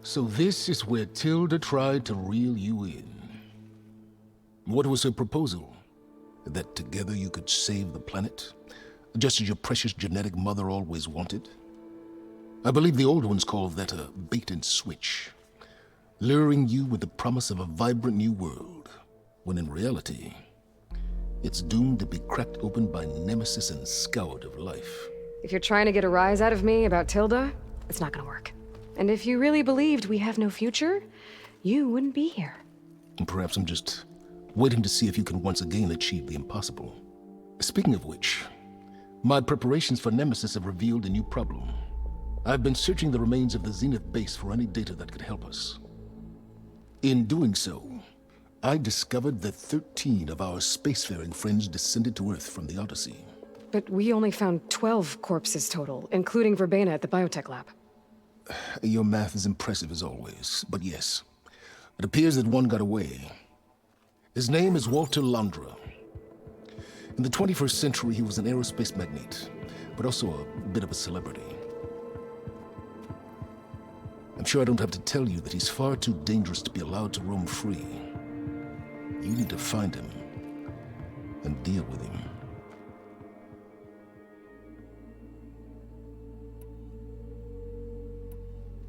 So this is where Tilda tried to reel you in. What was her proposal? That together you could save the planet? Just as your precious genetic mother always wanted? I believe the old ones called that a bait and switch, luring you with the promise of a vibrant new world, when in reality, it's doomed to be cracked open by nemesis and scoured of life. If you're trying to get a rise out of me about Tilda, it's not gonna work. And if you really believed we have no future, you wouldn't be here. And perhaps I'm just waiting to see if you can once again achieve the impossible. Speaking of which, my preparations for Nemesis have revealed a new problem. I've been searching the remains of the Zenith base for any data that could help us. In doing so, I discovered that 13 of our spacefaring friends descended to Earth from the Odyssey. But we only found 12 corpses total, including Verbena at the biotech lab. Your math is impressive as always, but yes, it appears that one got away. His name is Walter Londra. In the 21st century, he was an aerospace magnate, but also a bit of a celebrity. I'm sure I don't have to tell you that he's far too dangerous to be allowed to roam free. You need to find him and deal with him.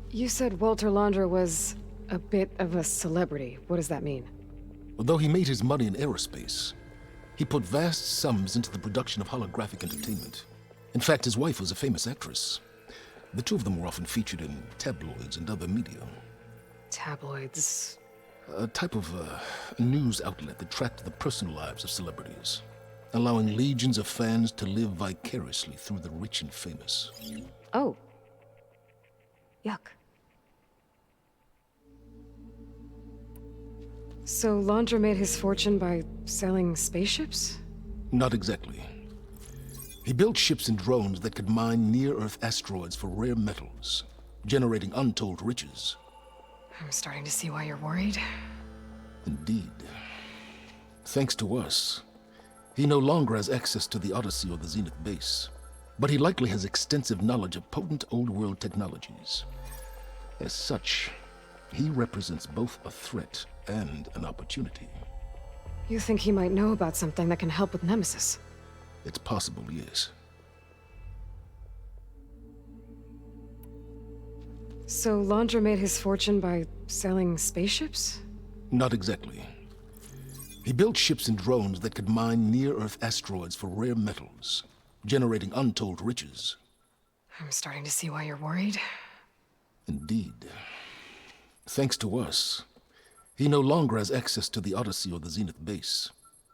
You said Walter Londra was a bit of a celebrity. What does that mean? Although he made his money in aerospace, he put vast sums into the production of holographic entertainment. In fact, his wife was a famous actress. The two of them were often featured in tabloids and other media. Tabloids? A type of news outlet that tracked the personal lives of celebrities, allowing legions of fans to live vicariously through the rich and famous. Oh. Yuck. So Londra made his fortune by selling spaceships? Not exactly. He built ships and drones that could mine near-Earth asteroids for rare metals, generating untold riches. I'm starting to see why you're worried. Indeed. Thanks to us, he no longer has access to the Odyssey or the Zenith base, but he likely has extensive knowledge of potent old-world technologies. As such, he represents both a threat and an opportunity. You think he might know about something that can help with Nemesis? It's possible, yes. So Londra made his fortune by selling spaceships? Not exactly. He built ships and drones that could mine near-Earth asteroids for rare metals, generating untold riches. I'm starting to see why you're worried. Indeed. Thanks to us, he no longer has access to the Odyssey or the Zenith base,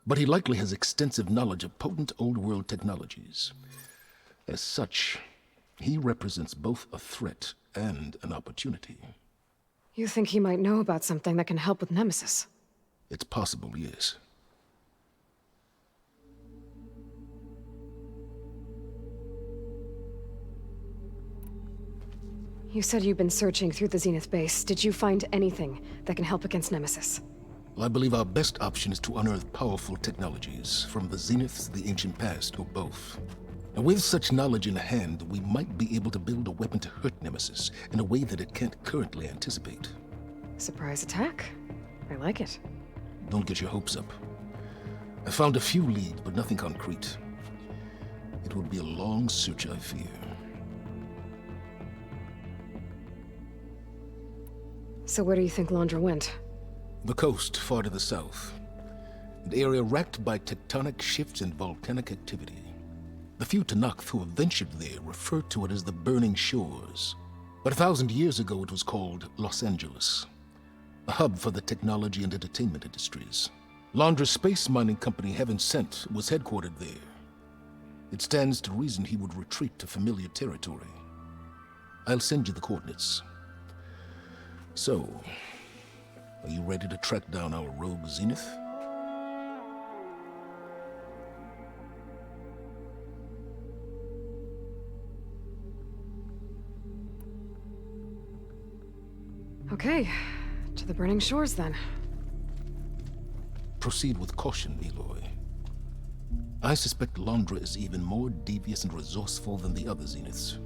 but he likely has extensive knowledge of potent old-world technologies. As such, he represents both a threat and an opportunity. You think he might know about something that can help with Nemesis? It's possible, yes. You said you've been searching through the Zenith base. Did you find anything that can help against Nemesis? Well, I believe our best option is to unearth powerful technologies from the Zeniths, the ancient past, or both. And with such knowledge in hand, we might be able to build a weapon to hurt Nemesis in a way that it can't currently anticipate. Surprise attack? I like it. Don't get your hopes up. I found a few leads, but nothing concrete. It would be a long search, I fear. So where do you think Londra went? The coast, far to the south. An area racked by tectonic shifts and volcanic activity. The few Tanakh who have ventured there refer to it as the Burning Shores. But 1,000 years ago it was called Los Angeles, a hub for the technology and entertainment industries. Londra's space mining company, Heaven Sent, was headquartered there. It stands to reason he would retreat to familiar territory. I'll send you the coordinates. So, are you ready to track down our rogue Zenith? Okay, to the Burning Shores then. Proceed with caution, Aloy. I suspect Londra is even more devious and resourceful than the other Zeniths.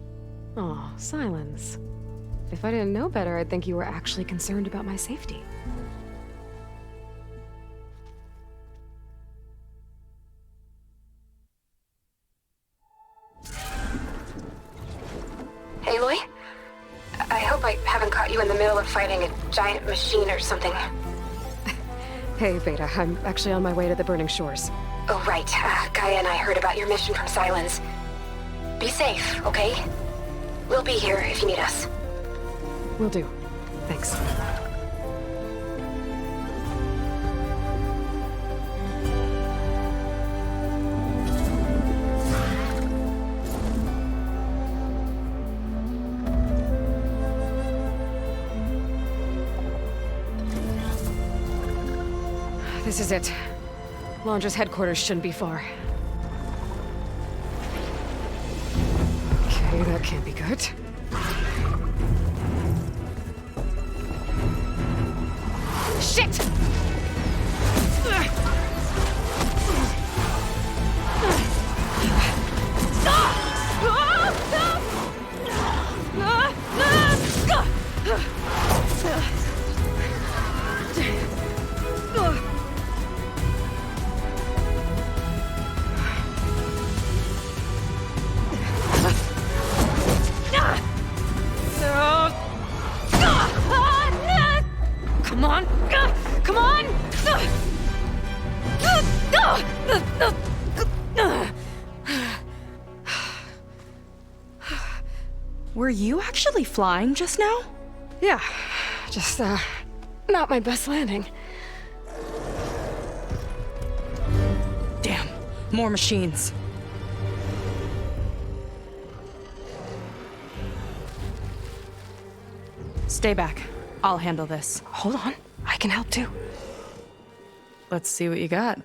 Aw, silence. If I didn't know better, I'd think you were actually concerned about my safety. Aloy? I hope I haven't caught you in the middle of fighting a giant machine or something. Hey, Beta, I'm actually on my way to the Burning Shores. Oh, right. Gaia and I heard about your mission from Silence. Be safe, okay? We'll be here if you need us. Will do. Thanks. This is it. Launder's headquarters shouldn't be far. Okay, that can't be good. Shit! Come on! Come on! Were you actually flying just now? Yeah, just, not my best landing. Damn, more machines. Stay back. I'll handle this. Hold on, I can help too. Let's see what you got.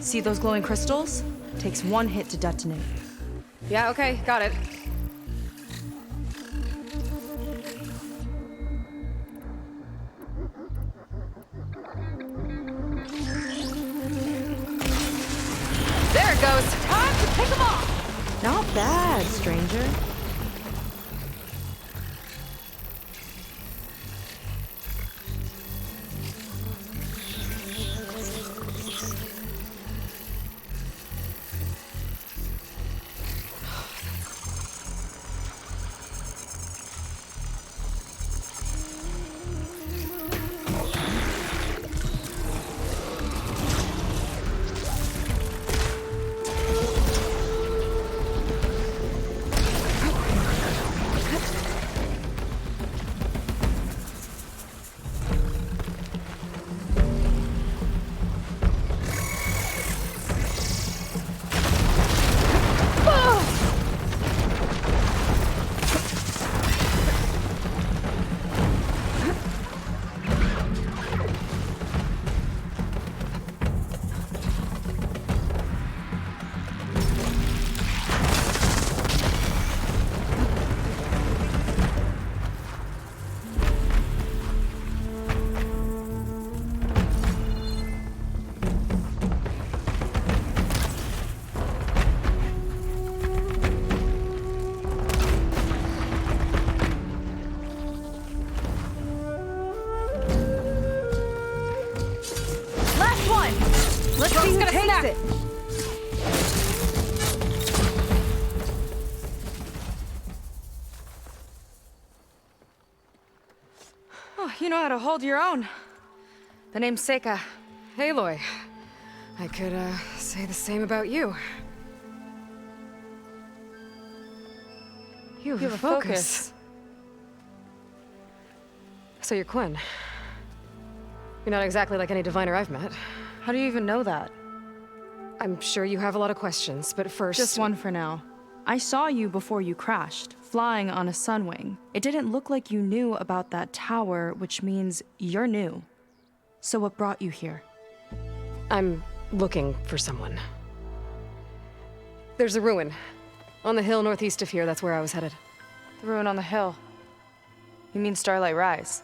See those glowing crystals? Takes one hit to detonate. Yeah, okay, got it. There it goes. Time to pick them off. Not bad, stranger. Let's see who takes it. Oh, you know how to hold your own. The name's Seika. Aloy. I could, say the same about you. You have a focus. So you're Quinn. You're not exactly like any diviner I've met. How do you even know that? I'm sure you have a lot of questions, but first... Just one for now. I saw you before you crashed, flying on a sunwing. It didn't look like you knew about that tower, which means you're new. So what brought you here? I'm looking for someone. There's a ruin. On the hill northeast of here, that's where I was headed. The ruin on the hill. You mean Starlight Rise?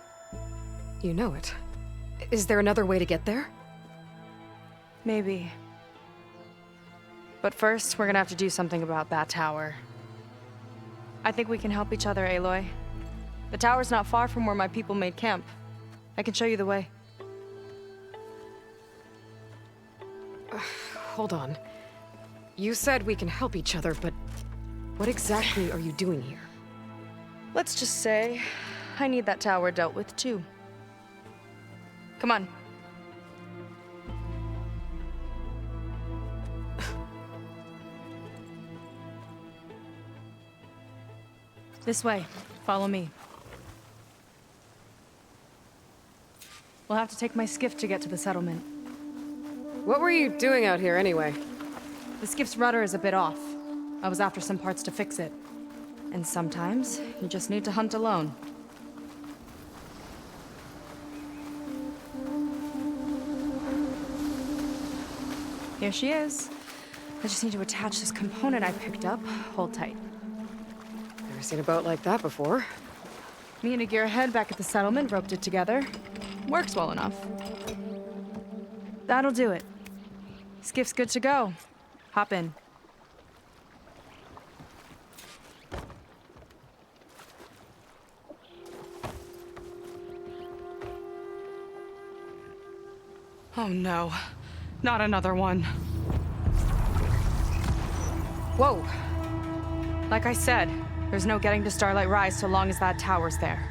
You know it. Is there another way to get there? Maybe. But first, we're gonna have to do something about that tower. I think we can help each other, Aloy. The tower's not far from where my people made camp. I can show you the way. Hold on. You said we can help each other, but what exactly are you doing here? Let's just say I need that tower dealt with too. Come on. This way. Follow me. We'll have to take my skiff to get to the settlement. What were you doing out here anyway? The skiff's rudder is a bit off. I was after some parts to fix it. And sometimes, you just need to hunt alone. Here she is. I just need to attach this component I picked up. Hold tight. Never seen a boat like that before. Me and a gearhead back at the settlement roped it together. Works well enough. That'll do it. Skiff's good to go. Hop in. Oh no, not another one. Whoa. Like I said, there's no getting to Starlight Rise so long as that tower's there.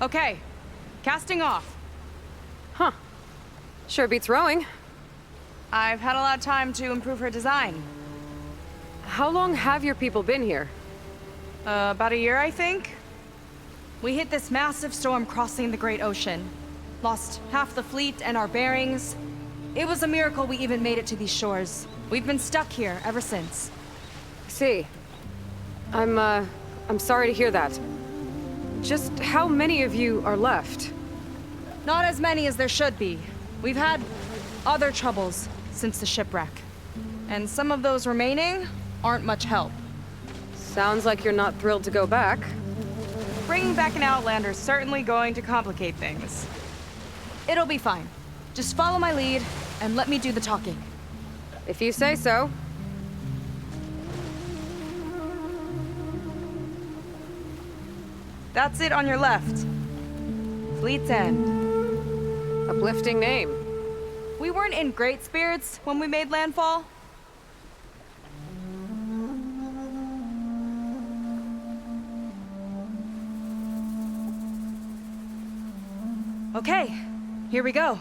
Okay, casting off. Huh. Sure beats rowing. I've had a lot of time to improve her design. How long have your people been here? About a year, I think. We hit this massive storm crossing the Great Ocean. Lost half the fleet and our bearings. It was a miracle we even made it to these shores. We've been stuck here ever since. See. I'm sorry to hear that. Just how many of you are left? Not as many as there should be. We've had other troubles since the shipwreck. And some of those remaining aren't much help. Sounds like you're not thrilled to go back. Bringing back an Outlander's certainly going to complicate things. It'll be fine. Just follow my lead and let me do the talking. If you say so. That's it on your left. Fleet's End. Uplifting name. We weren't in great spirits when we made landfall. Okay, here we go.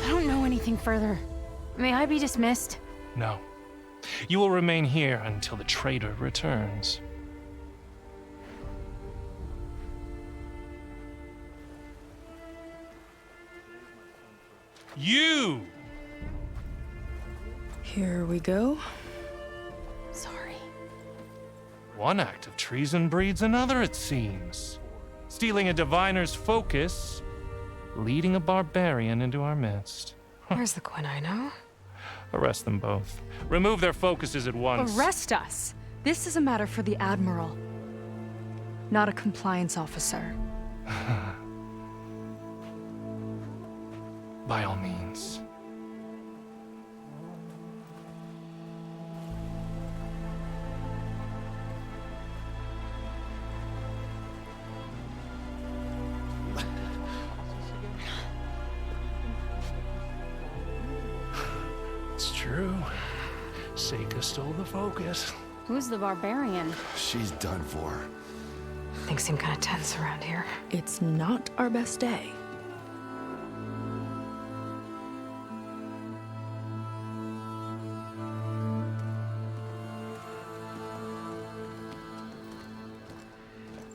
I don't know anything further. May I be dismissed? No. You will remain here until the trader returns. You! Here we go. Sorry. One act of treason breeds another, it seems. Stealing a diviner's focus, leading a barbarian into our midst. Where's the Quinino? Arrest them both. Remove their focuses at once. Arrest us. This is a matter for the Admiral, not a compliance officer. By all means. It's true. Seika stole the focus. Who's the barbarian? She's done for. Things seem kind of tense around here. It's not our best day.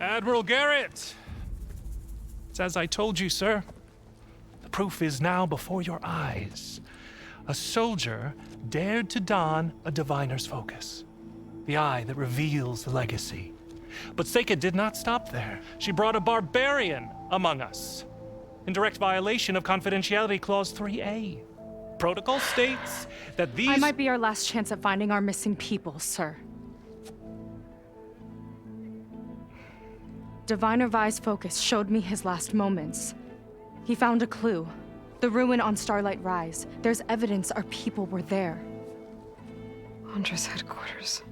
Admiral Garrett! It's as I told you, sir. The proof is now before your eyes. A soldier dared to don a diviner's focus. The eye that reveals the legacy. But Seika did not stop there. She brought a barbarian among us, in direct violation of Confidentiality Clause 3A. Protocol states that these— I might be our last chance at finding our missing people, sir. Diviner Vi's focus showed me his last moments. He found a clue. The ruin on Starlight Rise. There's evidence our people were there. Huntress headquarters.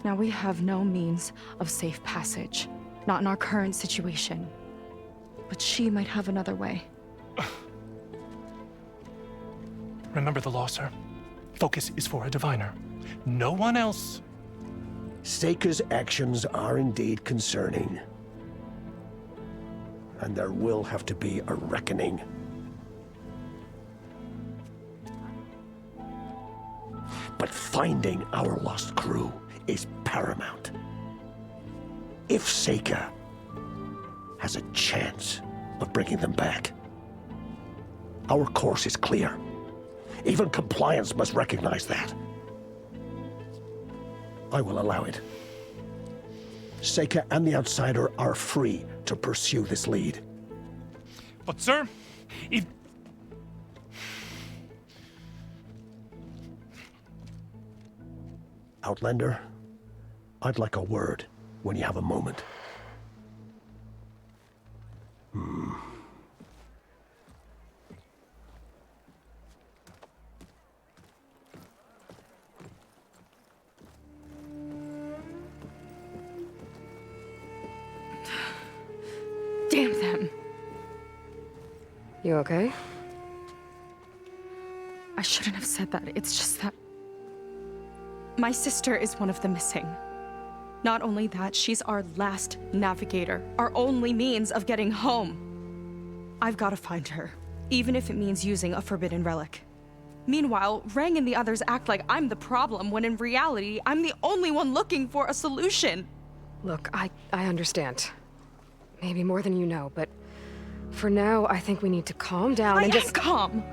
Now we have no means of safe passage. Not in our current situation. But she might have another way. Remember the law, sir. Focus is for a diviner. No one else. Seika's actions are indeed concerning. And there will have to be a reckoning. But finding our lost crew is paramount. If Seika has a chance of bringing them back, our course is clear. Even compliance must recognize that. I will allow it. Seika and the Outsider are free to pursue this lead. But, sir, if— Outlander, I'd like a word when you have a moment. Damn them. You okay? I shouldn't have said that. It's just that my sister is one of the missing. Not only that, she's our last navigator, our only means of getting home. I've got to find her, even if it means using a forbidden relic. Meanwhile, Rang and the others act like I'm the problem, when in reality, I'm the only one looking for a solution. Look, I understand. Maybe more than you know, but for now, I think we need to calm down and just— calm.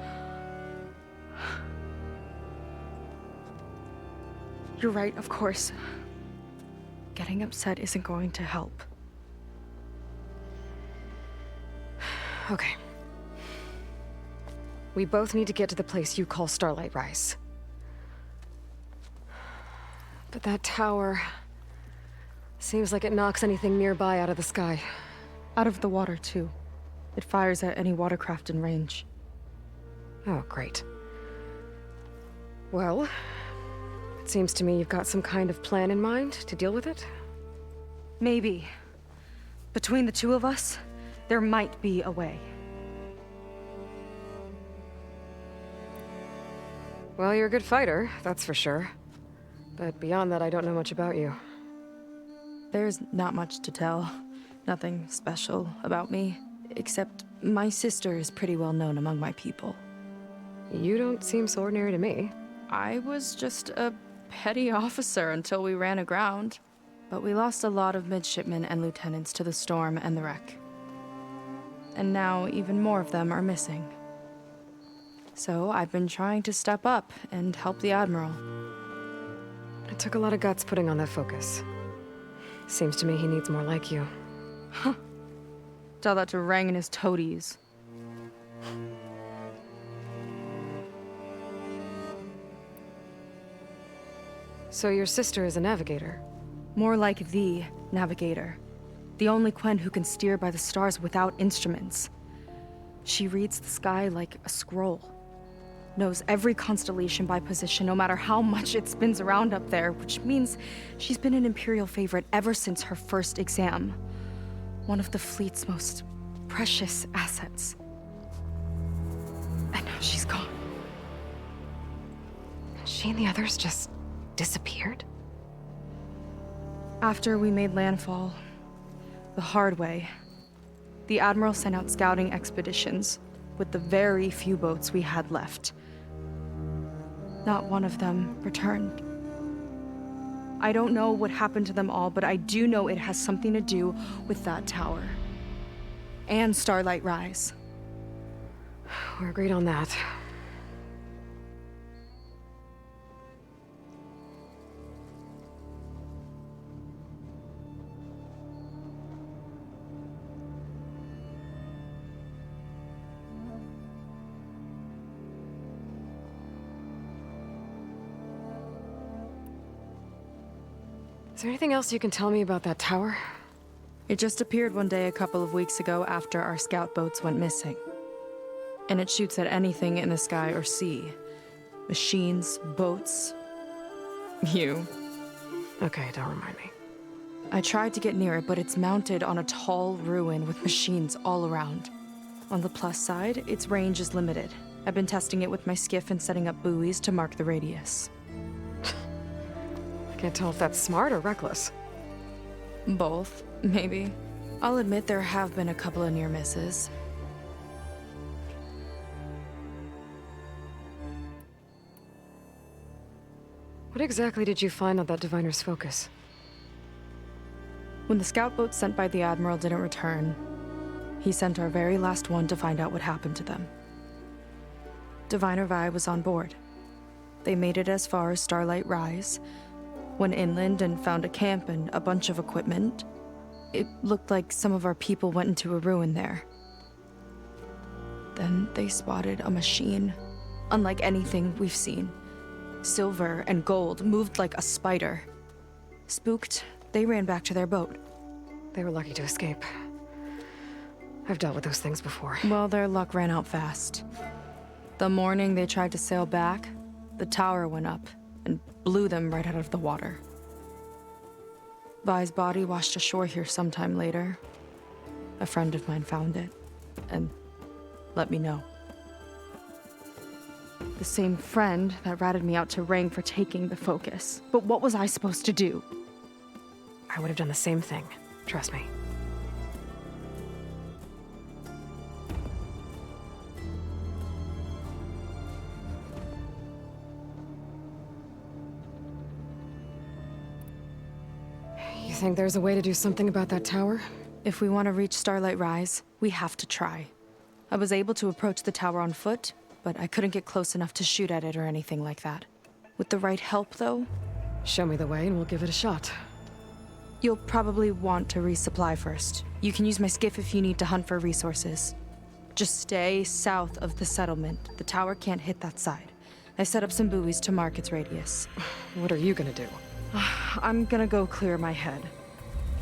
You're right, of course. Getting upset isn't going to help. Okay. We both need to get to the place you call Starlight Rise. But that tower seems like it knocks anything nearby out of the sky. Out of the water, too. It fires at any watercraft in range. Oh, great. Well, it seems to me you've got some kind of plan in mind to deal with it. Maybe. Between the two of us, there might be a way. Well, you're a good fighter, that's for sure. But beyond that, I don't know much about you. There's not much to tell. Nothing special about me, except my sister is pretty well known among my people. You don't seem so ordinary to me. I was just a petty officer until we ran aground. But we lost a lot of midshipmen and lieutenants to the storm and the wreck. And now even more of them are missing. So I've been trying to step up and help the Admiral. It took a lot of guts putting on that focus. Seems to me he needs more like you. Huh. Tell that to Rang and his toadies. So your sister is a navigator? More like the navigator. The only Quen who can steer by the stars without instruments. She reads the sky like a scroll. Knows every constellation by position, no matter how much it spins around up there, which means she's been an Imperial favorite ever since her first exam. One of the fleet's most precious assets. And now she's gone. She and the others just disappeared? After we made landfall, the hard way, the Admiral sent out scouting expeditions with the very few boats we had left. Not one of them returned. I don't know what happened to them all, but I do know it has something to do with that tower. And Starlight Rise. We're agreed on that. there anything else you can tell me about that tower? It just appeared one day a couple of weeks ago after our scout boats went missing. And it shoots at anything in the sky or sea. Machines, boats. You. Okay, don't remind me. I tried to get near it, but it's mounted on a tall ruin with machines all around. On the plus side, its range is limited. I've been testing it with my skiff and setting up buoys to mark the radius. I can't tell if that's smart or reckless. Both, maybe. I'll admit there have been a couple of near misses. What exactly did you find on that diviner's focus? When the scout boat sent by the Admiral didn't return, he sent our very last one to find out what happened to them. Diviner Vi was on board. They made it as far as Starlight Rise, went inland and found a camp and a bunch of equipment. It looked like some of our people went into a ruin there. Then they spotted a machine, unlike anything we've seen. Silver and gold, moved like a spider. Spooked, they ran back to their boat. They were lucky to escape. I've dealt with those things before. Well, their luck ran out fast. The morning they tried to sail back, the tower went up and blew them right out of the water. Vi's body washed ashore here sometime later. A friend of mine found it and let me know. The same friend that ratted me out to Rang for taking the focus. But what was I supposed to do? I would have done the same thing. Trust me. You think there's a way to do something about that tower? If we want to reach Starlight Rise, we have to try. I was able to approach the tower on foot, but I couldn't get close enough to shoot at it or anything like that. With the right help, though, Show me the way and we'll give it a shot. you'll probably want to resupply first. You can use my skiff if you need to hunt for resources. Just stay south of the settlement. The tower can't hit that side. I set up some buoys to mark its radius. What are you gonna do? I'm gonna go clear my head.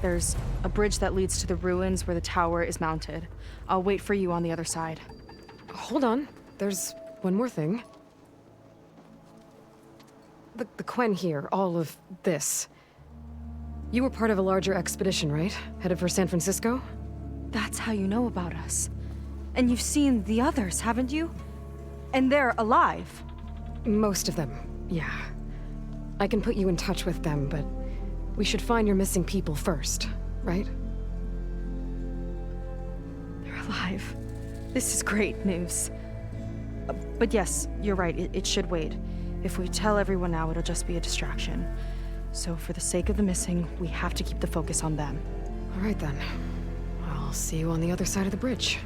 There's a bridge that leads to the ruins where the tower is mounted. I'll wait for you on the other side. Hold on. There's one more thing. The Quen here, all of this. You were part of a larger expedition, right? Headed for San Francisco? That's how you know about us. And you've seen the others, haven't you? And they're alive. Most of them, yeah. I can put you in touch with them, but we should find your missing people first, right? They're alive. This is great news. But yes, you're right, it should wait. If we tell everyone now, it'll just be a distraction. So for the sake of the missing, we have to keep the focus on them. All right then. I'll see you on the other side of the bridge.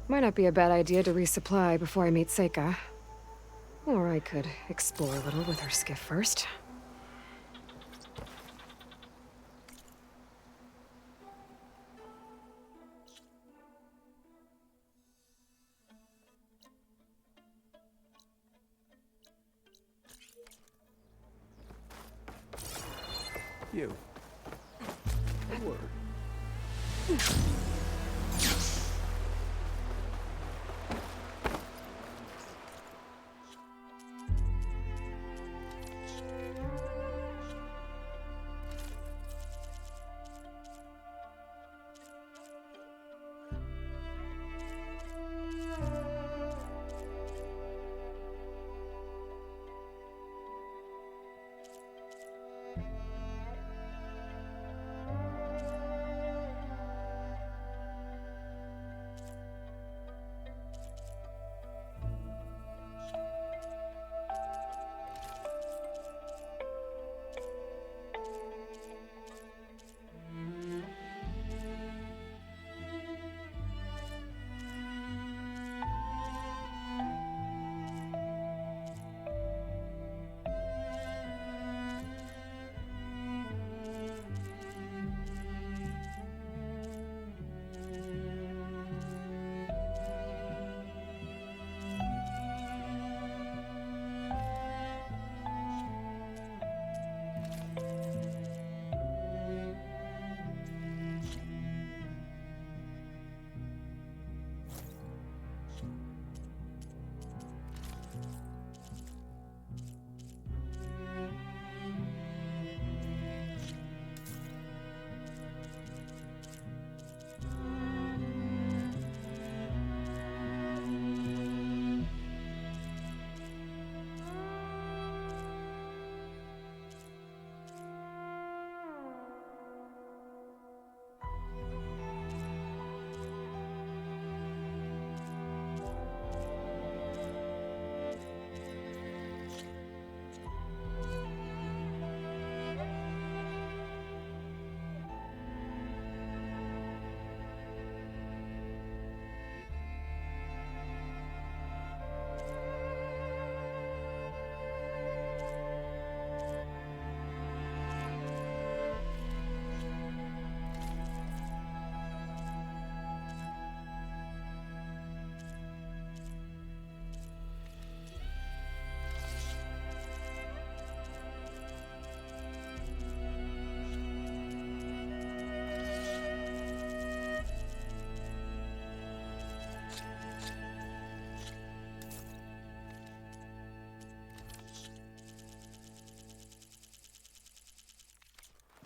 Might not be a bad idea to resupply before I meet Seika. Or I could explore a little with her skiff first. You. A word.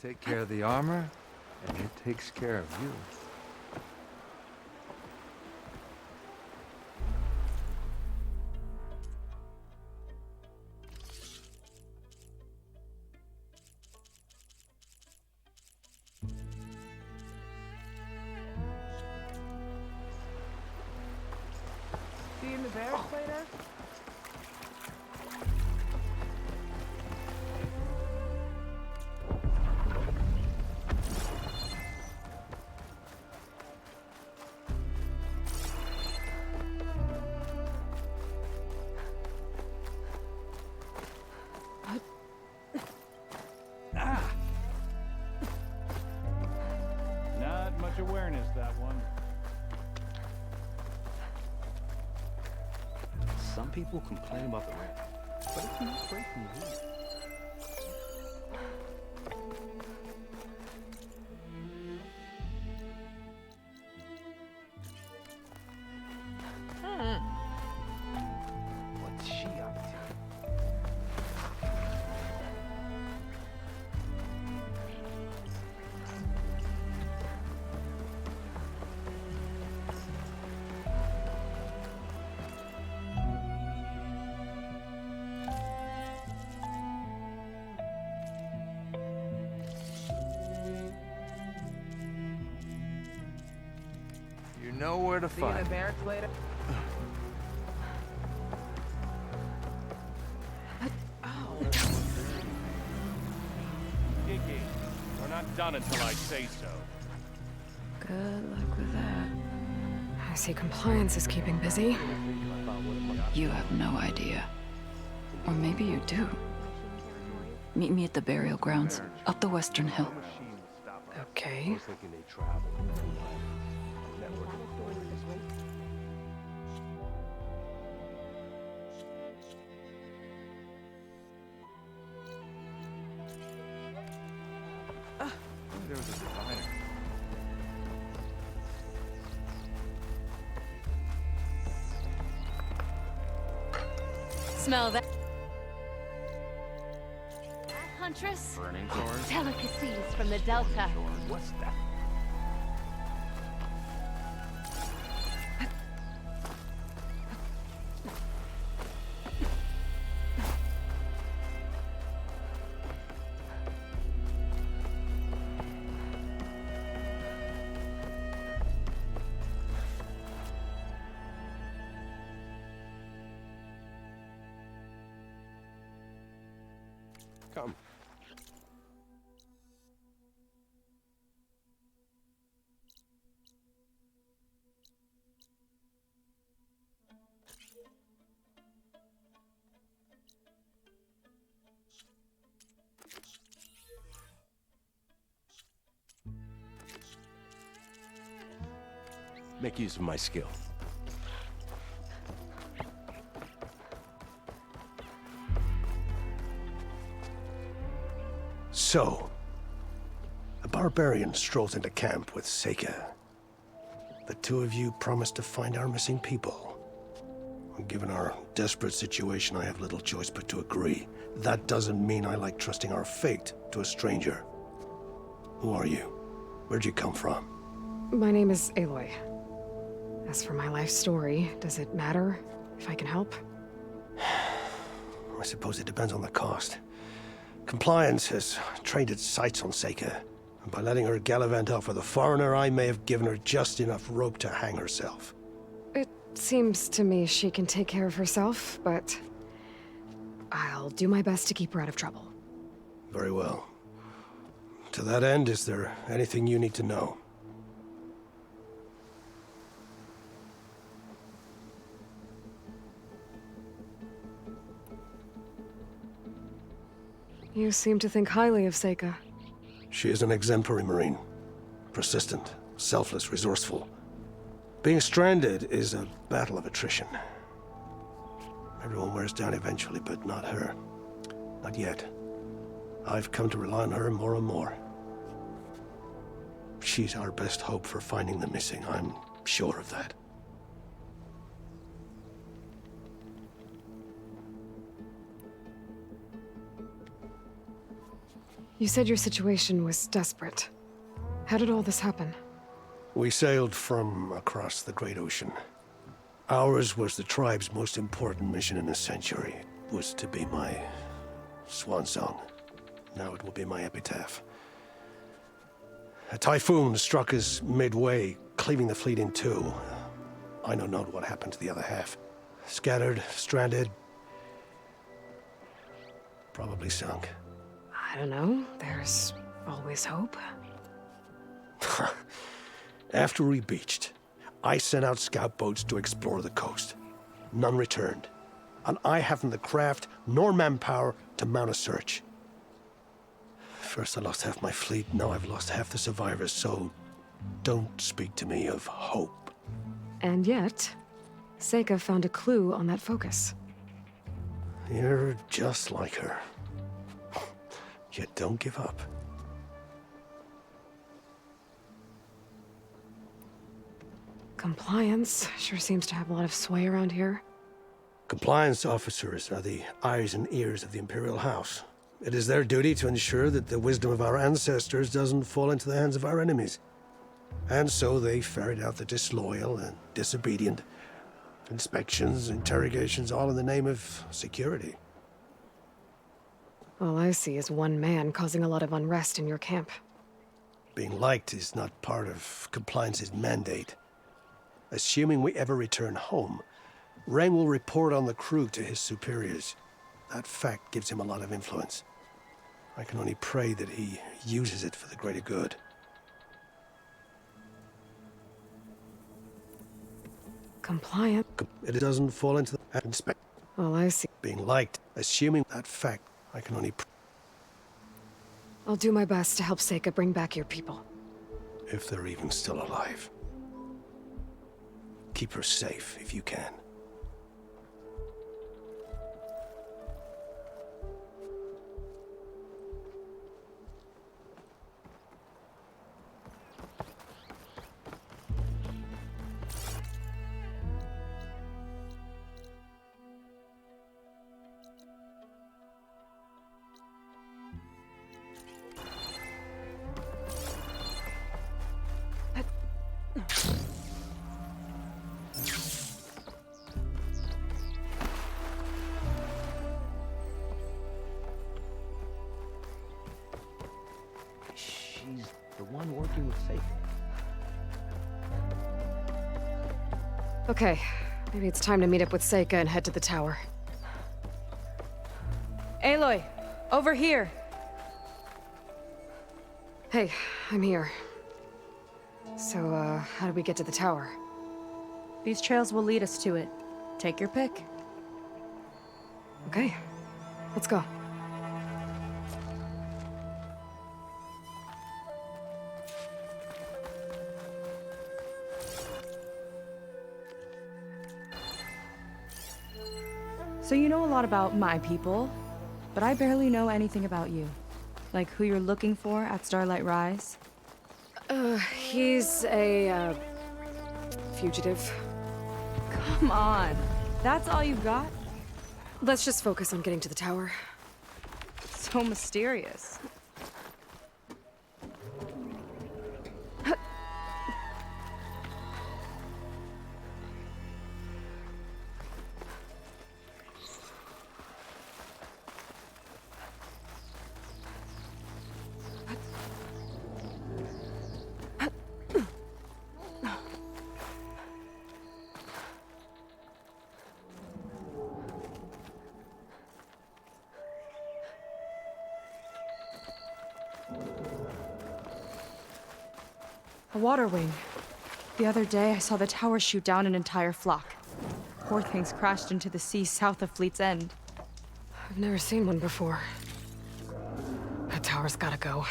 take care of the armor, and it takes care of you. See you in the barracks later? Not much awareness, that one. Some people complain about the ramp, but it's not great from the heat. What's she up to? You know where to See you in find the me. barracks later? Iggy, we're not done until I say so. Good luck with that. I see compliance is keeping busy. You have no idea. Or maybe you do. Meet me at the burial grounds, up the Western Hill. Okay. Thinking they travel. Network. There was a diviner. Smell that. Huntress? Burning doors? Delicacies from the Delta. What's that? Come. Make use of my skill. So, a barbarian strolls into camp with Seika. The two of you promised to find our missing people. Given our desperate situation, I have little choice but to agree. That doesn't mean I like trusting our fate to a stranger. Who are you? Where'd you come from? My name is Aloy. As for my life story, does it matter if I can help? I suppose it depends on the cost. Compliance has trained its sights on Seika, and by letting her gallivant off with a foreigner, I may have given her just enough rope to hang herself. It seems to me she can take care of herself, but I'll do my best to keep her out of trouble. Very well. To that end, is there anything you need to know? You seem to think highly of Seika. She is an exemplary Marine. Persistent, selfless, resourceful. Being stranded is a battle of attrition. Everyone wears down eventually, but not her. Not yet. I've come to rely on her more and more. She's our best hope for finding the missing, I'm sure of that. You said your situation was desperate. How did all this happen? We sailed from across the Great Ocean. Ours was the tribe's most important mission in a century. It was to be my swan song. Now it will be my epitaph. A typhoon struck us midway, cleaving the fleet in two. I know not what happened to the other half. Scattered, stranded, probably sunk. I don't know. There's always hope. After we beached, I sent out scout boats to explore the coast. None returned. And I haven't the craft nor manpower to mount a search. First I lost half my fleet, now I've lost half the survivors, so don't speak to me of hope. And yet, Seika found a clue on that focus. You're just like her. Yet don't give up. Compliance sure seems to have a lot of sway around here. Compliance officers are the eyes and ears of the Imperial House. It is their duty to ensure that the wisdom of our ancestors doesn't fall into the hands of our enemies. And so they ferret out the disloyal and disobedient. Inspections, interrogations, all in the name of security. All I see is one man causing a lot of unrest in your camp. Being liked is not part of Compliance's mandate. Assuming we ever return home, Rain will report on the crew to his superiors. That fact gives him a lot of influence. I can only pray that he uses it for the greater good. Compliant? It doesn't fall into the inspect. All I see. Being liked, assuming that fact, I can only I'll do my best to help Seika bring back your people. if they're even still alive. Keep her safe if you can. She's the one working with Seika. Okay, maybe it's time to meet up with Seika and head to the tower. Aloy, over here. Hey, I'm here. So, how do we get to the tower? These trails will lead us to it. Take your pick. Okay, let's go. So you know a lot about my people, but I barely know anything about you. Like who you're looking for at Starlight Rise. He's a, fugitive. Come on, that's all you've got? Let's just focus on getting to the tower. So mysterious. A water wing. The other day, I saw the tower shoot down an entire flock. Poor things crashed into the sea south of Fleet's End. I've never seen one before. That tower's gotta go.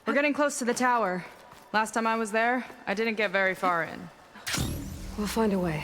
We're getting close to the tower. Last time I was there, I didn't get very far in. We'll find a way.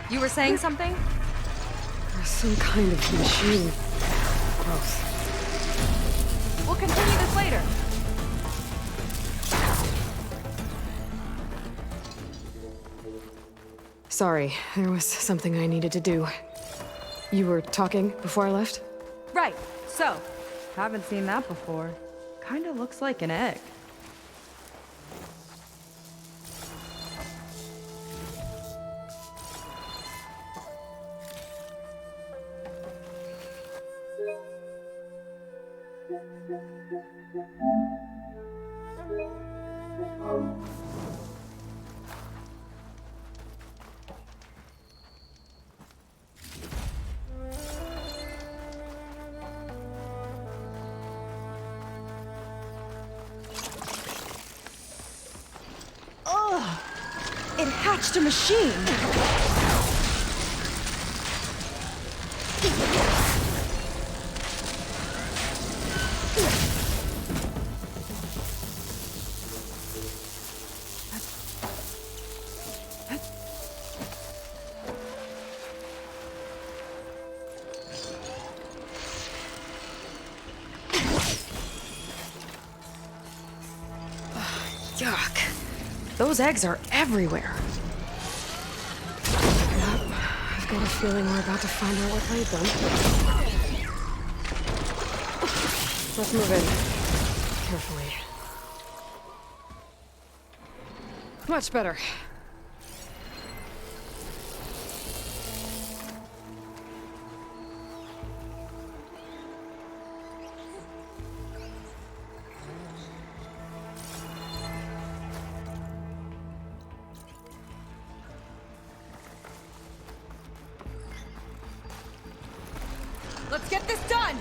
You were saying something? There's some kind of machine. Gross. We'll continue this later. Sorry, there was something I needed to do. You were talking before I left? Right, so, haven't seen that before. Kinda looks like an egg. It hatched a machine! Yuck. Those eggs are everywhere. Yep, I've got a feeling we're about to find out what laid them. Let's move in. Carefully. Much better. Let's get this done!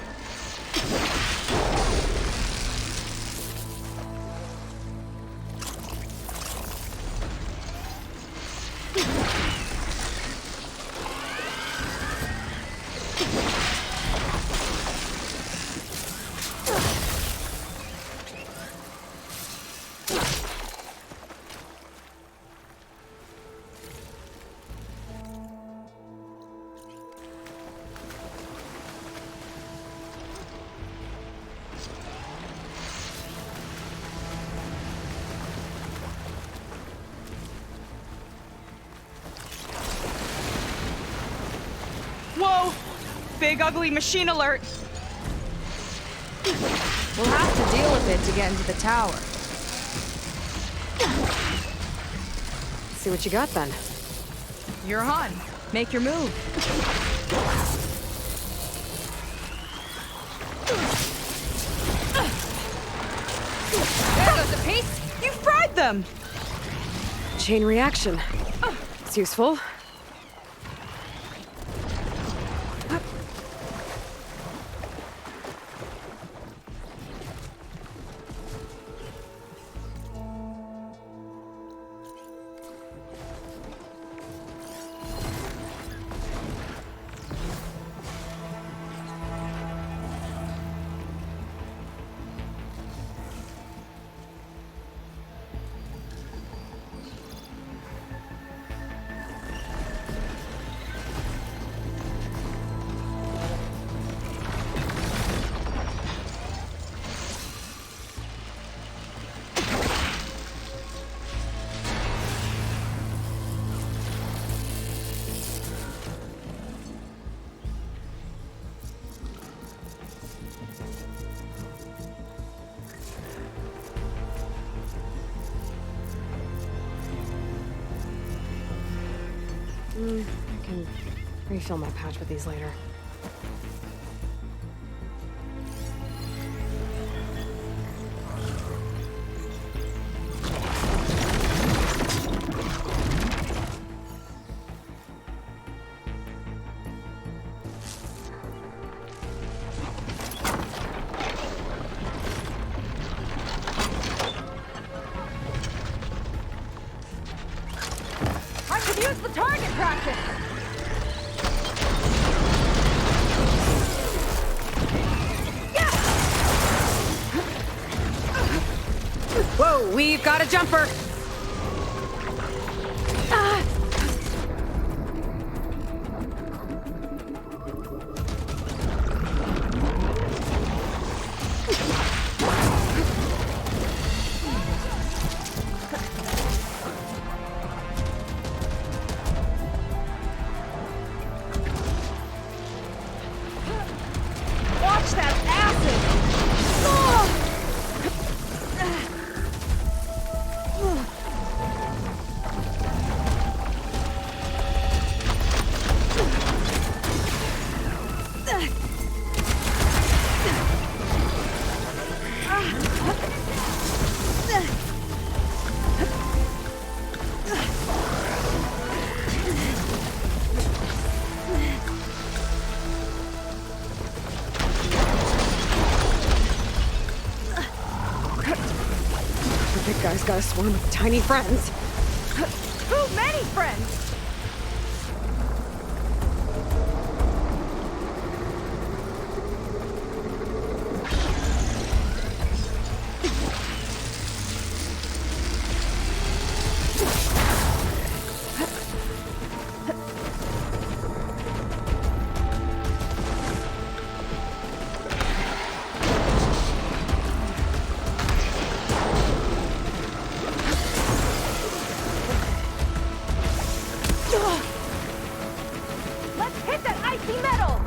Whoa! Big ugly machine alert! We'll have to deal with it to get into the tower. See what you got then. You're on. Make your move. There goes a piece! You fried them! Chain reaction. It's useful. I can refill my pouch with these later. target practice! Whoa, we've got a jumper! Watch that acid! The big guy's got a swarm of tiny friends. Too many friends! Let's hit that icy metal!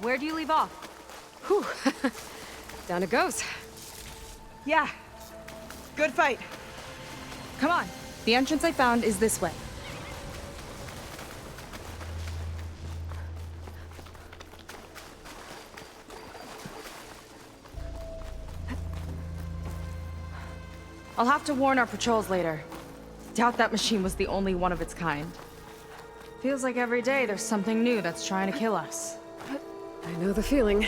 where do you leave off? Whew. Down it goes. Yeah. Good fight. Come on. The entrance I found is this way. I'll have to warn our patrols later. Doubt that machine was the only one of its kind. Feels like every day there's something new that's trying to kill us. I know the feeling.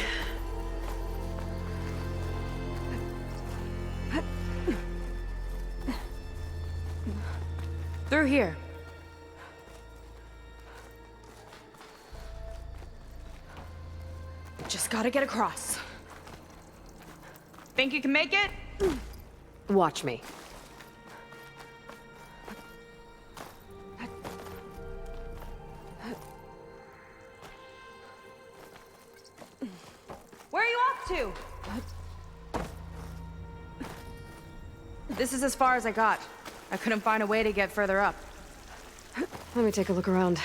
Through here. Just gotta get across. Think you can make it? Watch me. Where are you off to? This is as far as I got. I couldn't find a way to get further up. Let me take a look around.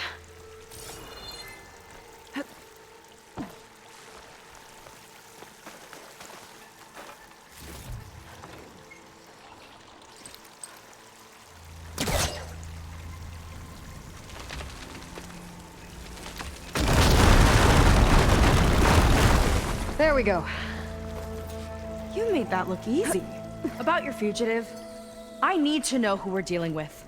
There we go. You made that look easy. About your fugitive, I need to know who we're dealing with.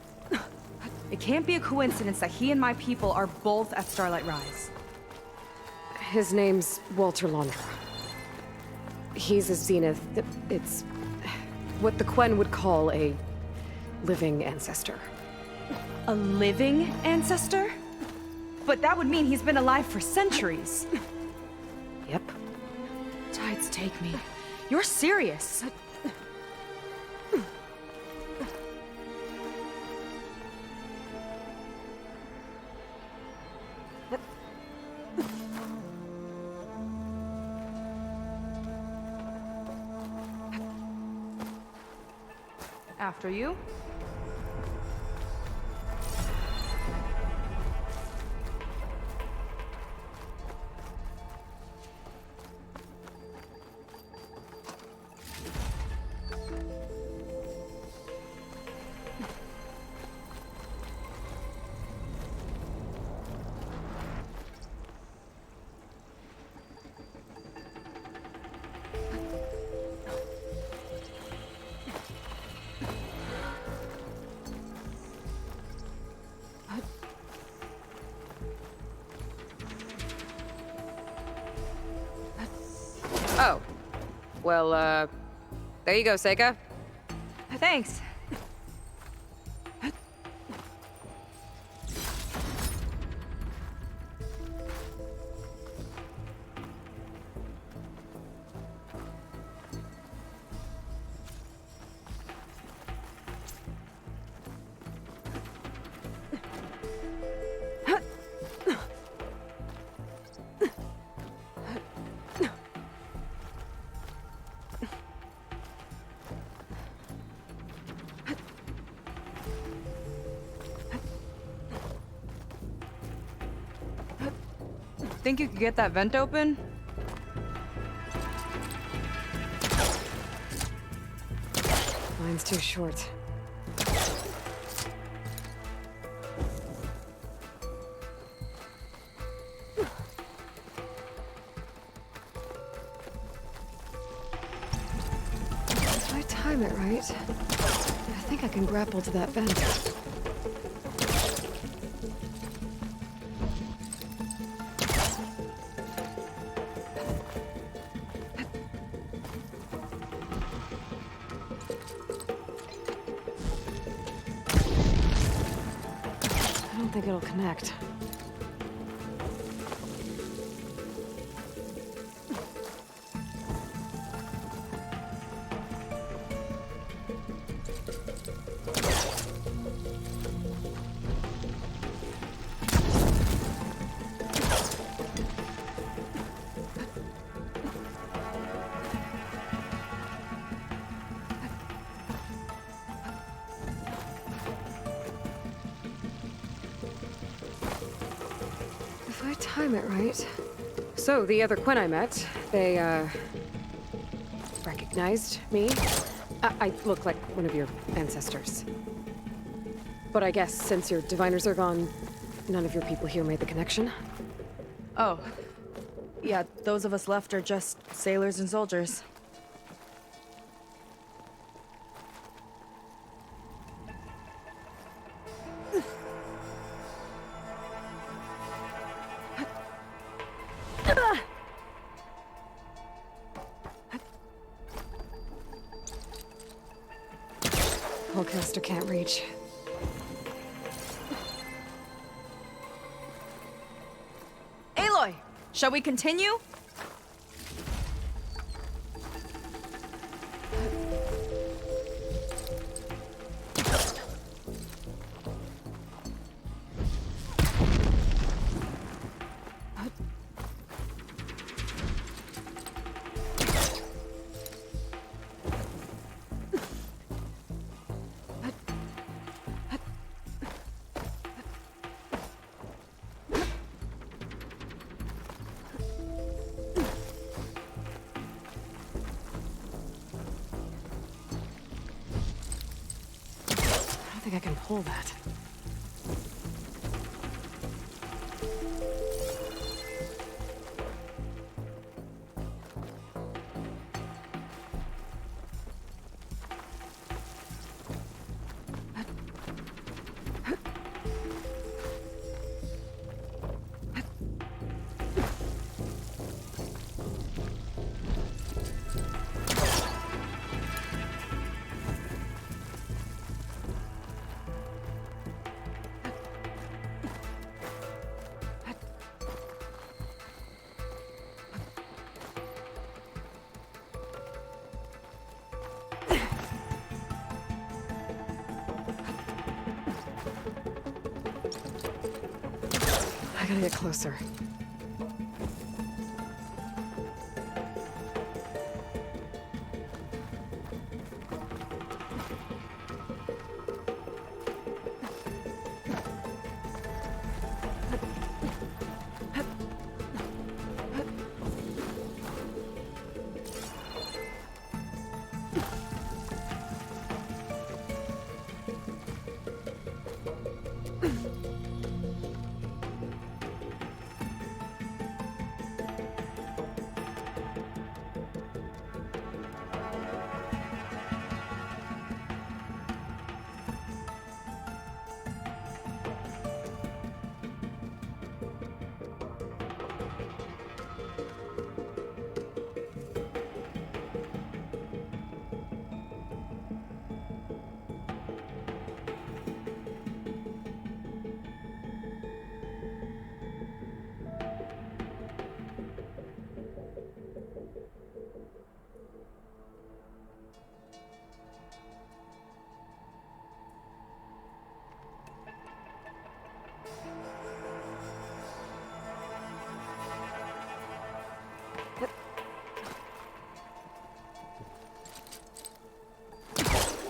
It can't be a coincidence that he and my people are both at Starlight Rise. His name's Walter Laundra. He's a Zenith. It's what the Quen would call a living ancestor. A living ancestor? But that would mean he's been alive for centuries. Yep. Tides take me. You're serious. After you. Oh. Well, there you go, Seika. Thanks. Think you could get that vent open? Mine's too short. If I time it right, I think I can grapple to that vent. I don't think it'll connect. If I time it right, So, the other Quen I met, they, recognized me. I look like one of your ancestors. But I guess since your diviners are gone, none of your people here made the connection? Oh. Yeah, those of us left are just sailors and soldiers. Hellcaster can't reach. Aloy, shall we continue? I think I can pull that. I gotta get closer.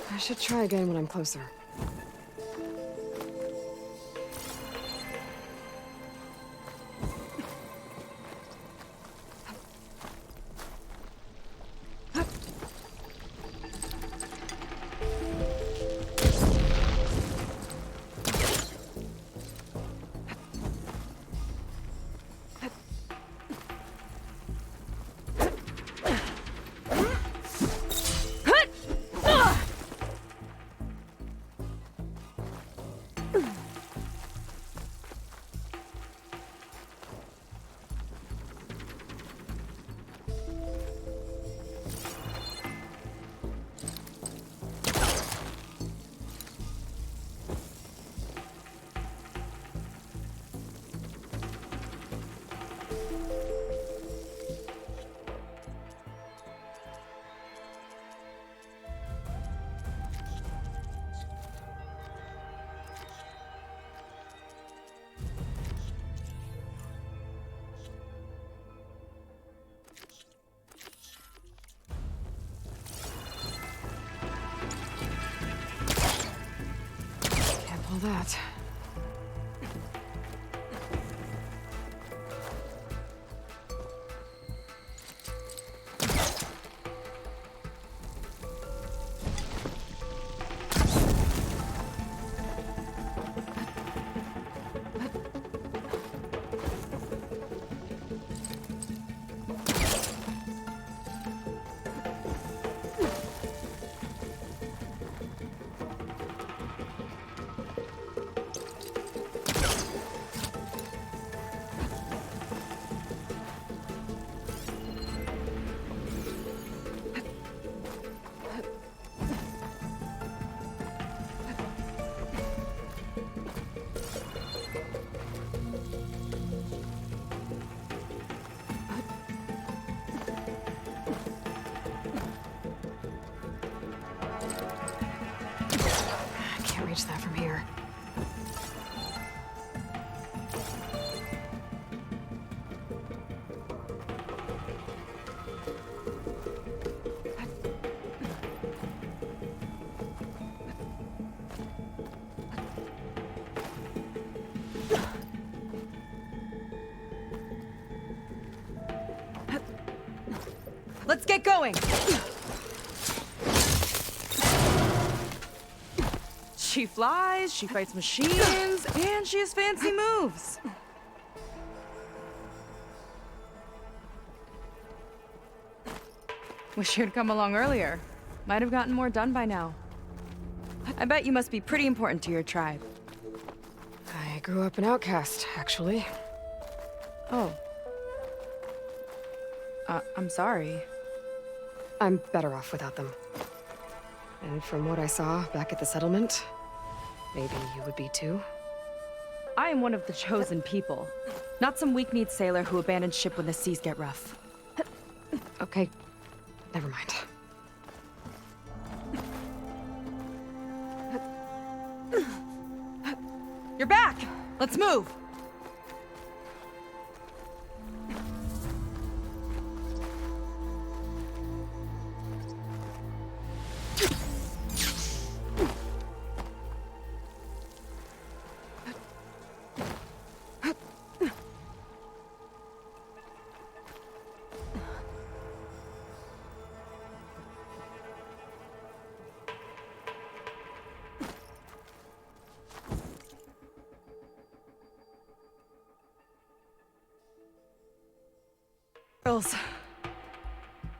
I should try again when I'm closer. That. manage that from here. Let's get going! She flies, she fights machines, and she has fancy moves. Wish you'd come along earlier. Might have gotten more done by now. I bet you must be pretty important to your tribe. I grew up an outcast, actually. Oh. I'm sorry. I'm better off without them. And from what I saw back at the settlement, maybe you would be too? I am one of the chosen people. Not some weak-kneed sailor who abandons ship when the seas get rough. Okay, never mind. You're back! Let's move!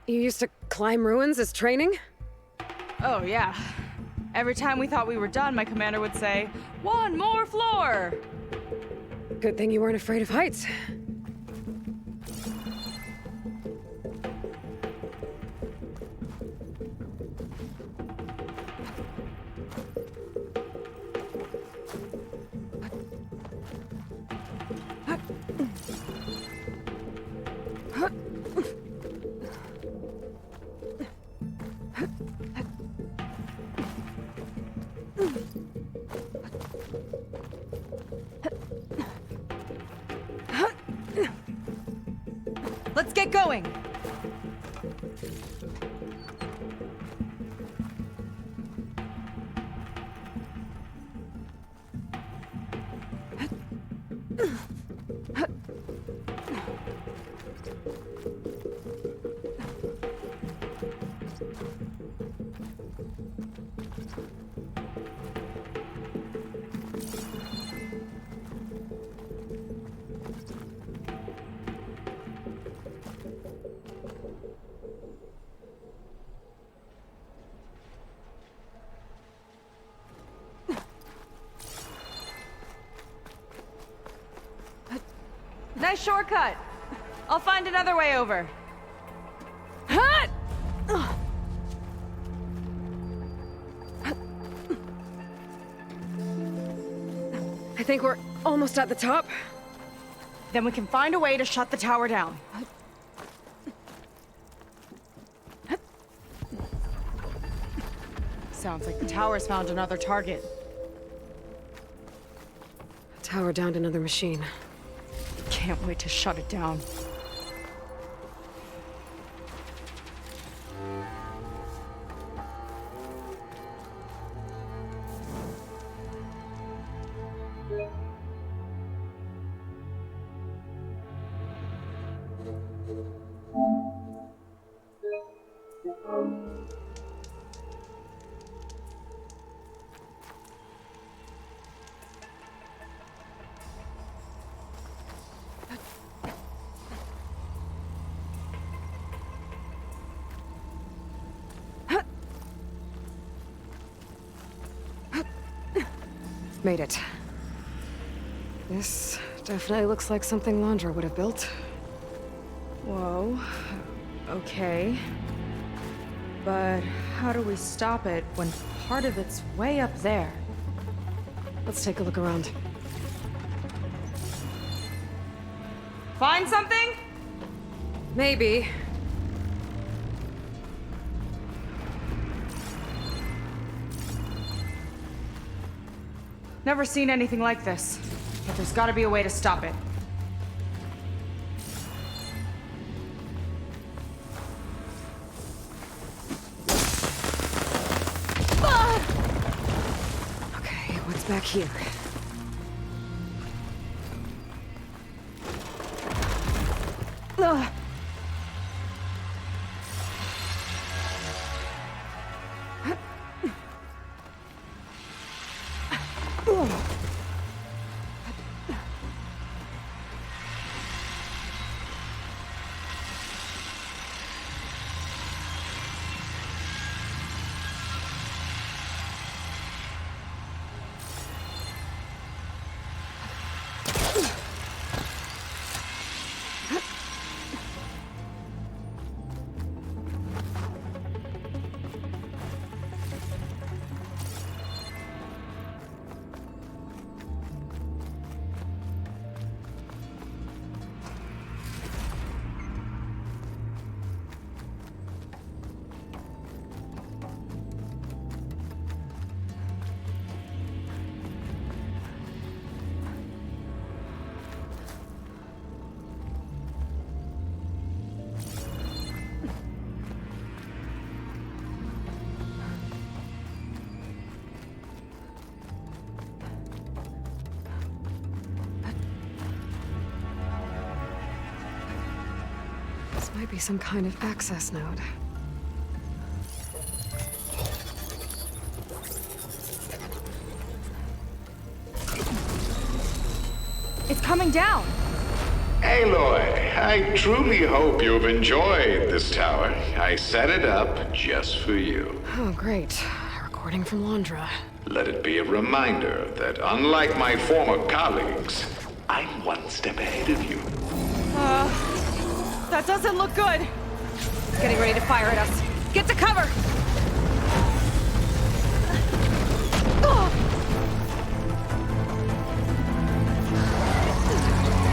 You used to climb ruins as training? Oh, yeah. Every time we thought we were done, my commander would say, "One more floor!" Good thing you weren't afraid of heights. Let's get going! Nice shortcut. I'll find another way over. Hut! I think we're almost at the top. Then we can find a way to shut the tower down. Sounds like the tower's found another target. A tower downed another machine. Can't wait to shut it down. Made it. This definitely looks like something Landra would have built. Whoa. Okay. But how do we stop it when part of it's way up there? Let's take a look around. Find something? Maybe. Never seen anything like this. But there's gotta be a way to stop it. Okay, what's back here? This might be some kind of access node. It's coming down! Aloy, I truly hope you've enjoyed this tower. I set it up just for you. Oh, great. A recording from Londra. Let it be a reminder that unlike my former colleagues, I'm one step ahead of you. That doesn't look good! It's getting ready to fire at us. Get to cover!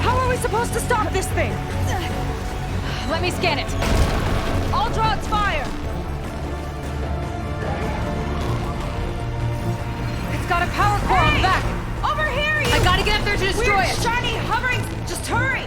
How are we supposed to stop this thing? Let me scan it. All drones fire! It's got a power core on the back. Over here, you! I gotta get up there to destroy it. Shiny, hovering. Just hurry!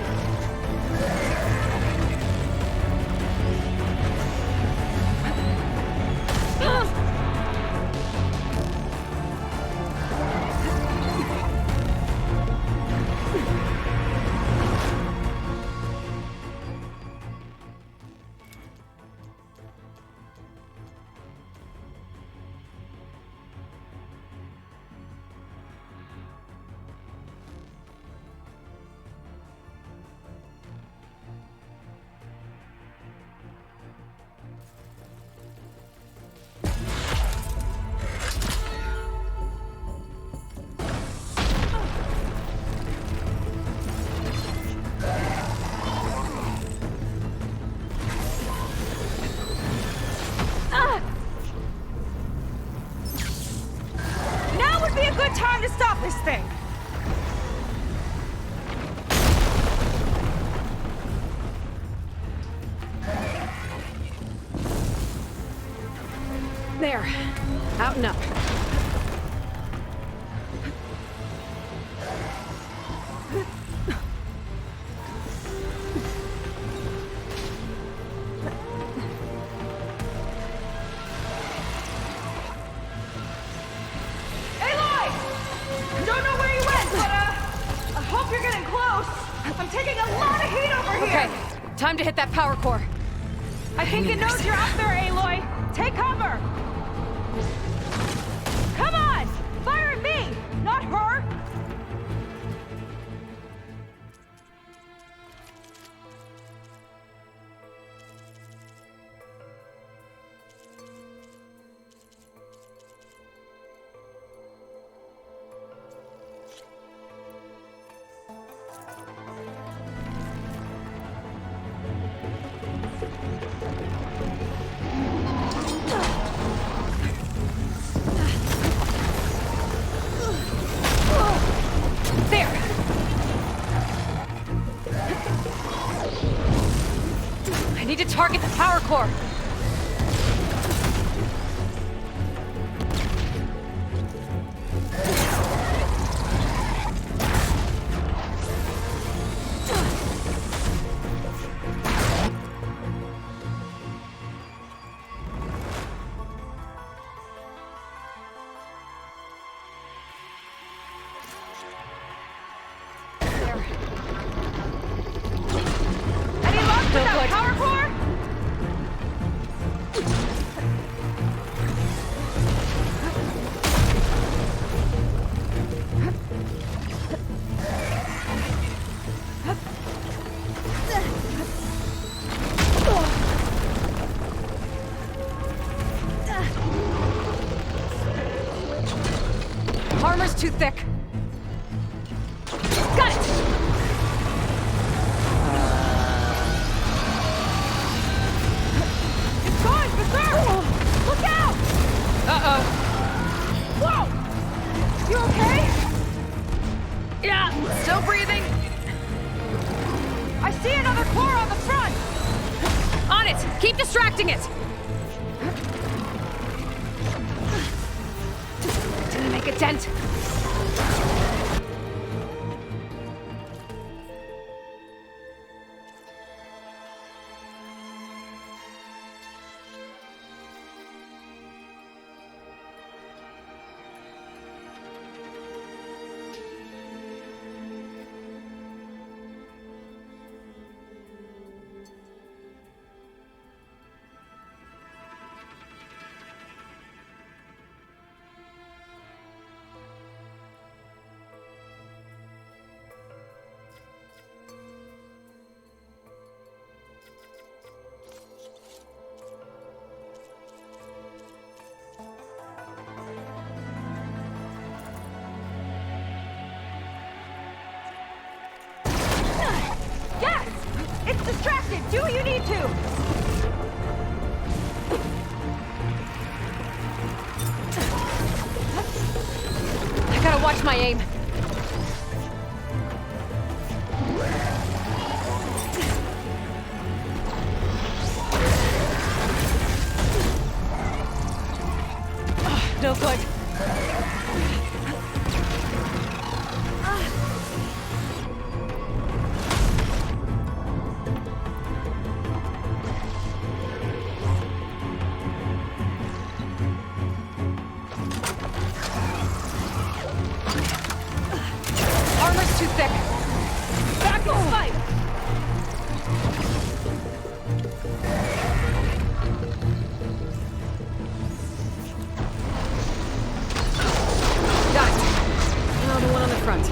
Time to stop this thing! There. Out and up. Time to hit that power core. I think it knows you're up there, Aloy. Take cover. Come on! Fire at me, not her! Need to target the power core. Without power core? Armor's too thick. Got it! It's going berserk! Look out! Uh-oh. Whoa! You okay? Yeah, still breathing. I see another core on the front! On it! Keep distracting it! Didn't make a dent. Yes! It's distracted! Do what you need to! I gotta watch my aim. No good. Armor's too thick. Back off! Fight! Got it. Now the one on the front.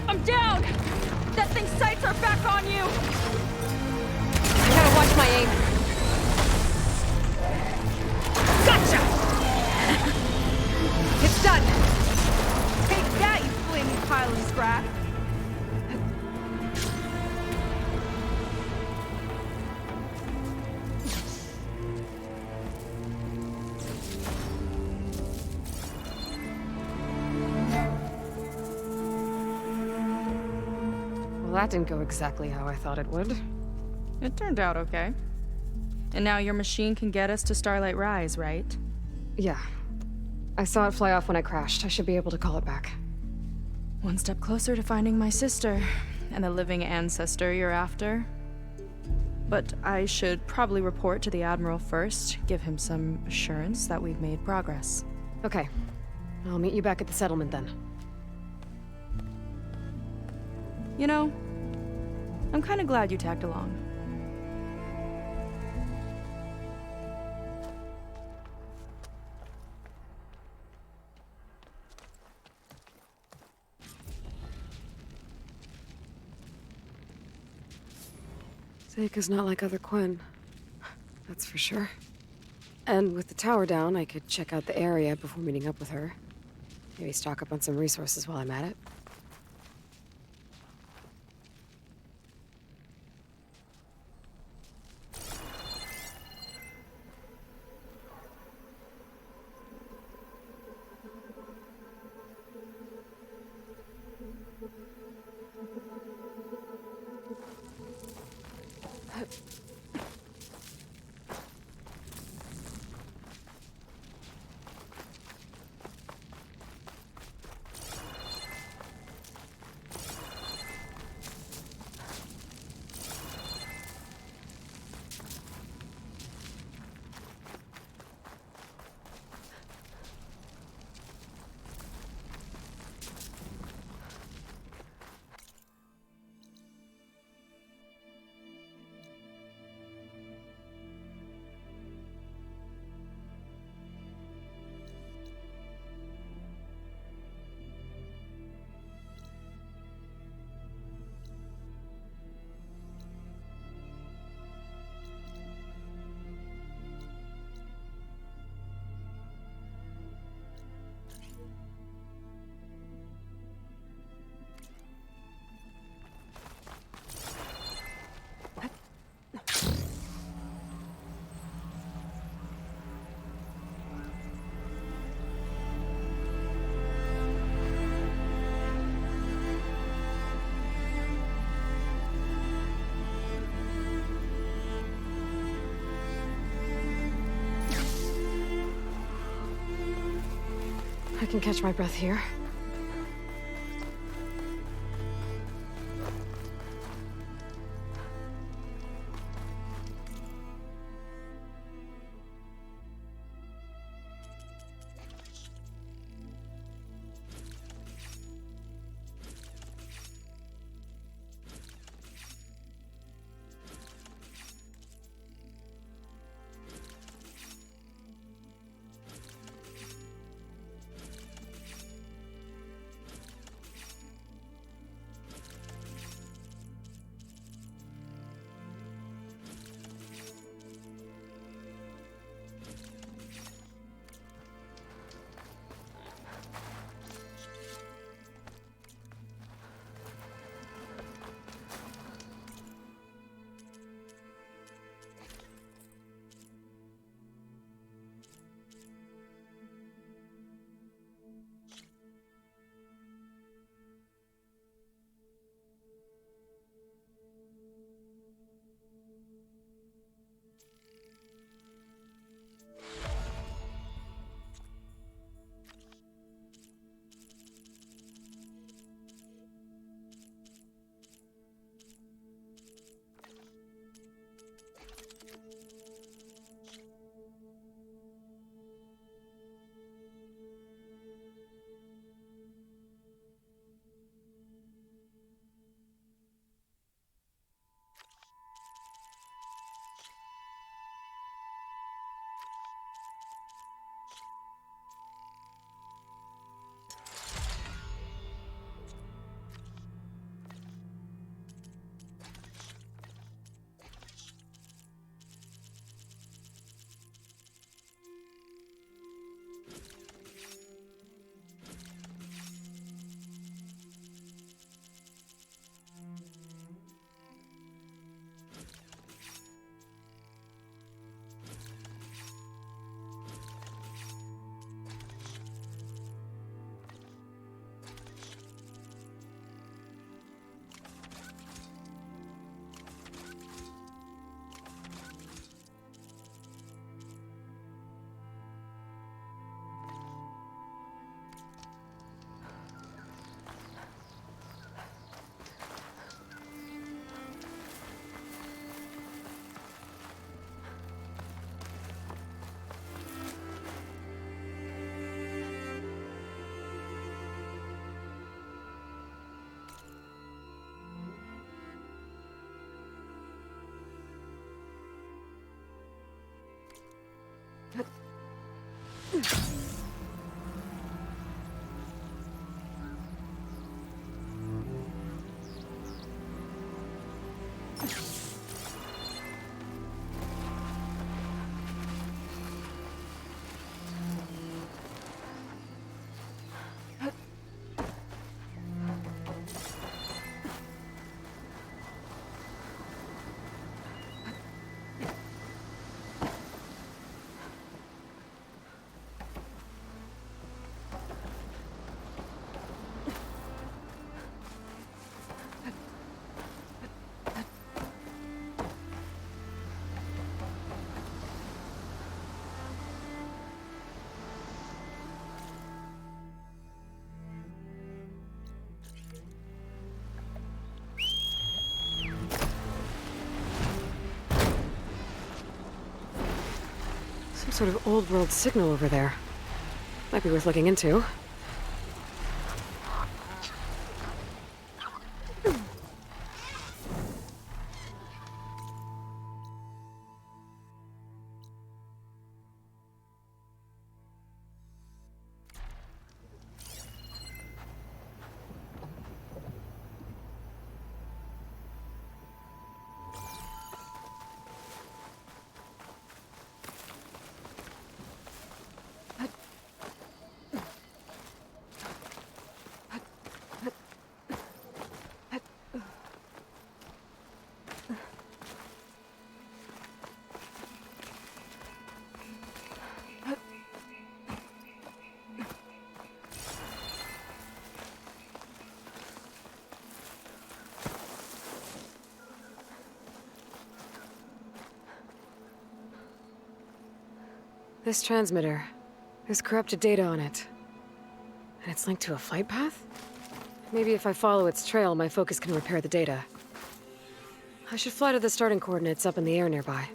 I'm down! That thing's sights are back on you! I gotta watch my aim. Gotcha! It's done! Take that, you flaming pile of scrap! Well, that didn't go exactly how I thought it would. It turned out okay. And now your machine can get us to Starlight Rise, right? Yeah. I saw it fly off when I crashed. I should be able to call it back. One step closer to finding my sister, and the living ancestor you're after. But I should probably report to the Admiral first, give him some assurance that we've made progress. Okay. I'll meet you back at the settlement then. You know, I'm kind of glad you tagged along. Seika's not like other Quen. That's for sure. And with the tower down, I could check out the area before meeting up with her. Maybe stock up on some resources while I'm at it. I can catch my breath here. Some sort of old world signal over there. Might be worth looking into. This transmitter. There's corrupted data on it. And it's linked to a flight path? Maybe if I follow its trail, my focus can repair the data. I should fly to the starting coordinates up in the air nearby.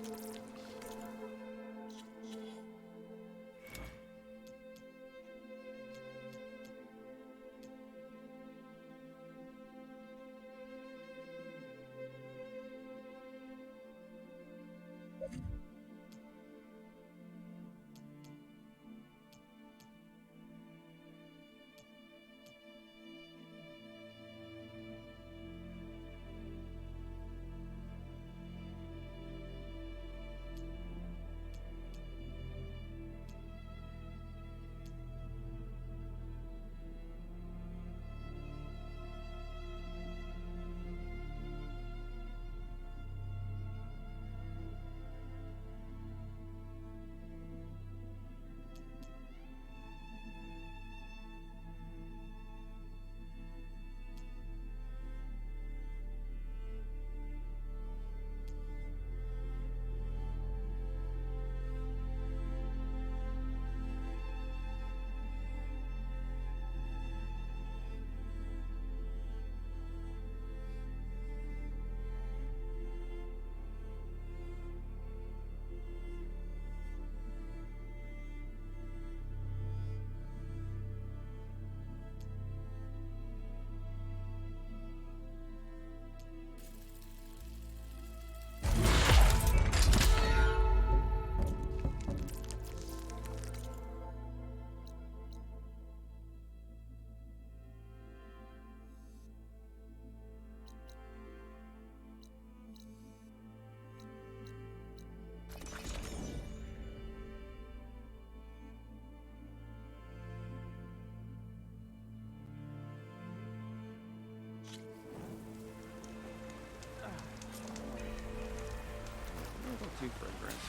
Too fragrant.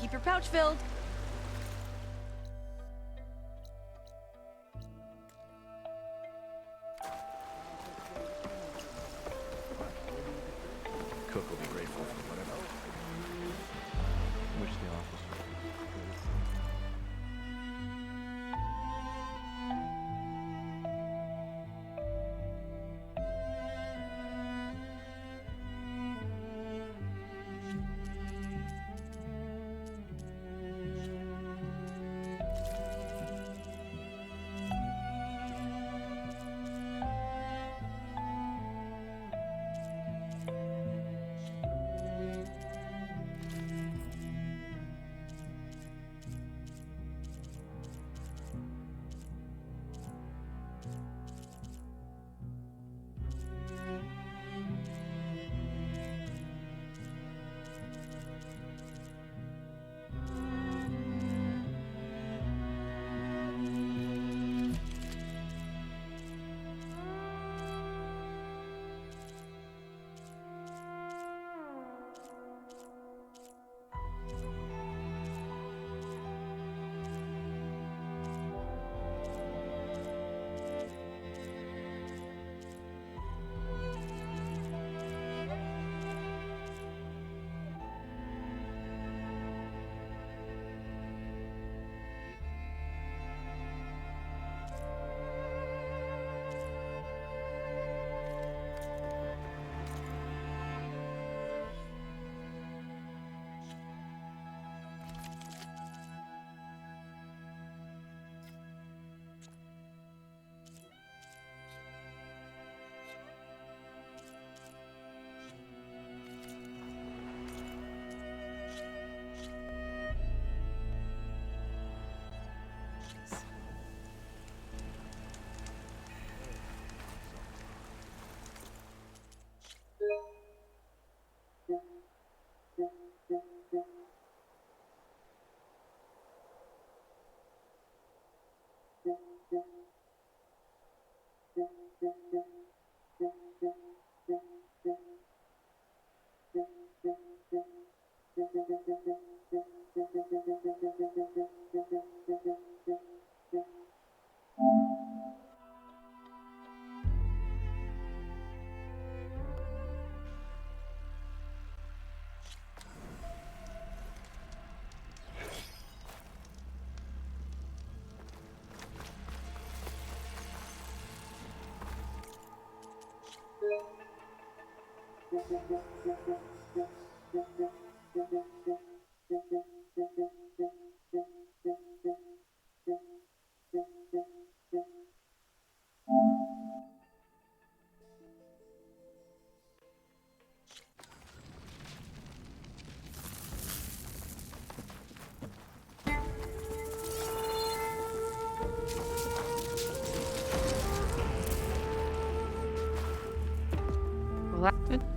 Keep your pouch filled. Cook will be grateful for whatever. Wish the officer.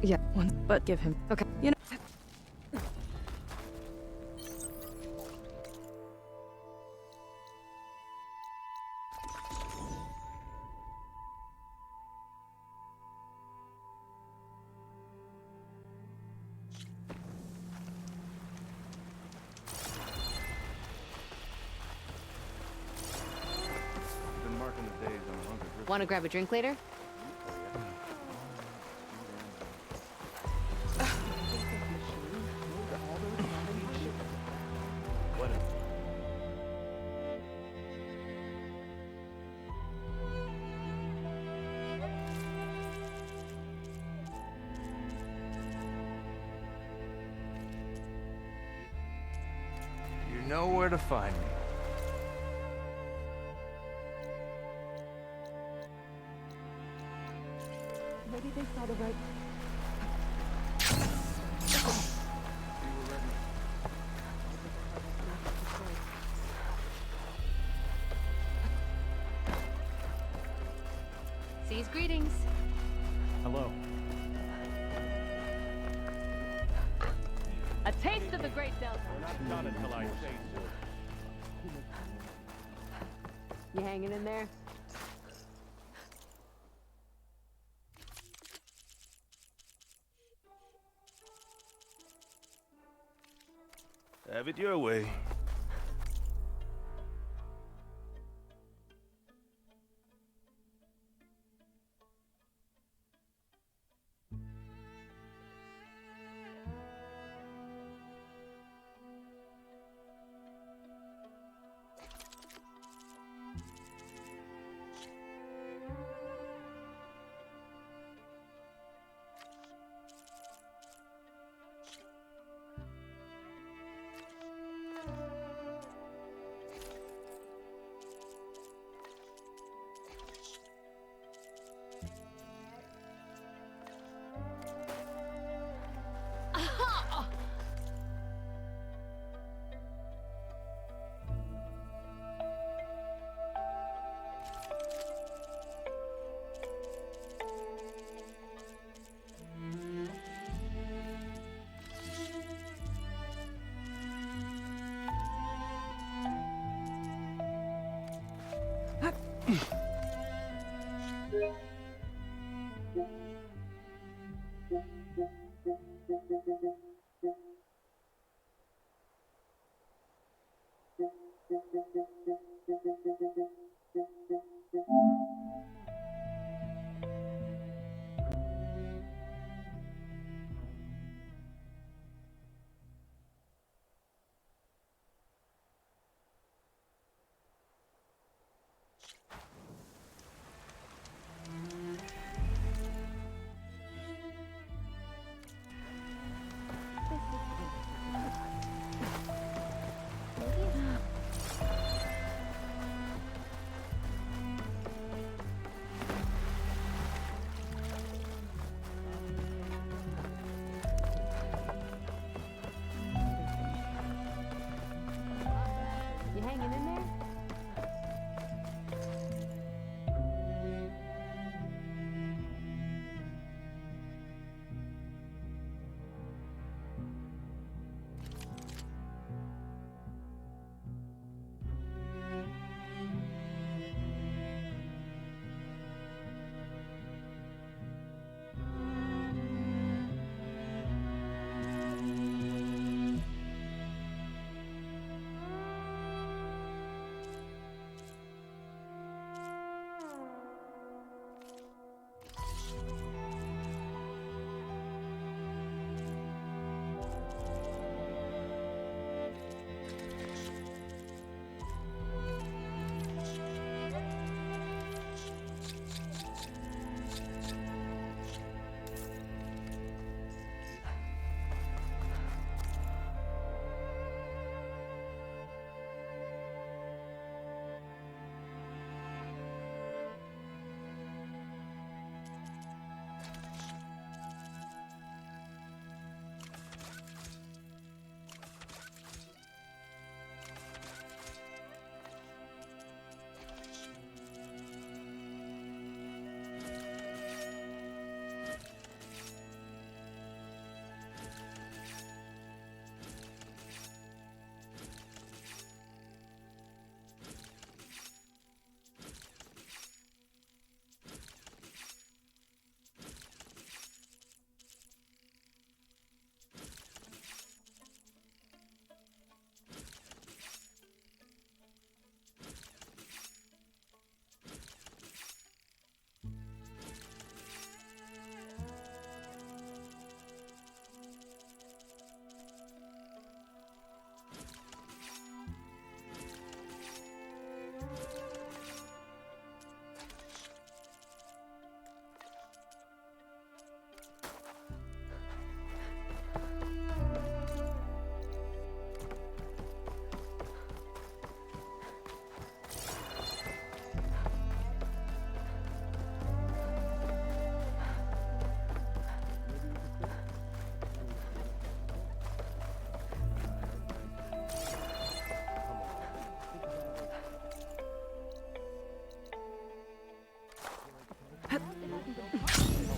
Yeah. One, but give him. Okay. You know. Been marking the days on a hunk of Want to grab a drink later? You know where to find me. Maybe they saw the right. See's greetings. Hello. A taste of the Great Delta. We're not done until I say so. You hanging in there? Have it your way.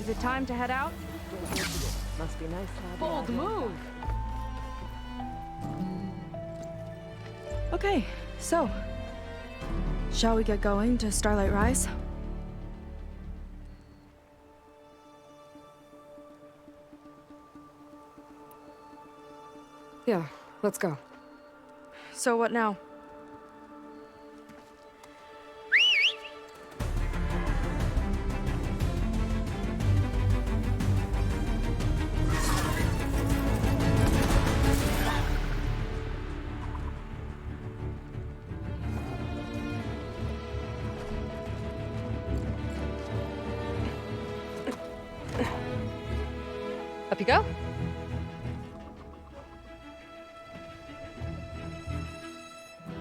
Is it time to head out? Must be nice to have Bold move! Okay, so... shall we get going to Starlight Rise? Yeah, let's go. So what now? Up you go.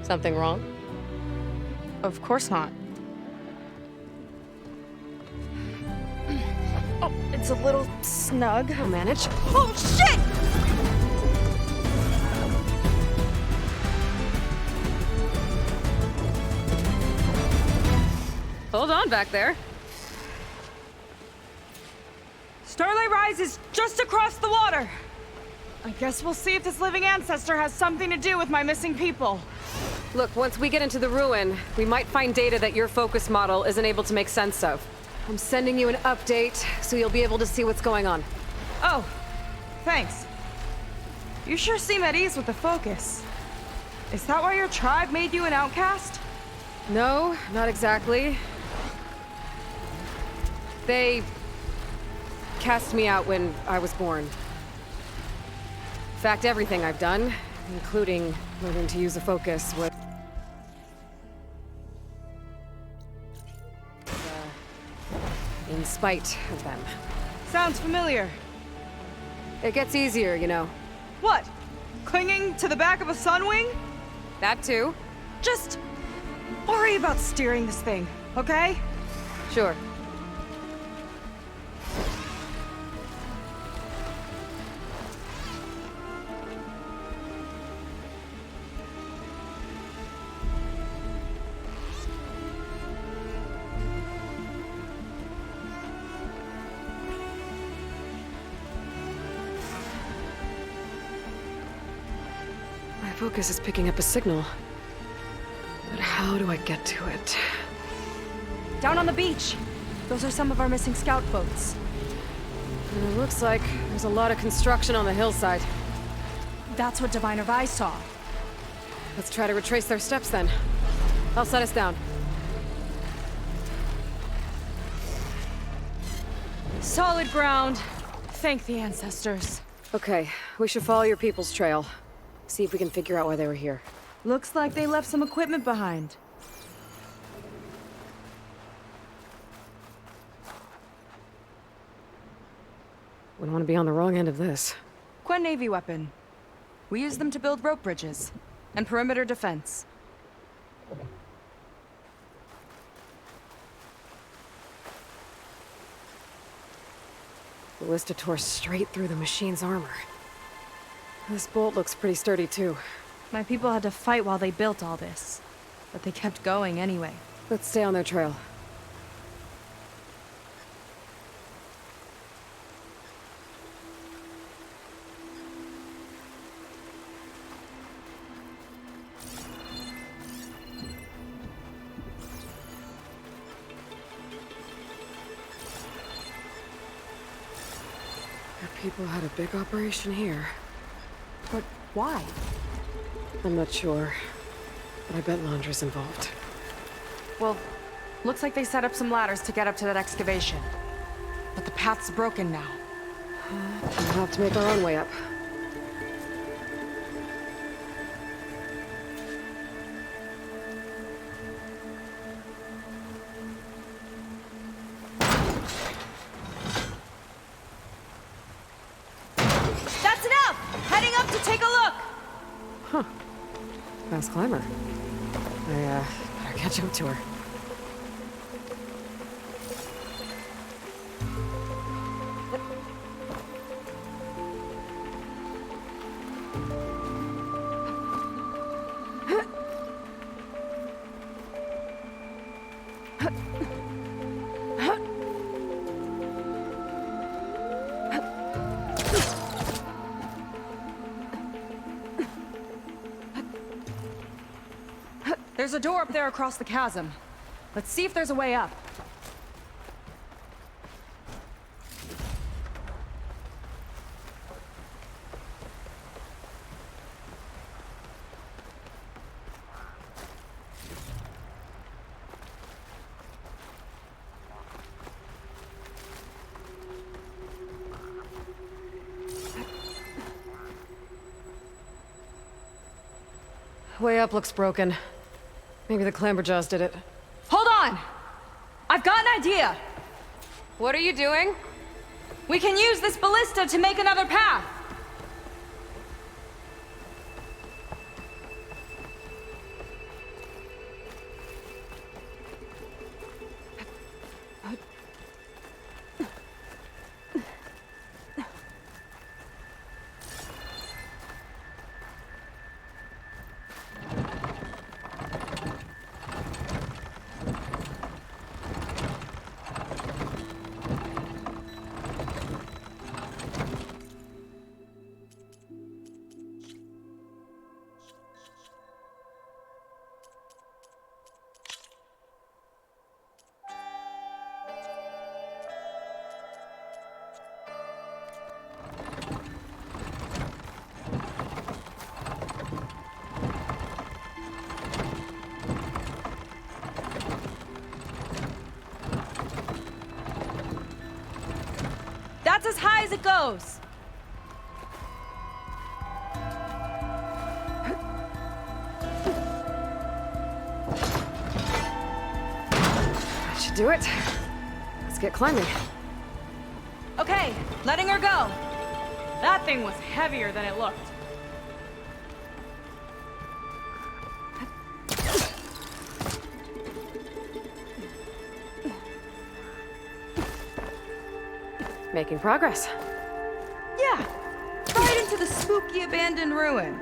Something wrong? Of course not. Oh, it's a little snug. I'll manage. Oh, shit! Hold on back there. Starlight Rise is just across the water. I guess we'll see if this living ancestor has something to do with my missing people. Look, once we get into the ruin, we might find data that your focus model isn't able to make sense of. I'm sending you an update, so you'll be able to see what's going on. Oh, thanks. You sure seem at ease with the focus. Is that why your tribe made you an outcast? No, not exactly. They cast me out when I was born. In fact, everything I've done, including learning to use a focus, was in spite of them. Sounds familiar. It gets easier, you know. What? Clinging to the back of a sunwing? That too. Just worry about steering this thing, okay? Sure. Focus is picking up a signal. But how do I get to it? Down on the beach. Those are some of our missing scout boats. And it looks like there's a lot of construction on the hillside. That's what Diviner Vi saw. Let's try to retrace their steps then. I'll set us down. Solid ground. Thank the ancestors. Okay, we should follow your people's trail. See if we can figure out why they were here. Looks like they left some equipment behind. Wouldn't want to be on the wrong end of this. Quen Navy weapon. We use them to build rope bridges and perimeter defense. The ballista tore straight through the machine's armor. This bolt looks pretty sturdy, too. My people had to fight while they built all this, but they kept going anyway. Let's stay on their trail. Our people had a big operation here. But why? I'm not sure, but I bet Laundra's involved. Well, looks like they set up some ladders to get up to that excavation. But the path's broken now. We'll have to make our own way up. That's enough! Heading up to take a look! Huh. Fast climber. I, better catch up to her. There's a door up there across the chasm. Let's see if there's a way up. Way up looks broken. Maybe the clamberjaws did it. Hold on! I've got an idea! What are you doing? We can use this ballista to make another path! That's as high as it goes. That should do it. Let's get climbing. Okay, letting her go. That thing was heavier than it looked. Making progress. Yeah, right into the spooky abandoned ruin.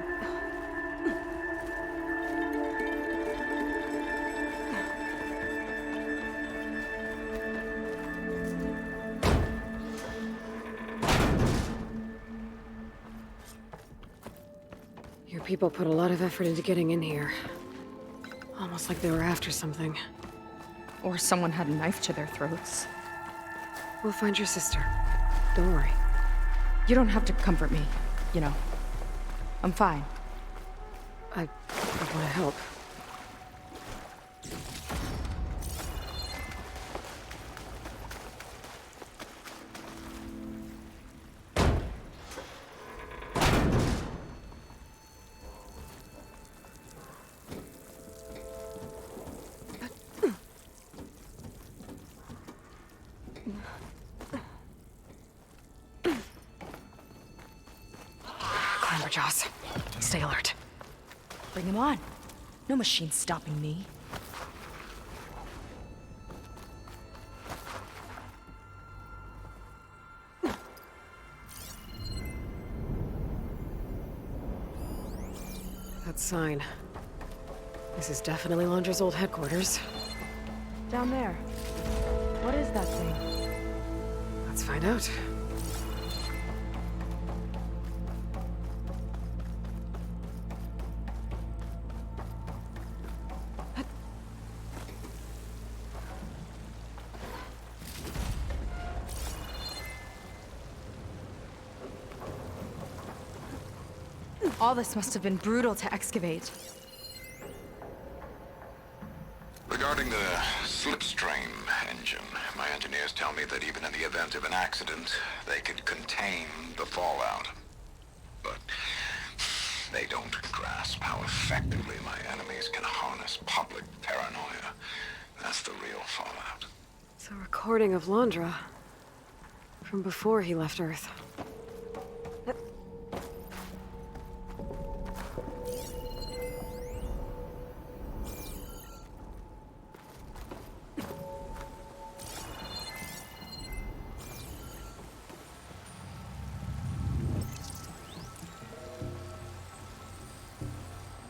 Your people put a lot of effort into getting in here. Almost like they were after something. Or someone had a knife to their throats. We'll find your sister. Don't worry. You don't have to comfort me, you know. I'm fine. I want to help. Clamberjaws. Stay alert. Bring him on. No machine stopping me. That sign. This is definitely Londra's old headquarters. Down there. What is that thing? Let's find out. All this must have been brutal to excavate. Regarding the slipstream engine, my engineers tell me that even in the event of an accident, they could contain the fallout. But they don't grasp how effectively my enemies can harness public paranoia. That's the real fallout. It's a recording of Londra. From before he left Earth.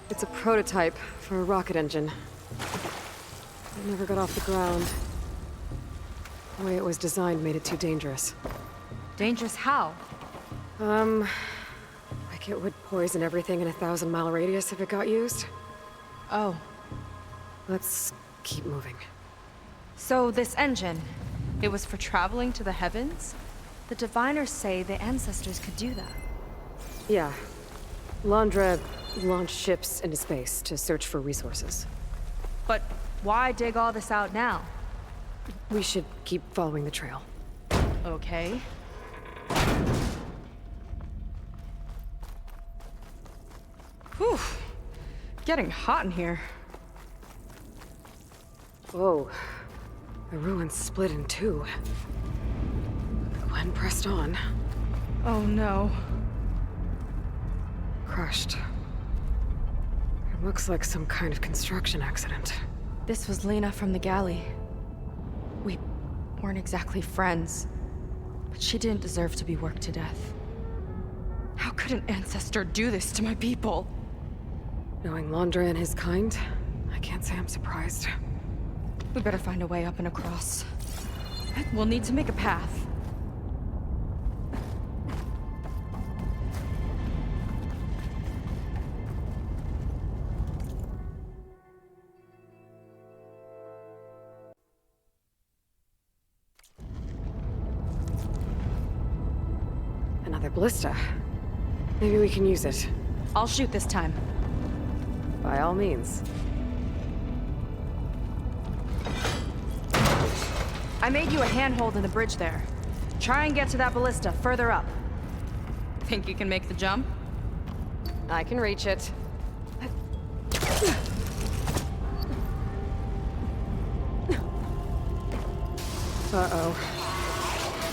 It's a prototype for a rocket engine. It never got off the ground. The way it was designed made it too dangerous. Dangerous how? Like it would poison everything in a 1,000-mile radius if it got used. Oh. Let's keep moving. So this engine, it was for traveling to the heavens? The diviners say the ancestors could do that. Yeah. Landra launched ships into space to search for resources. But why dig all this out now? We should keep following the trail. Okay. Whew. Getting hot in here. Whoa. The ruins split in two. Gwen pressed on. Oh no. Crushed. It looks like some kind of construction accident. This was Lena from the galley. We weren't exactly friends, but she didn't deserve to be worked to death. How could an ancestor do this to my people? Knowing Landra and his kind, I can't say I'm surprised. We better find a way up and across. We'll need to make a path. Another ballista. Maybe we can use it. I'll shoot this time. By all means. I made you a handhold in the bridge there. Try and get to that ballista further up. Think you can make the jump? I can reach it. Uh-oh.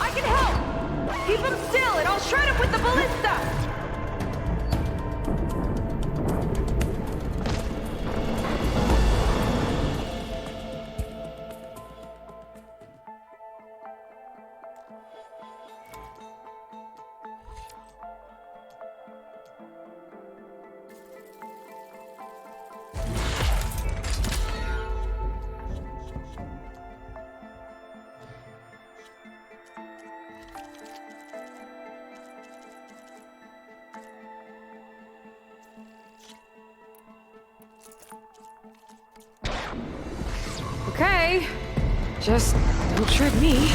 I can help! Keep him still and I'll shred him with the ballista! Okay. Just don't trip me.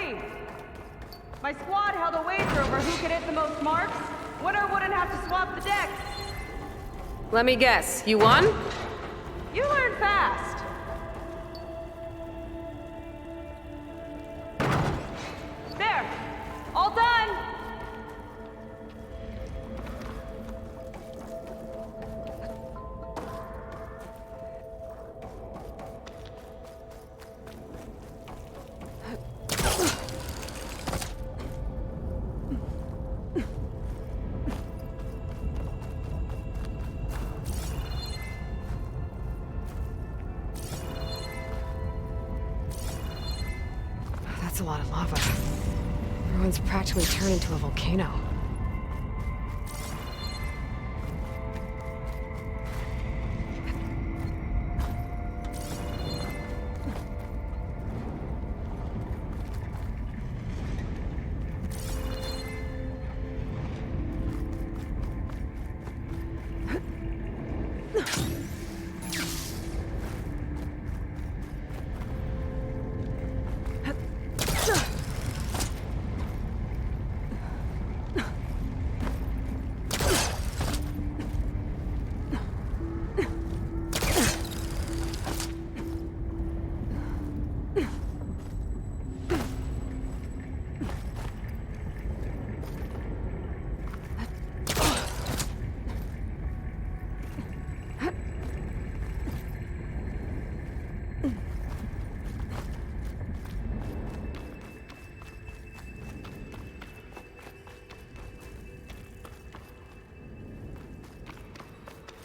Hey! My squad held a wager over who could hit the most marks. Winner wouldn't have to swap the decks. Let me guess, you won? You learn fast. There. All done. That's a lot of lava. Everyone's practically turned into a volcano.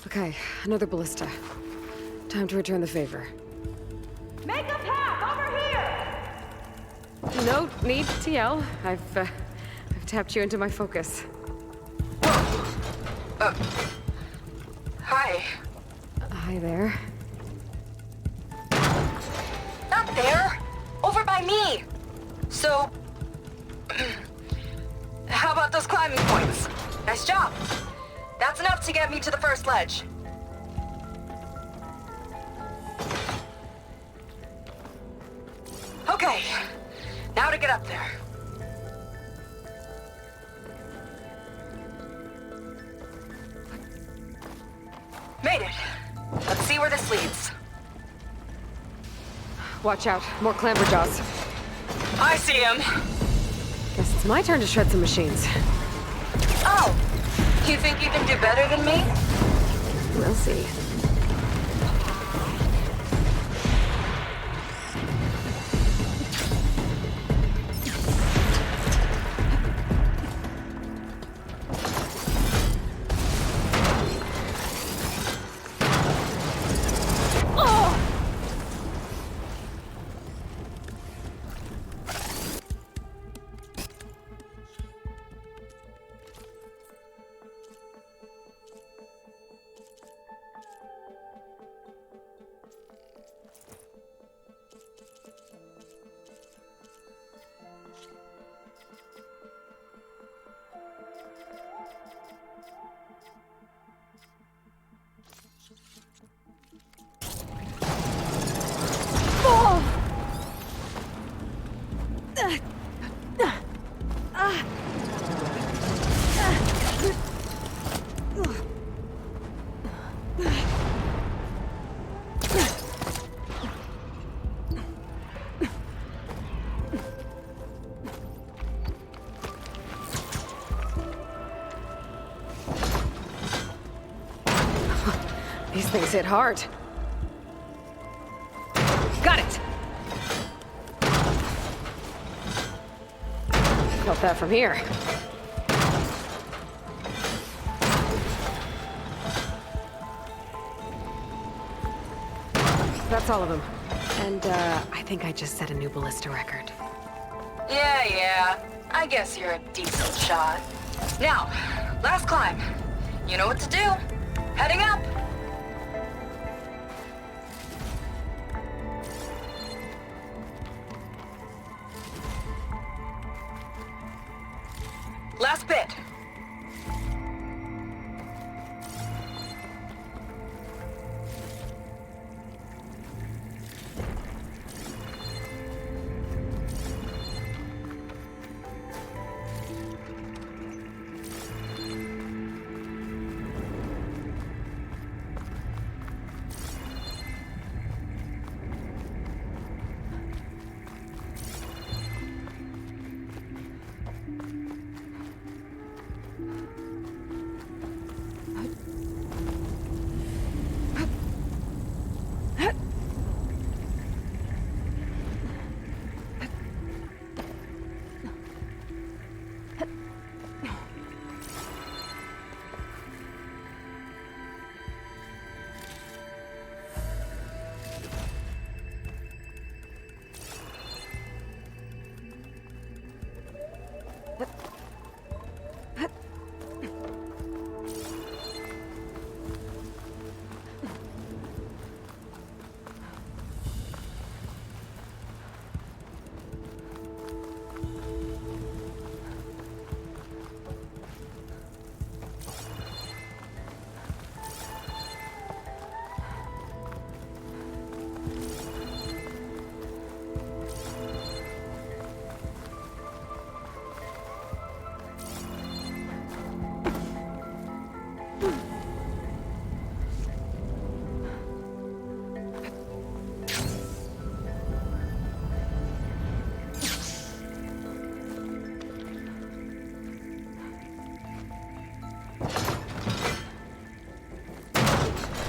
Okay, another ballista. Time to return the favor. Make a path over here! No need, TL. I've tapped you into my focus. Hi. Hi there. Not there. Over by me. So... how about those climbing points? Nice job. That's enough to get me to the first ledge. Okay. Now to get up there. Made it. Let's see where this leads. Watch out, more clamberjaws. I see him. Guess it's my turn to shred some machines. Oh! You think you can do better than me? We'll see. These things hit hard. Got it! Felt that from here. That's all of them. And, I think I just set a new ballista record. Yeah. I guess you're a decent shot. Now, last climb. You know what to do. Heading up! Last bit.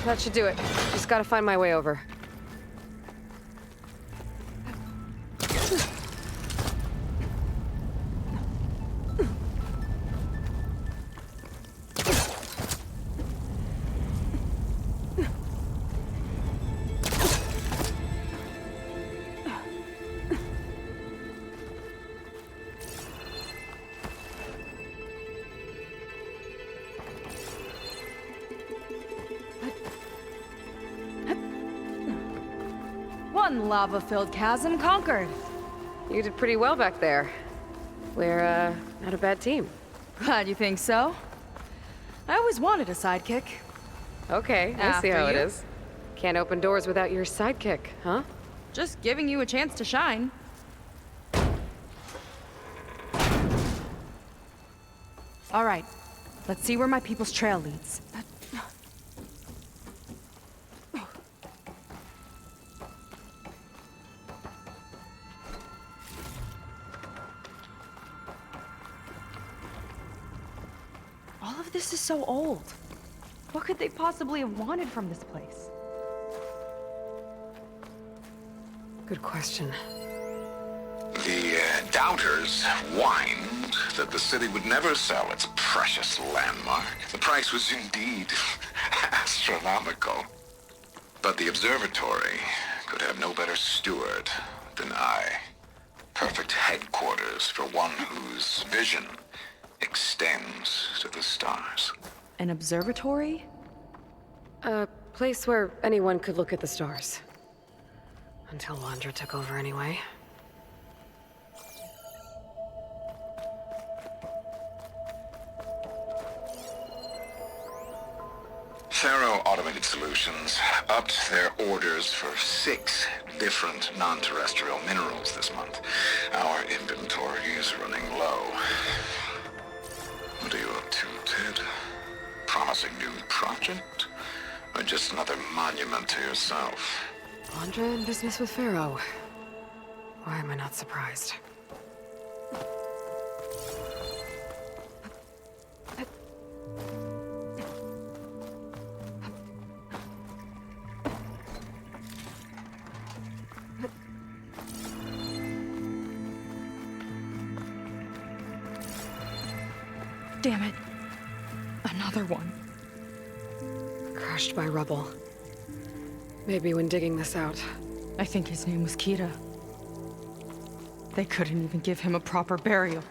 That should do it. Just gotta find my way over. One lava-filled chasm conquered. You did pretty well back there. We're, not a bad team. Glad you think so. I always wanted a sidekick. Okay, I see After how it you. is. Can't open doors without your sidekick, huh? Just giving you a chance to shine. All right, let's see where my people's trail leads. All of this is so old. What could they possibly have wanted from this place? Good question. The doubters whined that the city would never sell its precious landmark. The price was indeed astronomical. But the observatory could have no better steward than I. Perfect headquarters for one whose vision extends to the stars. An observatory? A place where anyone could look at the stars. Until Wandra took over anyway. Faro Automated Solutions upped their orders for 6 different non-terrestrial minerals this month. Our inventory is running low. What are you up to, Ted? Promising new project? Or just another monument to yourself? Wandra in business with Pharaoh. Why am I not surprised? Damn it. Another one. Crushed by rubble. Maybe when digging this out. I think his name was Kira. They couldn't even give him a proper burial.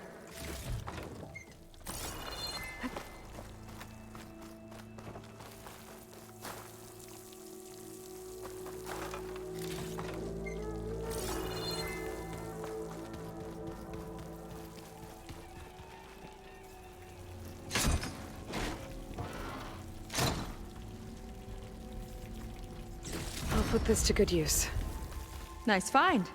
I'll put this to good use. Nice find.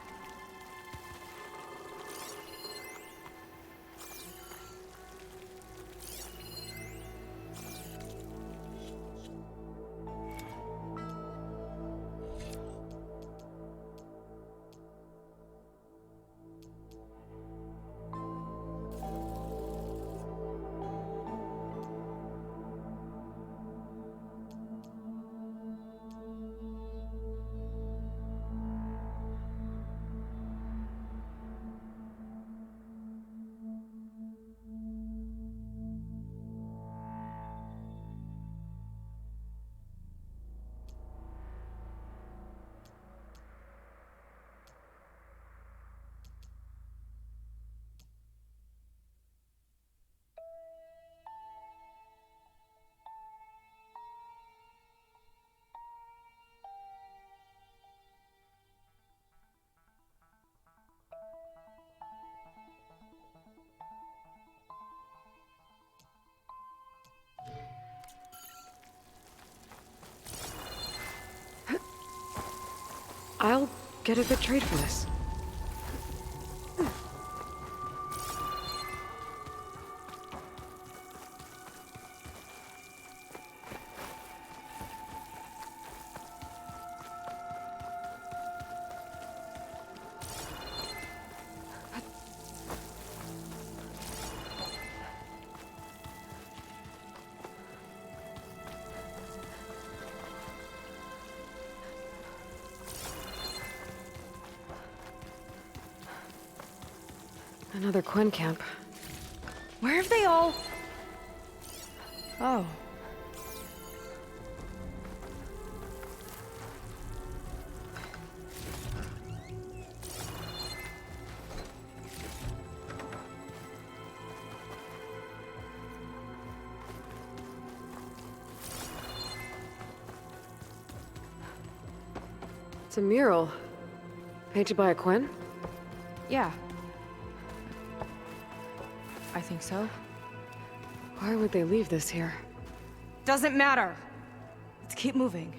I'll get a good trade for this. Another Quinn camp. Where have they all... Oh. It's a mural. Painted by a Quinn? Yeah. I think so. Why would they leave this here? Doesn't matter. Let's keep moving.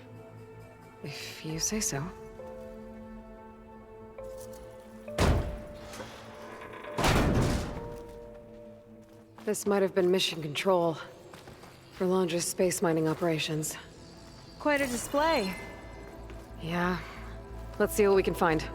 If you say so. This might have been mission control for Londra's space mining operations. Quite a display. Yeah. Let's see what we can find.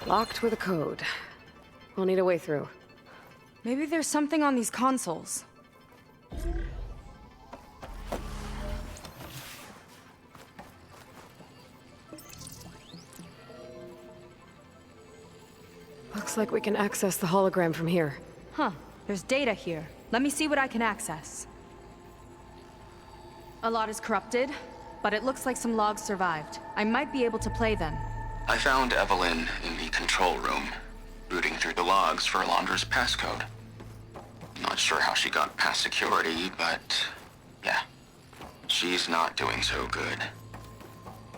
Locked with a code. We'll need a way through. Maybe there's something on these consoles. Looks like we can access the hologram from here. Huh. There's data here. Let me see what I can access. A lot is corrupted, but it looks like some logs survived. I might be able to play them. I found Evelyn in the control room, rooting through the logs for Alondra's passcode. Not sure how she got past security, but yeah, she's not doing so good.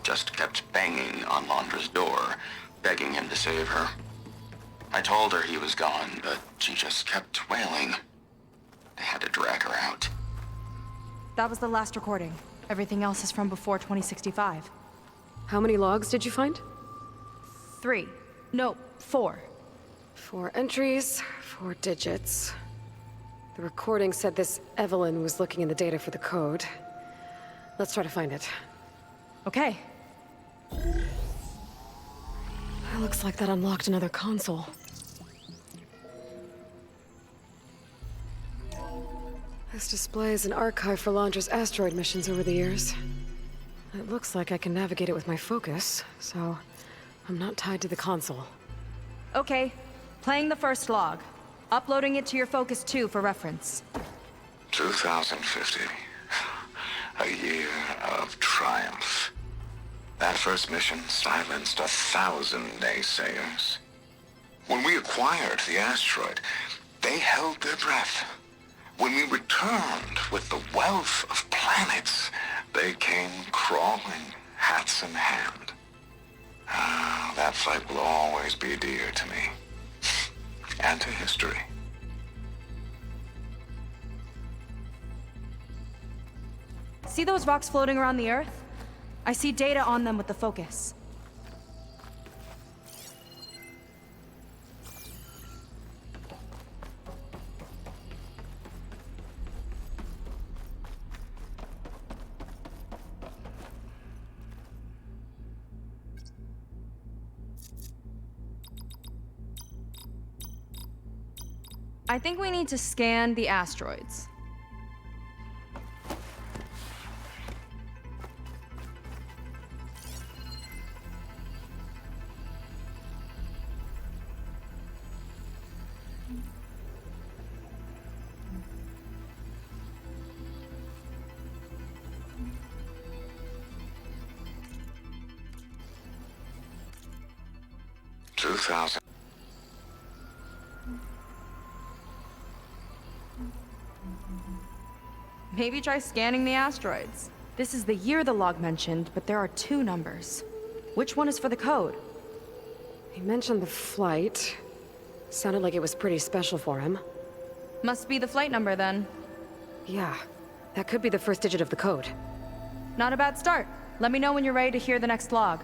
Just kept banging on Londra's door, begging him to save her. I told her he was gone, but she just kept wailing. I had to drag her out. That was the last recording. Everything else is from before 2065. How many logs did you find? 3. No, 4. 4 entries, 4 digits. The recording said this Evelyn was looking in the data for the code. Let's try to find it. Okay. It looks like that unlocked another console. This displays an archive for Londra's asteroid missions over the years. It looks like I can navigate it with my focus, so I'm not tied to the console. Okay. Playing the first log. Uploading it to your Focus 2 for reference. 2050. A year of triumph. That first mission silenced 1,000 naysayers. When we acquired the asteroid, they held their breath. When we returned with the wealth of planets, they came crawling, hats in hand. That fight will always be dear to me. And to history. See those rocks floating around the Earth? I see data on them with the focus. I think we need to scan the asteroids. 2000. Maybe try scanning the asteroids. This is the year the log mentioned, but there are 2 numbers. Which one is for the code? He mentioned the flight. Sounded like it was pretty special for him. Must be the flight number then. Yeah, that could be the first digit of the code. Not a bad start. Let me know when you're ready to hear the next log.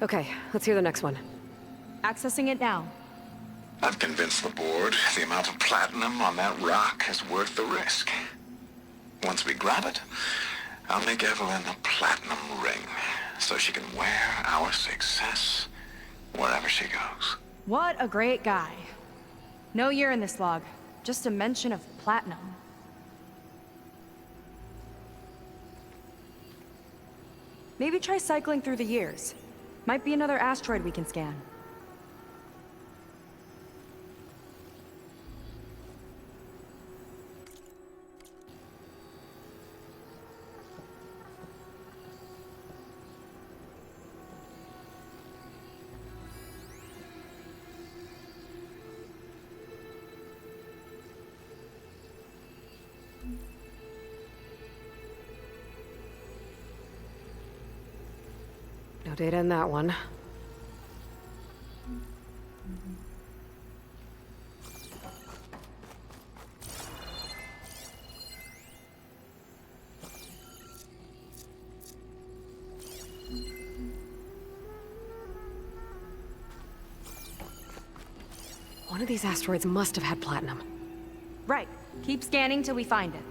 Okay, let's hear the next one. Accessing it now. I've convinced the board the amount of platinum on that rock is worth the risk. Once we grab it, I'll make Evelyn a platinum ring so she can wear our success wherever she goes. What a great guy. No year in this log, just a mention of platinum. Maybe try cycling through the years. Might be another asteroid we can scan. No data in that one. One of these asteroids must have had platinum. Right. Keep scanning till we find it.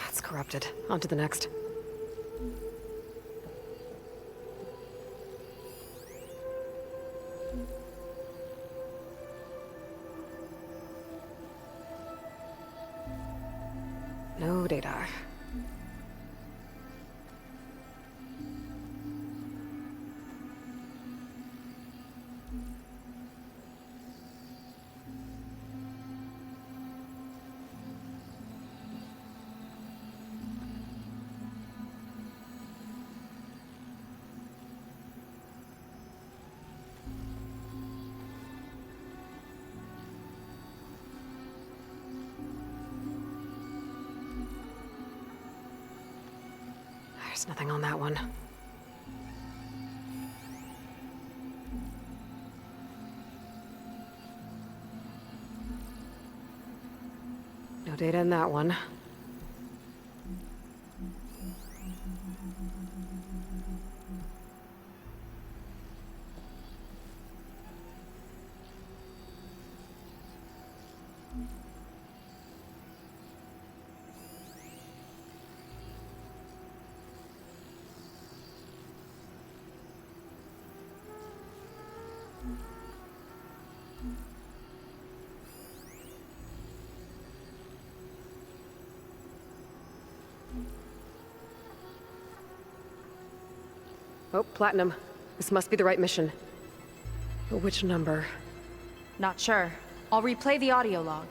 It's corrupted. On to the next. No data. There's nothing on that one. No data in that one. Oh, platinum. This must be the right mission. But which number? Not sure. I'll replay the audio log.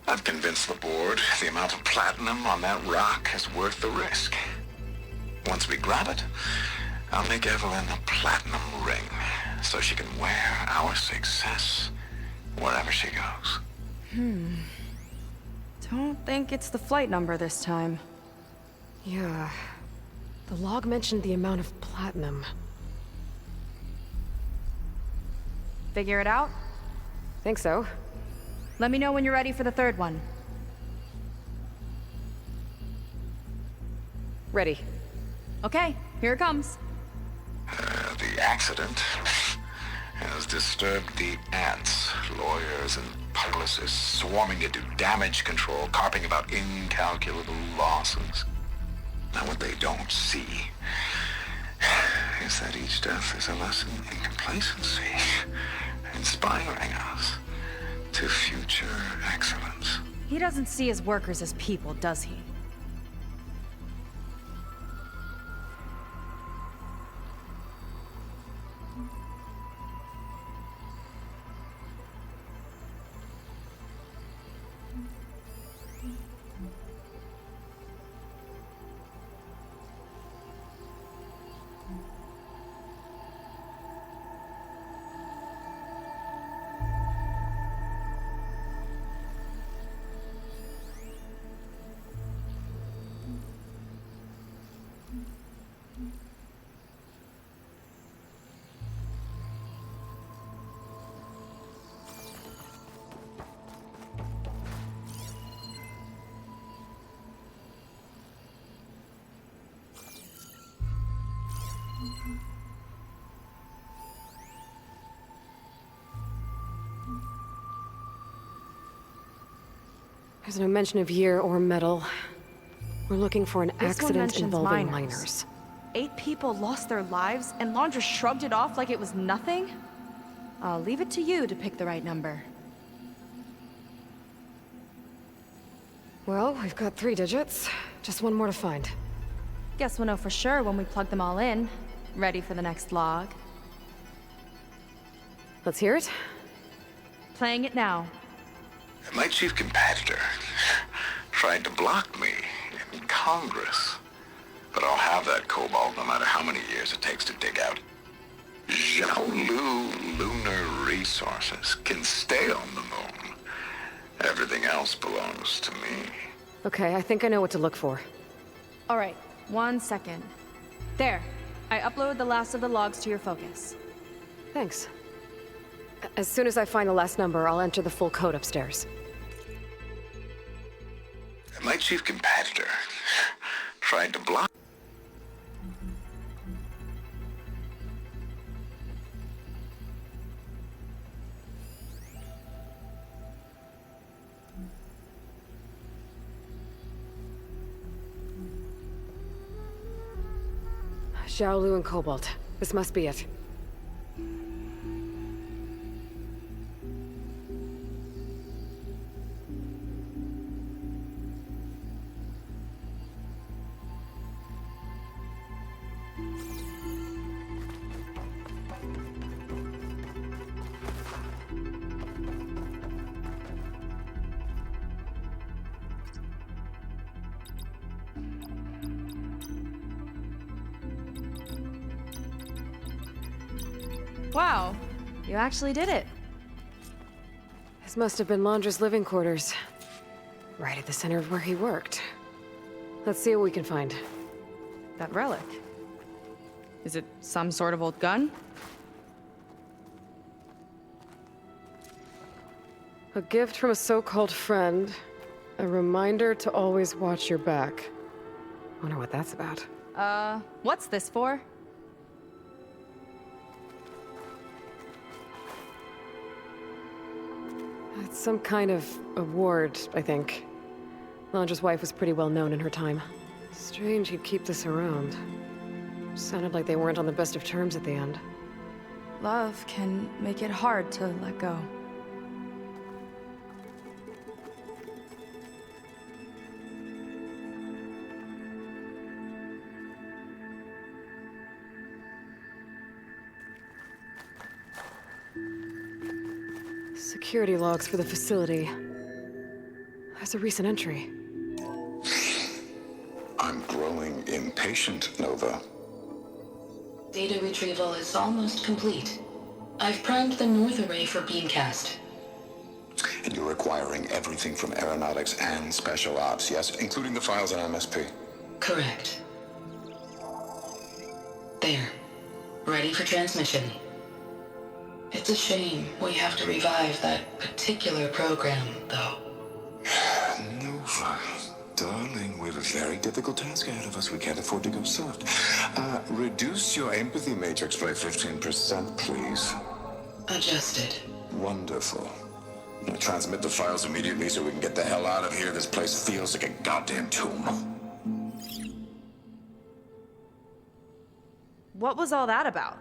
I've convinced the board the amount of platinum on that rock is worth the risk. Once we grab it, I'll make Evelyn a platinum ring so she can wear our success wherever she goes. Don't think it's the flight number this time. Yeah. The log mentioned the amount of platinum. Figure it out? Think so. Let me know when you're ready for the third one. Ready. Okay, here it comes. The accident has disturbed the ants, lawyers and publicists swarming to do damage control, carping about incalculable losses. Now what they don't see is that each death is a lesson in complacency, inspiring us to future excellence. He doesn't see his workers as people, does he? There's no mention of year or metal. We're looking for an This one accident mentions involving miners. miners. 8 people lost their lives, and Laundra shrugged it off like it was nothing? I'll leave it to you to pick the right number. Well, we've got 3 digits. Just one more to find. Guess we'll know for sure when we plug them all in. Ready for the next log. Let's hear it. Playing it now. My chief competitor tried to block me in Congress. But I'll have that cobalt no matter how many years it takes to dig out. Xiaolu lunar resources can stay on the moon. Everything else belongs to me. Okay, I think I know what to look for. All right, 1 second. There. I uploaded the last of the logs to your focus. Thanks. As soon as I find the last number, I'll enter the full code upstairs. My chief competitor tried to block. Xiaolu and Cobalt. This must be it. Wow, you actually did it. This must have been Laundra's living quarters. Right at the center of where he worked. Let's see what we can find. That relic. Is it some sort of old gun? A gift from a so-called friend. A reminder to always watch your back. Wonder what that's about. What's this for? It's some kind of award, I think. Laundra's wife was pretty well known in her time. Strange he'd keep this around. Sounded like they weren't on the best of terms at the end. Love can make it hard to let go. Security logs for the facility. There's a recent entry. I'm growing impatient, Nova. Data retrieval is almost complete. I've primed the north array for beamcast. And you're acquiring everything from aeronautics and special ops, yes? Including the files on MSP? Correct. There. Ready for transmission. It's a shame we have to revive that particular program, though. Nova, darling, we have a very difficult task ahead of us. We can't afford to go soft. Reduce your empathy matrix by 15%, please. Adjusted. Wonderful. Now transmit the files immediately so we can get the hell out of here. This place feels like a goddamn tomb. What was all that about?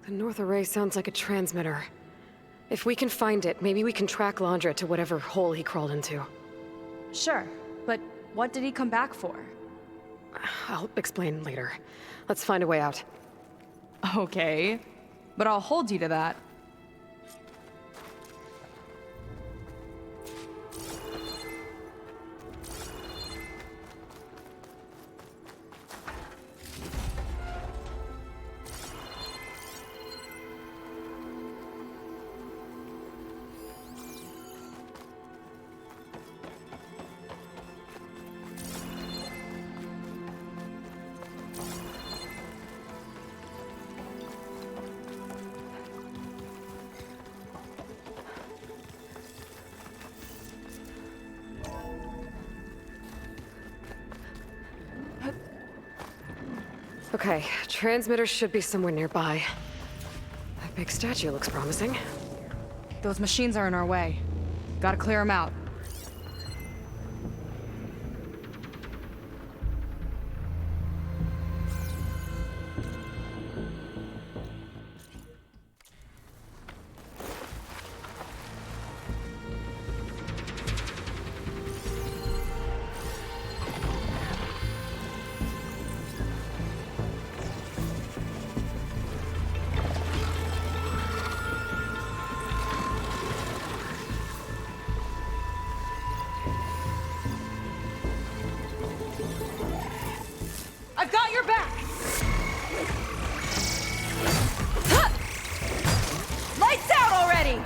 The north array sounds like a transmitter. If we can find it, maybe we can track Landra to whatever hole he crawled into. Sure, but what did he come back for? I'll explain later. Let's find a way out. Okay, but I'll hold you to that. Okay, transmitter should be somewhere nearby. That big statue looks promising. Those machines are in our way. Gotta clear them out. I've got your back! Lights out already!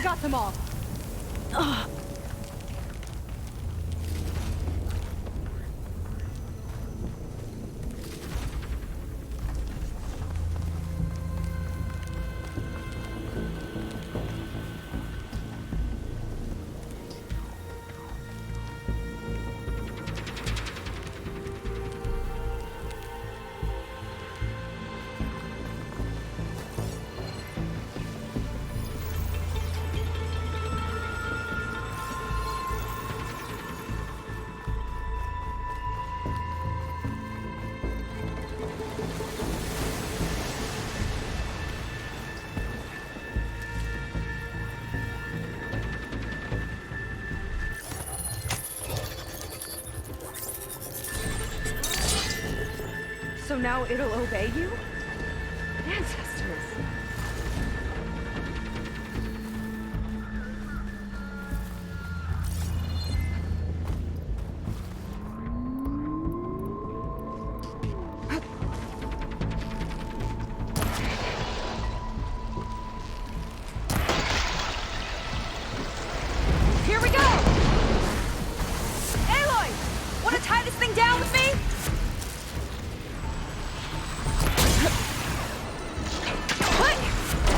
got them all. So now it'll obey you? Ancestors. Here we go! Aloy! Wanna tie this thing down with me?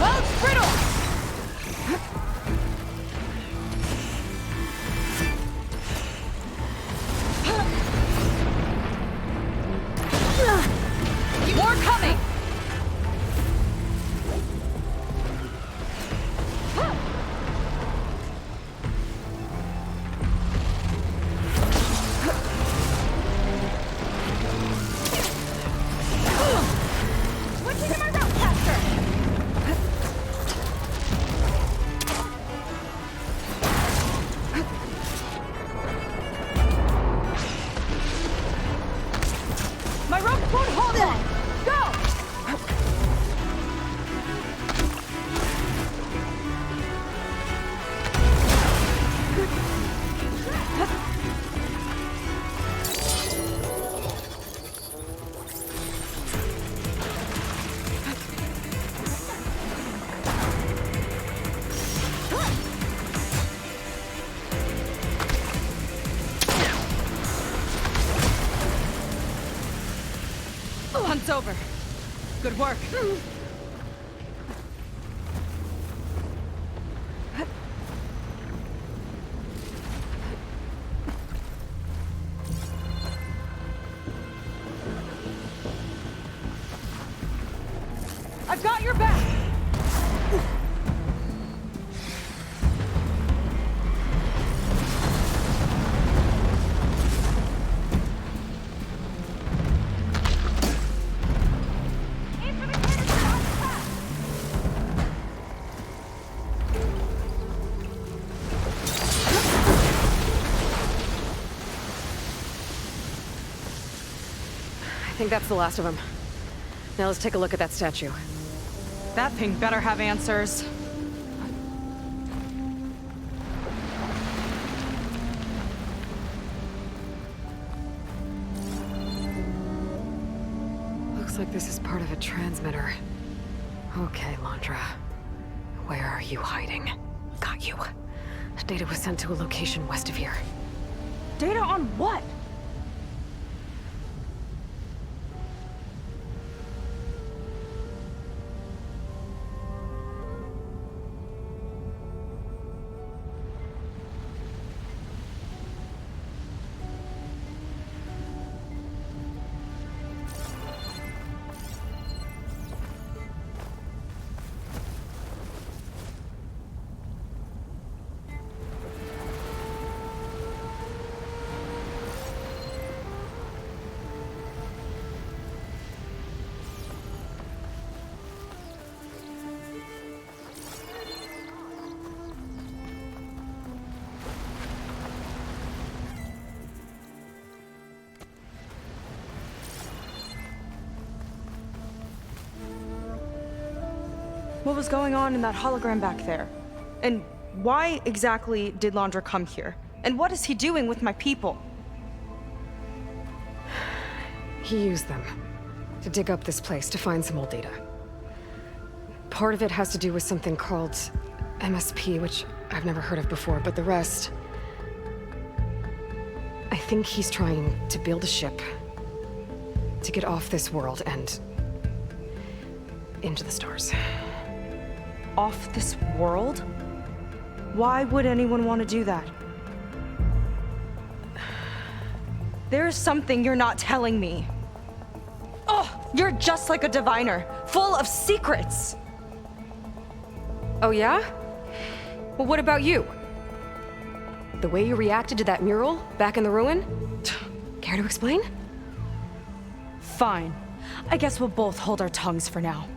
Well, it's brittle! More coming! Switching to my rope caster! My rope won't hold it! Go! Hunt's over. Good work. I've got your back! I think that's the last of them. Now let's take a look at that statue. That thing better have answers. Looks like this is part of a transmitter. Okay, Landra. Where are you hiding? Got you. Data was sent to a location west of here. Data on what? What was going on in that hologram back there? And why exactly did Landra come here? And what is he doing with my people? He used them to dig up this place to find some old data. Part of it has to do with something called MSP, which I've never heard of before, but the rest... I think he's trying to build a ship to get off this world and into the stars. Off this world? Why would anyone want to do that? There's something you're not telling me. Oh, you're just like a diviner, full of secrets. Oh yeah? Well, what about you? The way you reacted to that mural back in the ruin? Care to explain? Fine. I guess we'll both hold our tongues for now.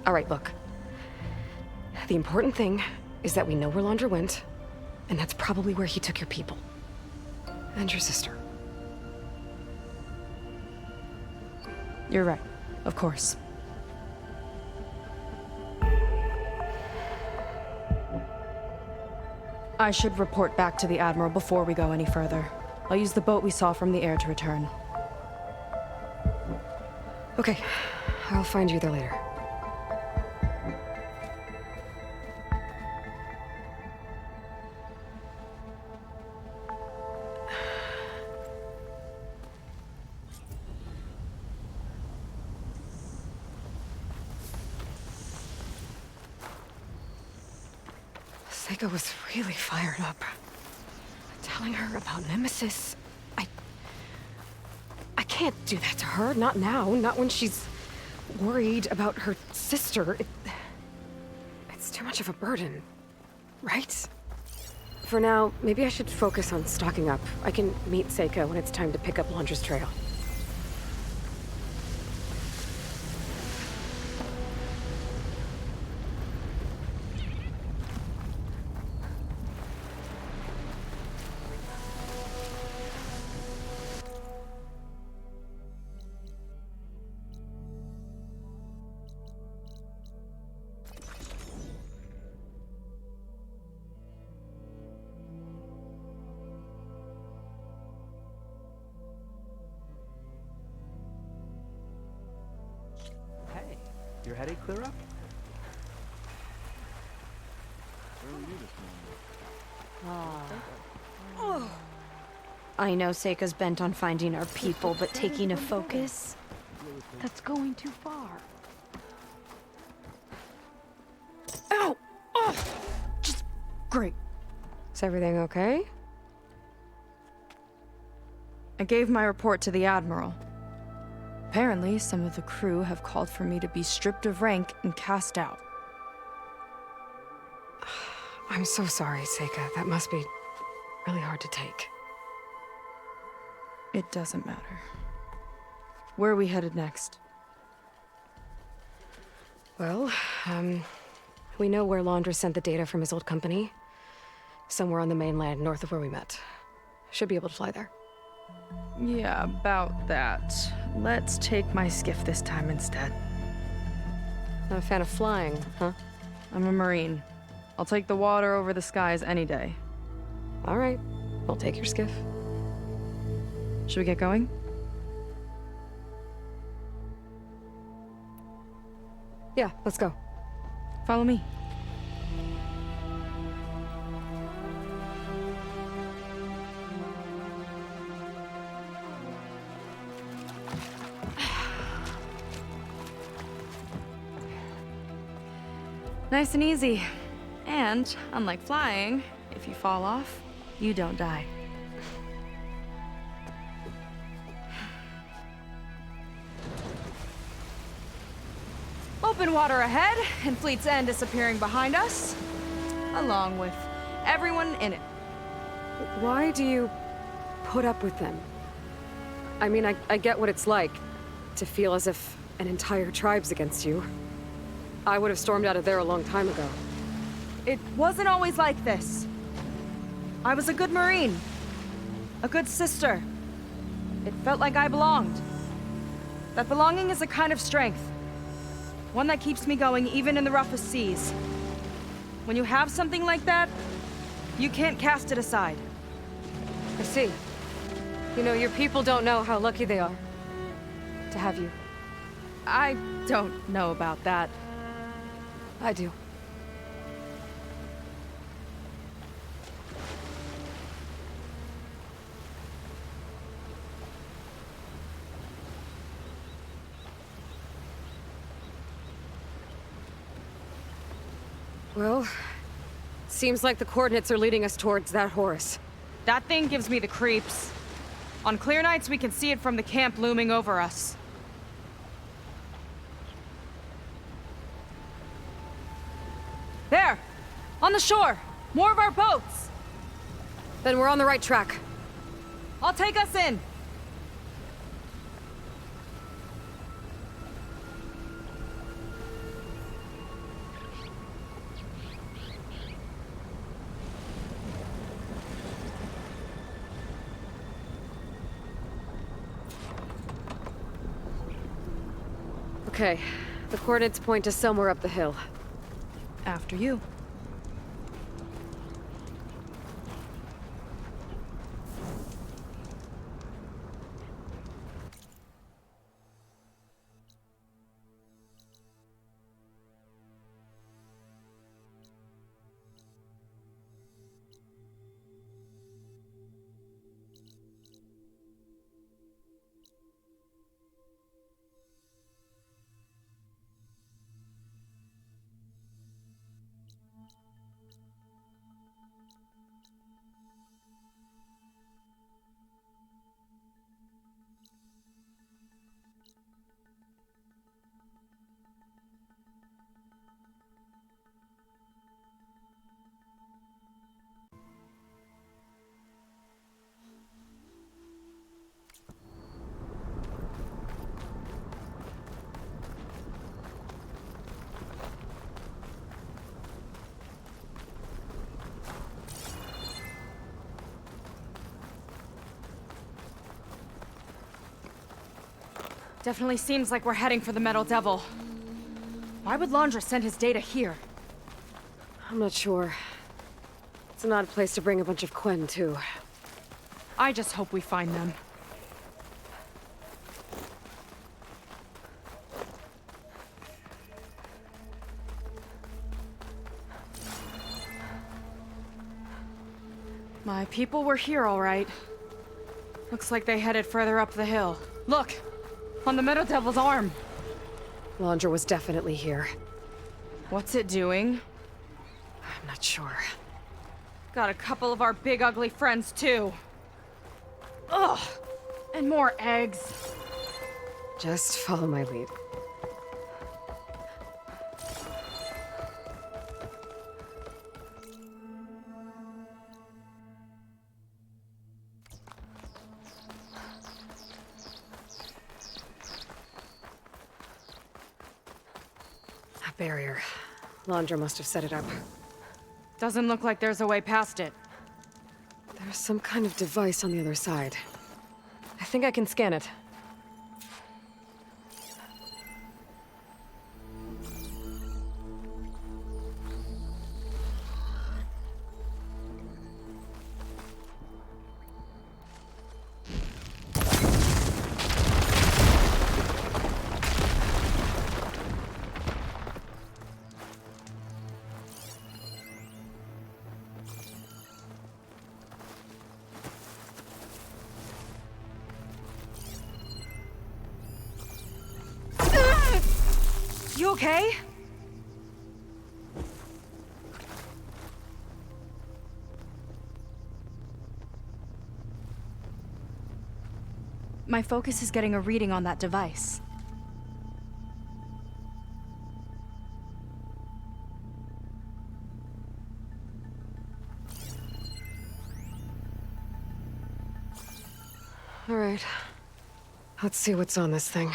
All right, look. The important thing is that we know where Laundra went, and that's probably where he took your people. And your sister. You're right. Of course. I should report back to the Admiral before we go any further. I'll use the boat we saw from the air to return. Okay. I'll find you there later. Seika was really fired up. Telling her about Nemesis. I can't do that to her. Not now. Not when she's worried about her sister. It's too much of a burden. Right? For now, maybe I should focus on stocking up. I can meet Seika when it's time to pick up Laundra's trail. Your headache clear up? I know Seika's bent on finding our people, but taking a focus, that's going too far. Ow! Oh! Just great. Is everything okay? I gave my report to the Admiral. Apparently, some of the crew have called for me to be stripped of rank and cast out. I'm so sorry, Seika. That must be really hard to take. It doesn't matter. Where are we headed next? Well, we know where Laundra sent the data from his old company. Somewhere on the mainland, north of where we met. Should be able to fly there. Yeah, about that. Let's take my skiff this time instead. Not a fan of flying, huh? I'm a Marine. I'll take the water over the skies any day. All right. I'll take your skiff. Should we get going? Yeah, let's go. Follow me. Nice and easy. And, unlike flying, if you fall off, you don't die. Open water ahead, and Fleet's End disappearing behind us, along with everyone in it. Why do you put up with them? I mean, I get what it's like to feel as if an entire tribe's against you. I would have stormed out of there a long time ago. It wasn't always like this. I was a good Marine. A good sister. It felt like I belonged. That belonging is a kind of strength. One that keeps me going even in the roughest seas. When you have something like that, you can't cast it aside. I see. You know, your people don't know how lucky they are to have you. I don't know about that. I do. Well, seems like the coordinates are leading us towards that horse. That thing gives me the creeps. On clear nights, we can see it from the camp looming over us. There! On the shore! More of our boats! Then we're on the right track. I'll take us in! Okay, the coordinates point to somewhere up the hill. After you. Definitely seems like we're heading for the Metal Devil. Why would Laundra send his data here? I'm not sure. It's an odd place to bring a bunch of Quen to. I just hope we find them. My people were here, all right. Looks like they headed further up the hill. Look! On the Metal Devil's arm. Laundra was definitely here. What's it doing? I'm not sure. Got a couple of our big ugly friends, too. Ugh! And more eggs. Just follow my lead. Barrier. Laundra must have set it up. Doesn't look like there's a way past it. There's some kind of device on the other side. I think I can scan it. You okay? My focus is getting a reading on that device. All right. Let's see what's on this thing.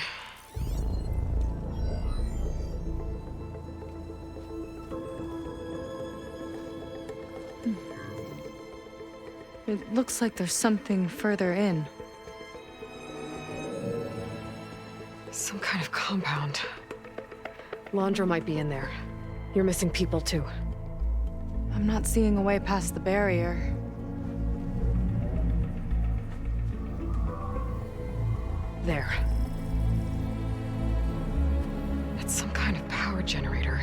It looks like there's something further in. Some kind of compound. Laundra might be in there. You're missing people too. I'm not seeing a way past the barrier. There. It's some kind of power generator.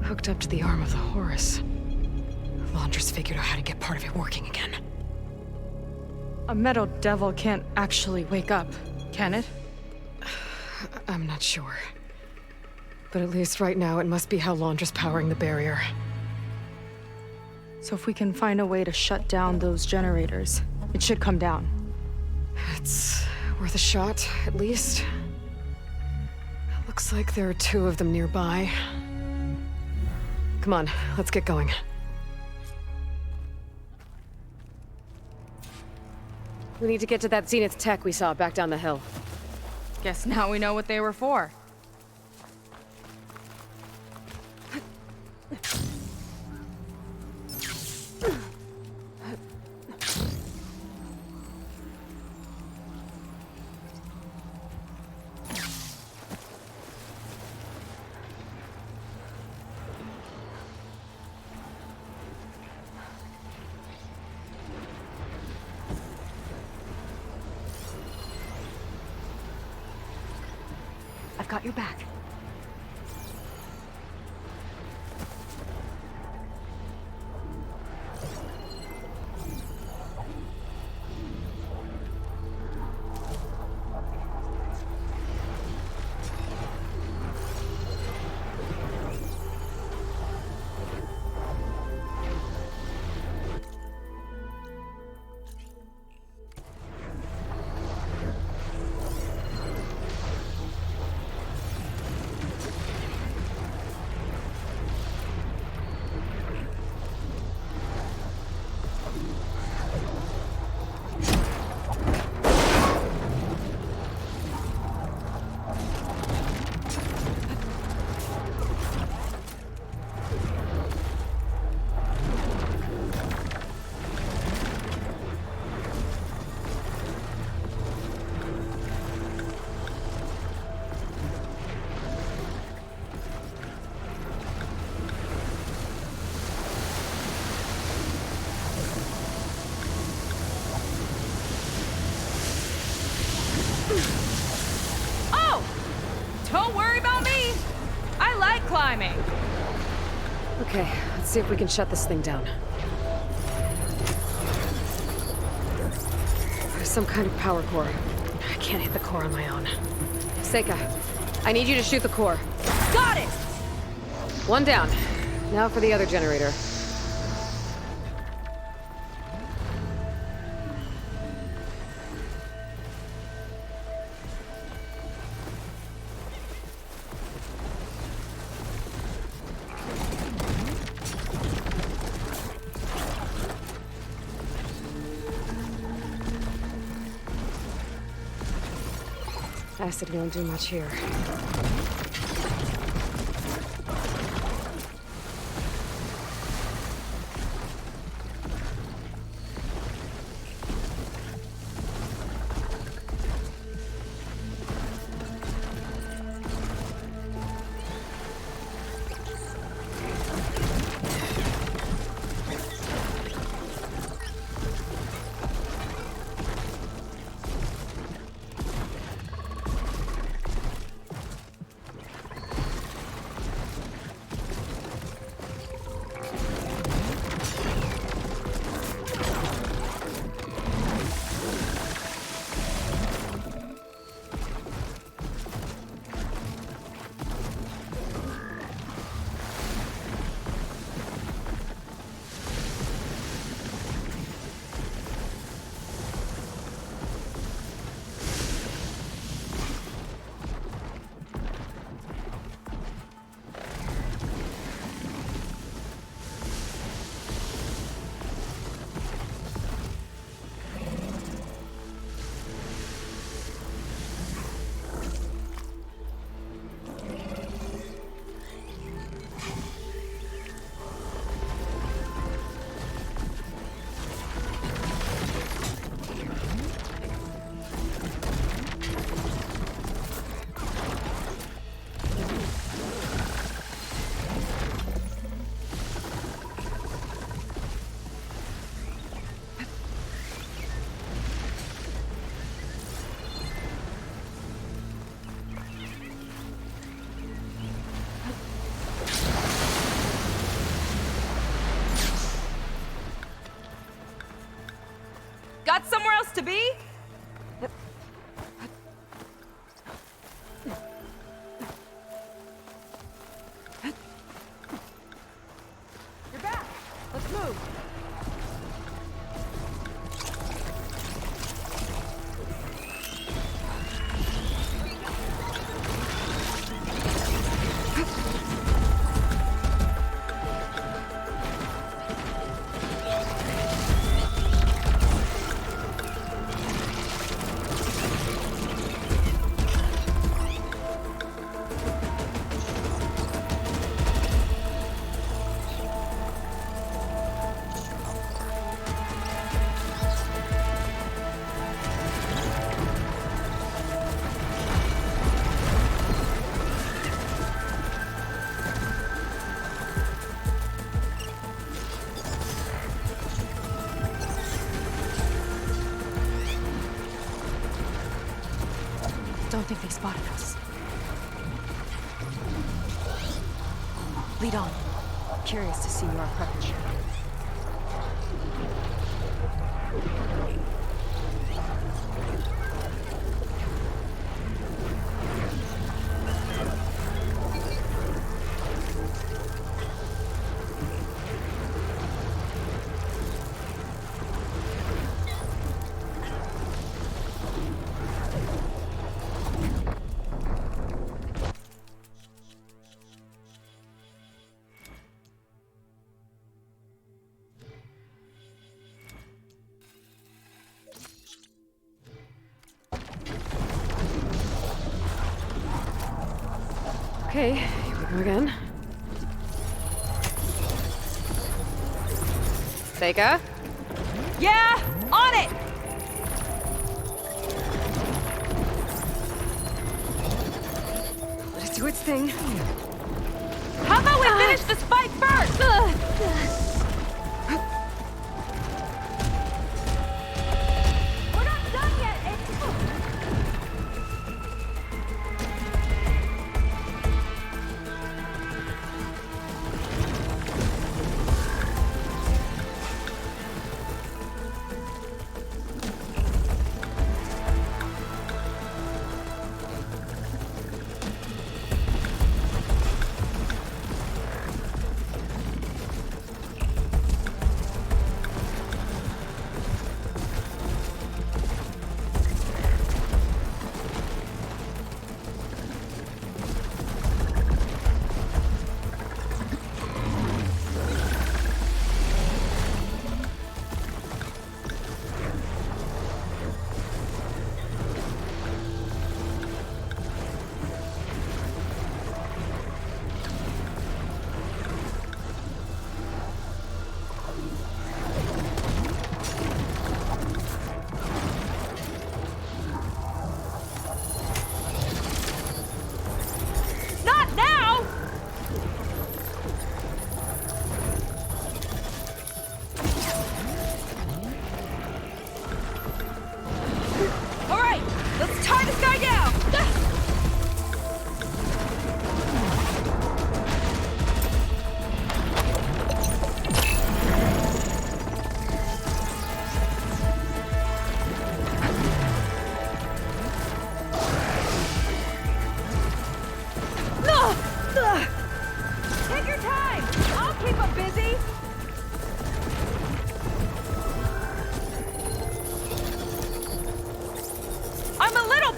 Hooked up to the arm of the Horus. Laundress figured out how to get part of it working again. A metal devil can't actually wake up, can it? I'm not sure. But at least right now, it must be how Laundra's powering the barrier. So if we can find a way to shut down those generators, it should come down. It's worth a shot, at least. It looks like there are 2 of them nearby. Come on, let's get going. We need to get to that Zenith tech we saw back down the hill. Guess now we know what they were for. I've got your back. Don't worry about me. I like climbing. Okay, let's see if we can shut this thing down. There's some kind of power core. I can't hit the core on my own. Seika, I need you to shoot the core. Got it! 1 down. Now for the other generator. Acid won't do much here. got somewhere else to be? You're back. Let's move. Don't think they spotted us. Lead on. Curious to see your approach. Okay, here we go again. Seika? Yeah, on it! Let it do its thing. How about we finish this fight first? We're not done yet.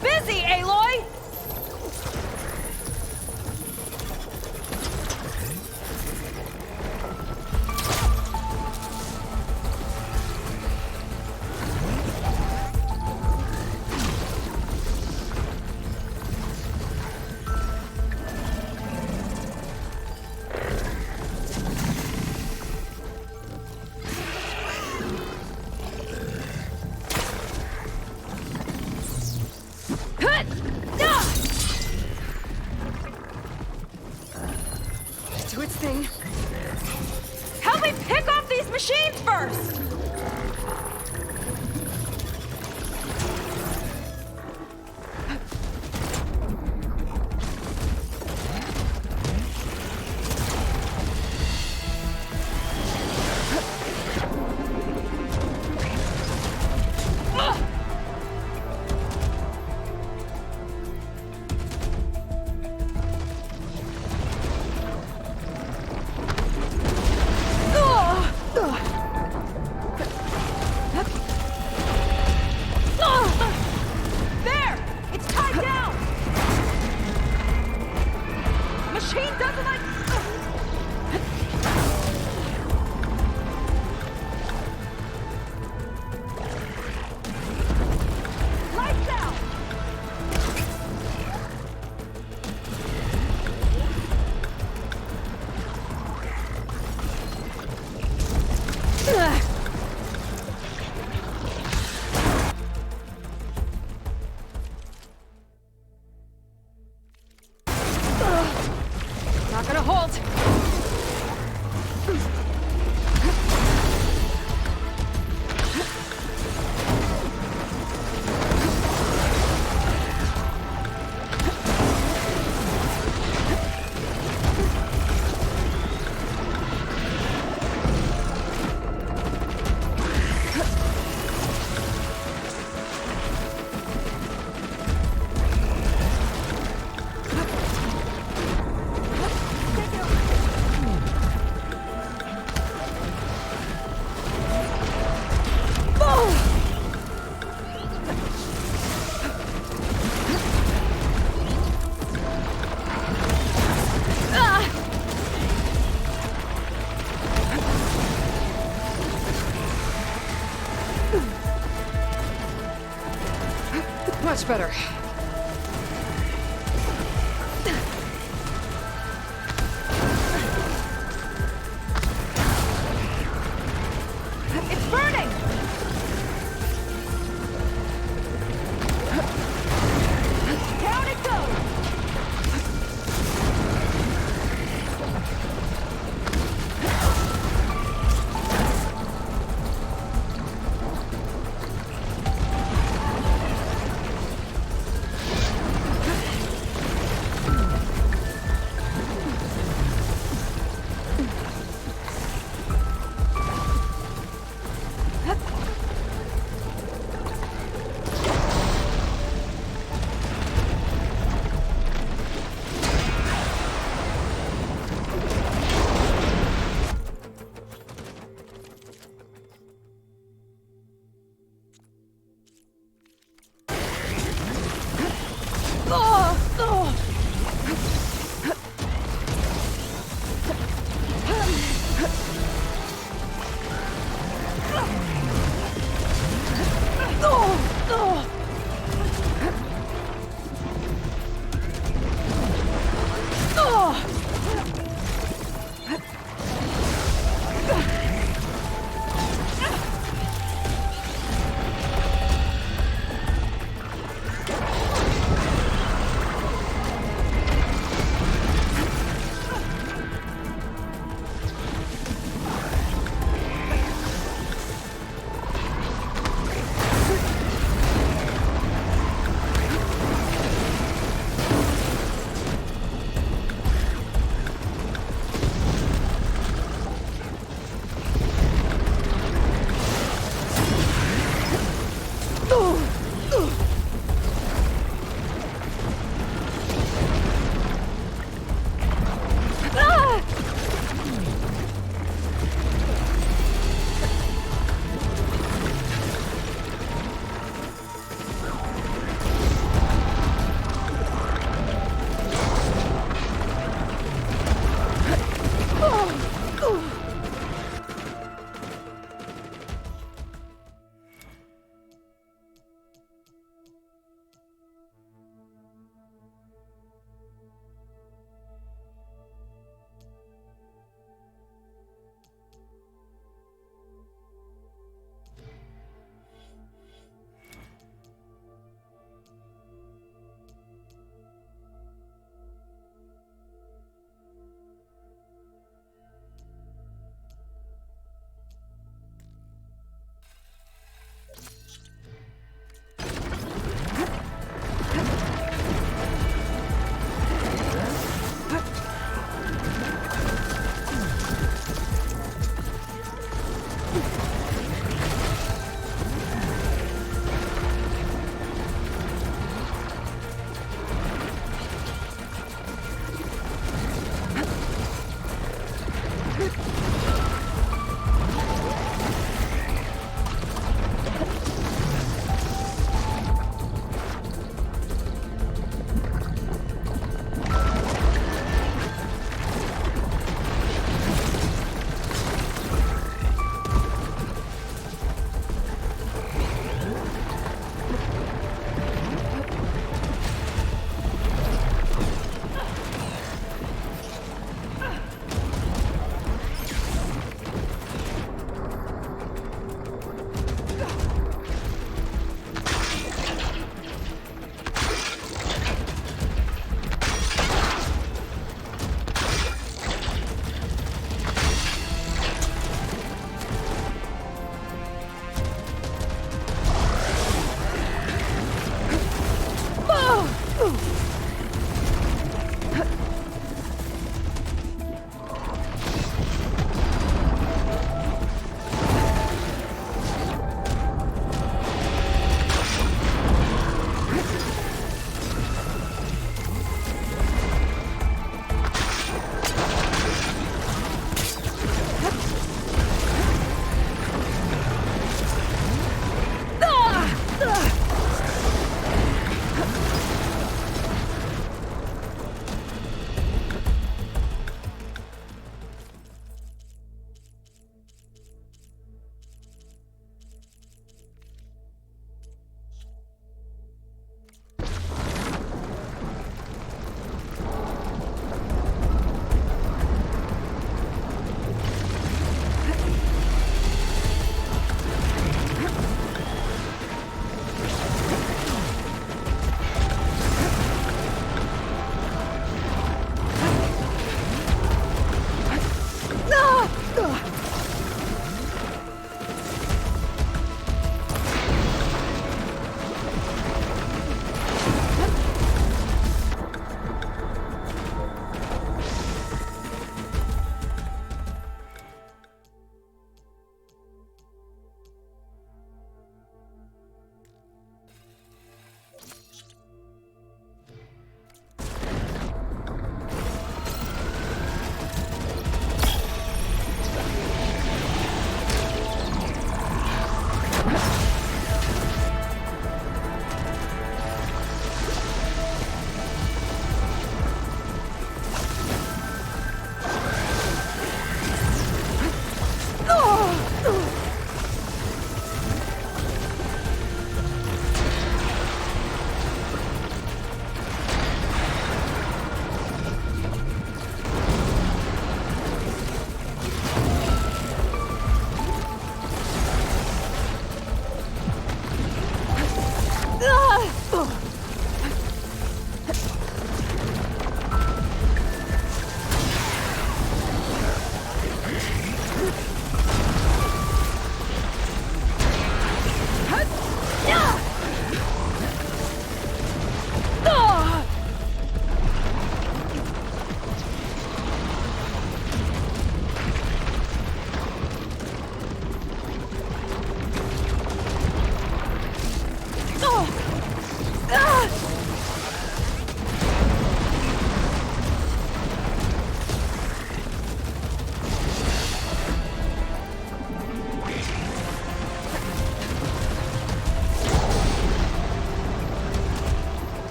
busy, Aloy! Do its thing. Help me pick off these machines first! machine doesn't like... Lights out! Not gonna hold. Much better. It's burning! Down it goes!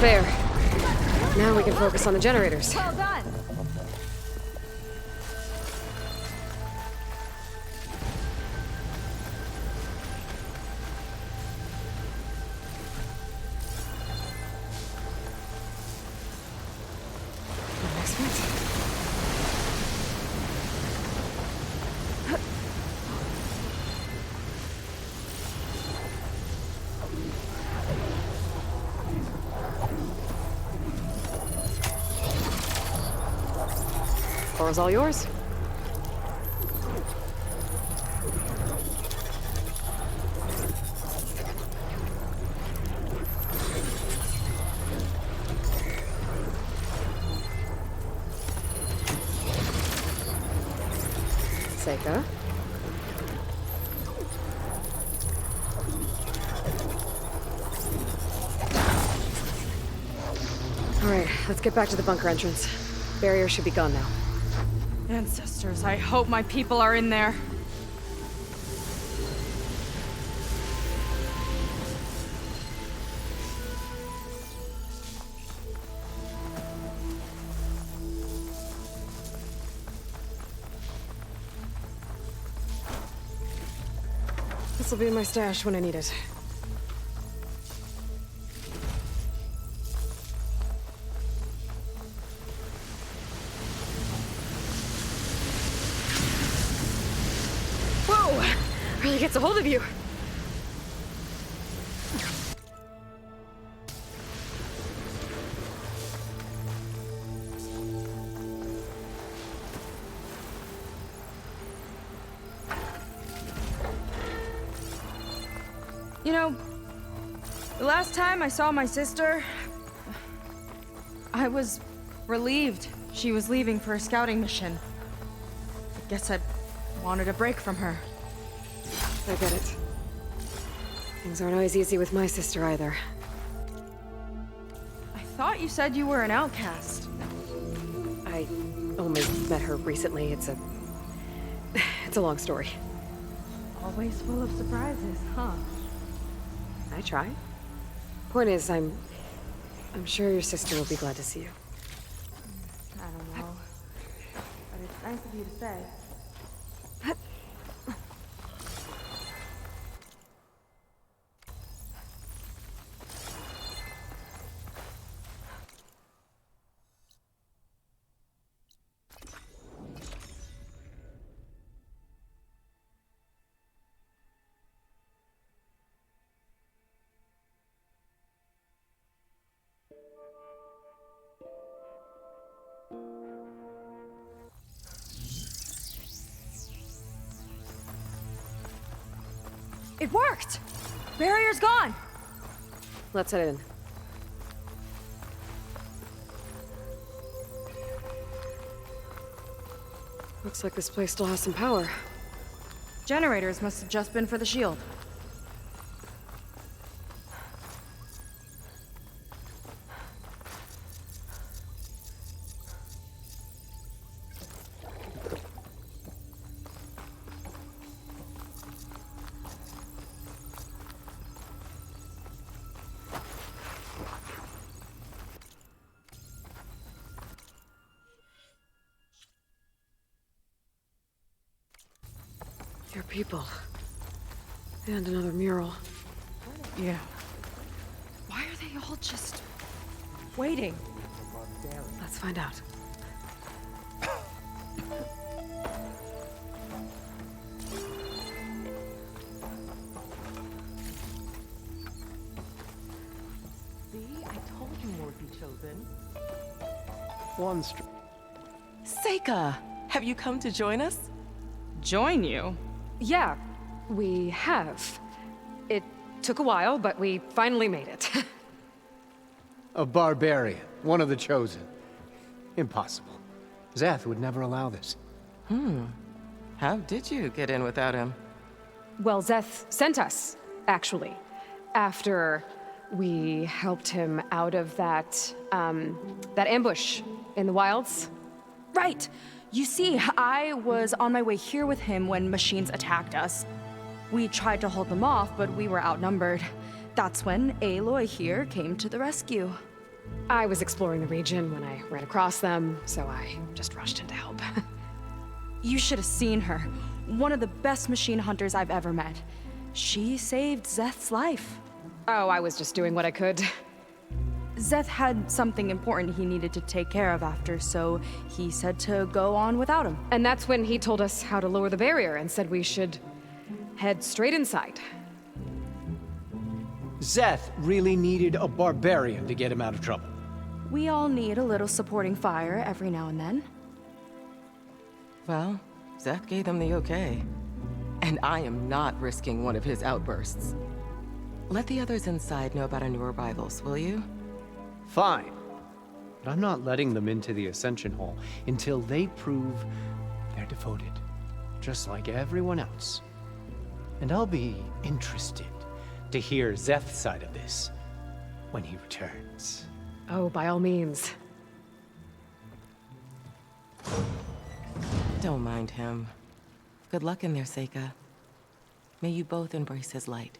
There. Now we can focus on the generators. Well done. Next one. Floor's all yours. Seika. All right, let's get back to the bunker entrance. Barrier should be gone now. Ancestors, I hope my people are in there. This'll be in my stash when I need it. Really gets a hold of you. You know, the last time I saw my sister, I was relieved she was leaving for a scouting mission. I guess I wanted a break from her. I get it. Things aren't always easy with my sister either. I thought you said you were an outcast. I only met her recently. It's a long story. Always full of surprises, huh? I try. Point is, I'm sure your sister will be glad to see you. I don't know. But it's nice of you to say. It worked! Barrier's gone! Let's head in. Looks like this place still has some power. Generators must have just been for the shield. Your people. And another mural. Yeah. Why are they all just waiting? Let's find out. See, I told you more would be chosen. Seika, have you come to join us? Join you? Yeah, we have. It took a while, but we finally made it. A barbarian, one of the chosen. Impossible. Zeth would never allow this. How did you get in without him? Well, Zeth sent us, actually. After we helped him out of that ambush in the wilds. Right! You see, I was on my way here with him when machines attacked us. We tried to hold them off, but we were outnumbered. That's when Aloy here came to the rescue. I was exploring the region when I ran across them, so I just rushed in to help. You should have seen her. One of the best machine hunters I've ever met. She saved Zeth's life. Oh, I was just doing what I could. Zeth had something important he needed to take care of after, so he said to go on without him. And that's when he told us how to lower the barrier and said we should head straight inside. Zeth really needed a barbarian to get him out of trouble. We all need a little supporting fire every now and then. Well, Zeth gave them the okay. And I am not risking one of his outbursts. Let the others inside know about our new arrivals, will you? Fine. But I'm not letting them into the Ascension Hall until they prove they're devoted, just like everyone else. And I'll be interested to hear Zeth's side of this when he returns. Oh, by all means. Don't mind him. Good luck in there, Seika. May you both embrace his light.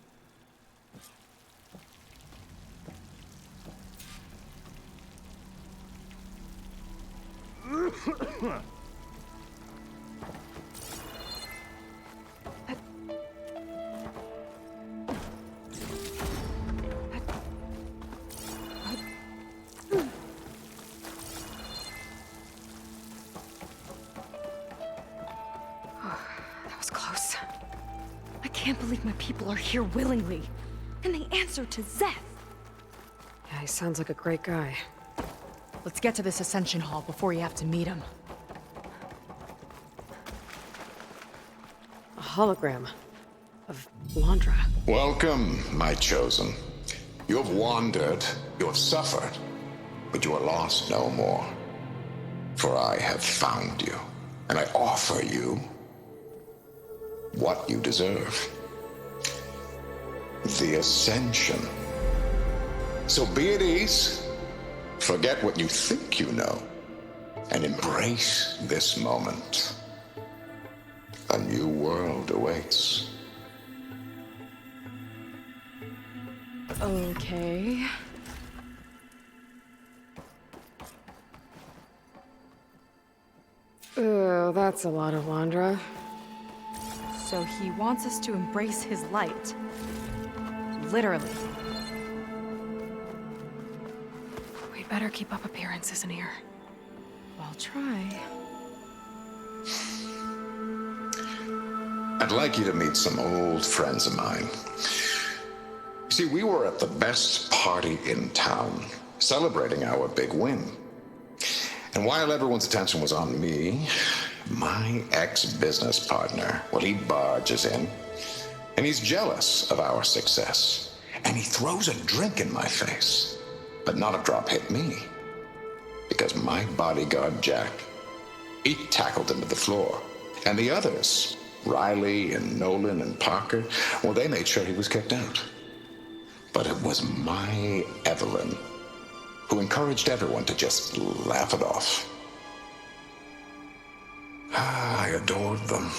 That was close. I can't believe my people are here willingly. And they answer to Zeth. Yeah, he sounds like a great guy. Let's get to this Ascension Hall before you have to meet him. A hologram of Landra. Welcome, my chosen. You have wandered, you have suffered, but you are lost no more. For I have found you, and I offer you what you deserve. The Ascension. So be at ease, forget what you think you know, and embrace this moment. A new world awaits. Okay. Oh, that's a lot of Landra. So he wants us to embrace his light. Literally. We better keep up appearances in here. I'll try. I'd like you to meet some old friends of mine. You see, we were at the best party in town, celebrating our big win. And while everyone's attention was on me, my ex-business partner, well, he barges in, and he's jealous of our success. And he throws a drink in my face, but not a drop hit me. Because my bodyguard, Jack, he tackled him to the floor. And the others, Riley and Nolan and Parker, well, they made sure he was kicked out. But it was my Evelyn who encouraged everyone to just laugh it off. I adored them.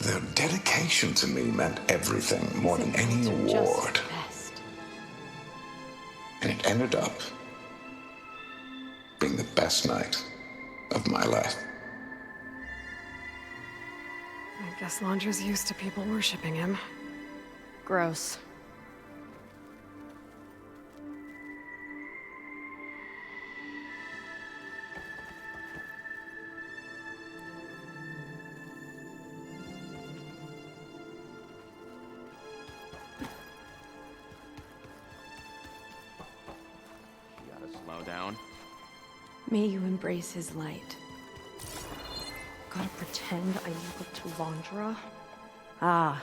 Their dedication to me meant everything, more than any award. And it ended up being the best night of my life. I guess Landra's used to people worshipping him. Gross. Slow down. May you embrace his light. Gotta pretend I look to Landra. Ah,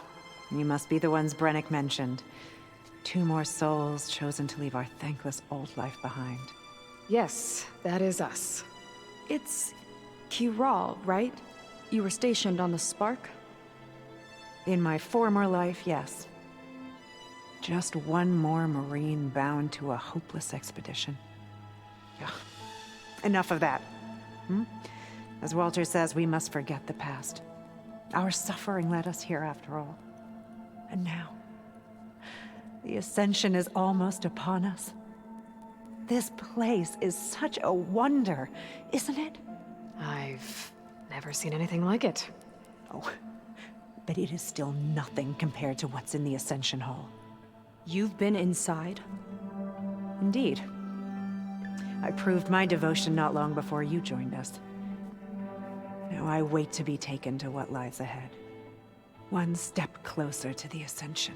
you must be the ones Brennick mentioned. 2 more souls chosen to leave our thankless old life behind. Yes, that is us. It's Kiral, right? You were stationed on the Spark? In my former life, yes. Just one more Marine bound to a hopeless expedition. Yeah. Enough of that. As Walter says, we must forget the past. Our suffering led us here after all. And now, the Ascension is almost upon us. This place is such a wonder, isn't it? I've never seen anything like it. Oh, but it is still nothing compared to what's in the Ascension Hall. You've been inside? Indeed. I proved my devotion not long before you joined us. Now I wait to be taken to what lies ahead. One step closer to the Ascension.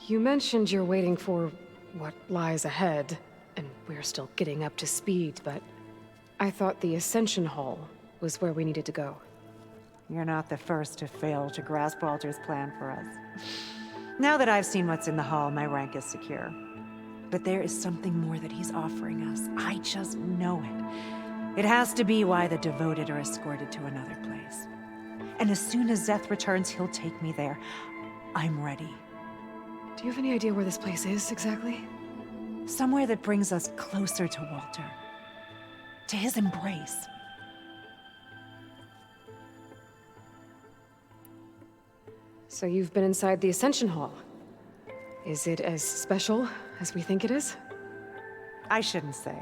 You mentioned you're waiting for what lies ahead, and we're still getting up to speed, but I thought the Ascension Hall was where we needed to go. You're not the first to fail to grasp Walter's plan for us. Now that I've seen what's in the hall, my rank is secure. But there is something more that he's offering us. I just know it. It has to be why the devoted are escorted to another place. And as soon as Zeth returns, he'll take me there. I'm ready. Do you have any idea where this place is, exactly? Somewhere that brings us closer to Walter. To his embrace. So you've been inside the Ascension Hall. Is it as special as we think it is? I shouldn't say.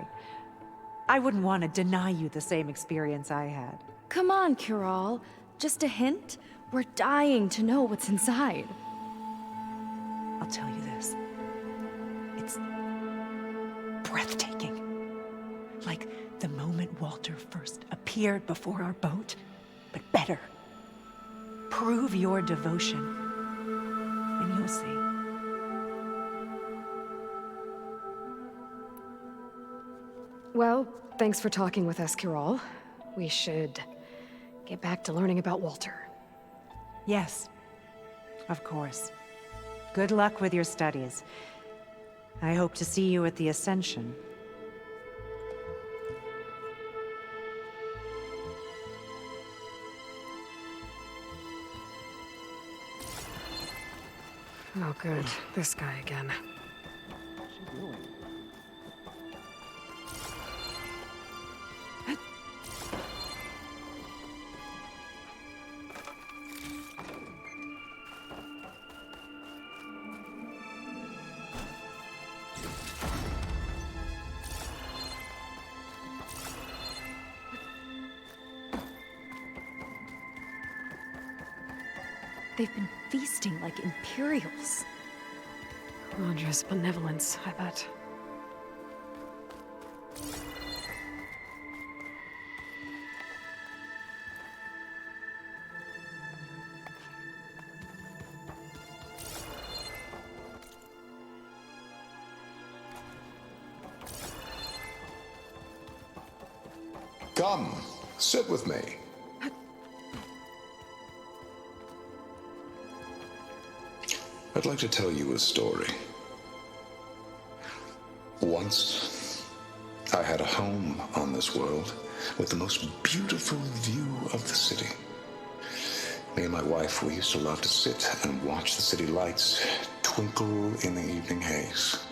I wouldn't want to deny you the same experience I had. Come on, Kiral. Just a hint? We're dying to know what's inside. I'll tell you this. It's breathtaking. Like the moment Walter first appeared before our boat, but better. Prove your devotion, and you'll see. Well, thanks for talking with us, Kiral. We should get back to learning about Walter. Yes, of course. Good luck with your studies. I hope to see you at the Ascension. Oh, good. This guy again. They've been feasting like Imperials. Rondra's benevolence, I bet. Come, sit with me. I'd like to tell you a story. Once, I had a home on this world with the most beautiful view of the city. Me and my wife, we used to love to sit and watch the city lights twinkle in the evening haze.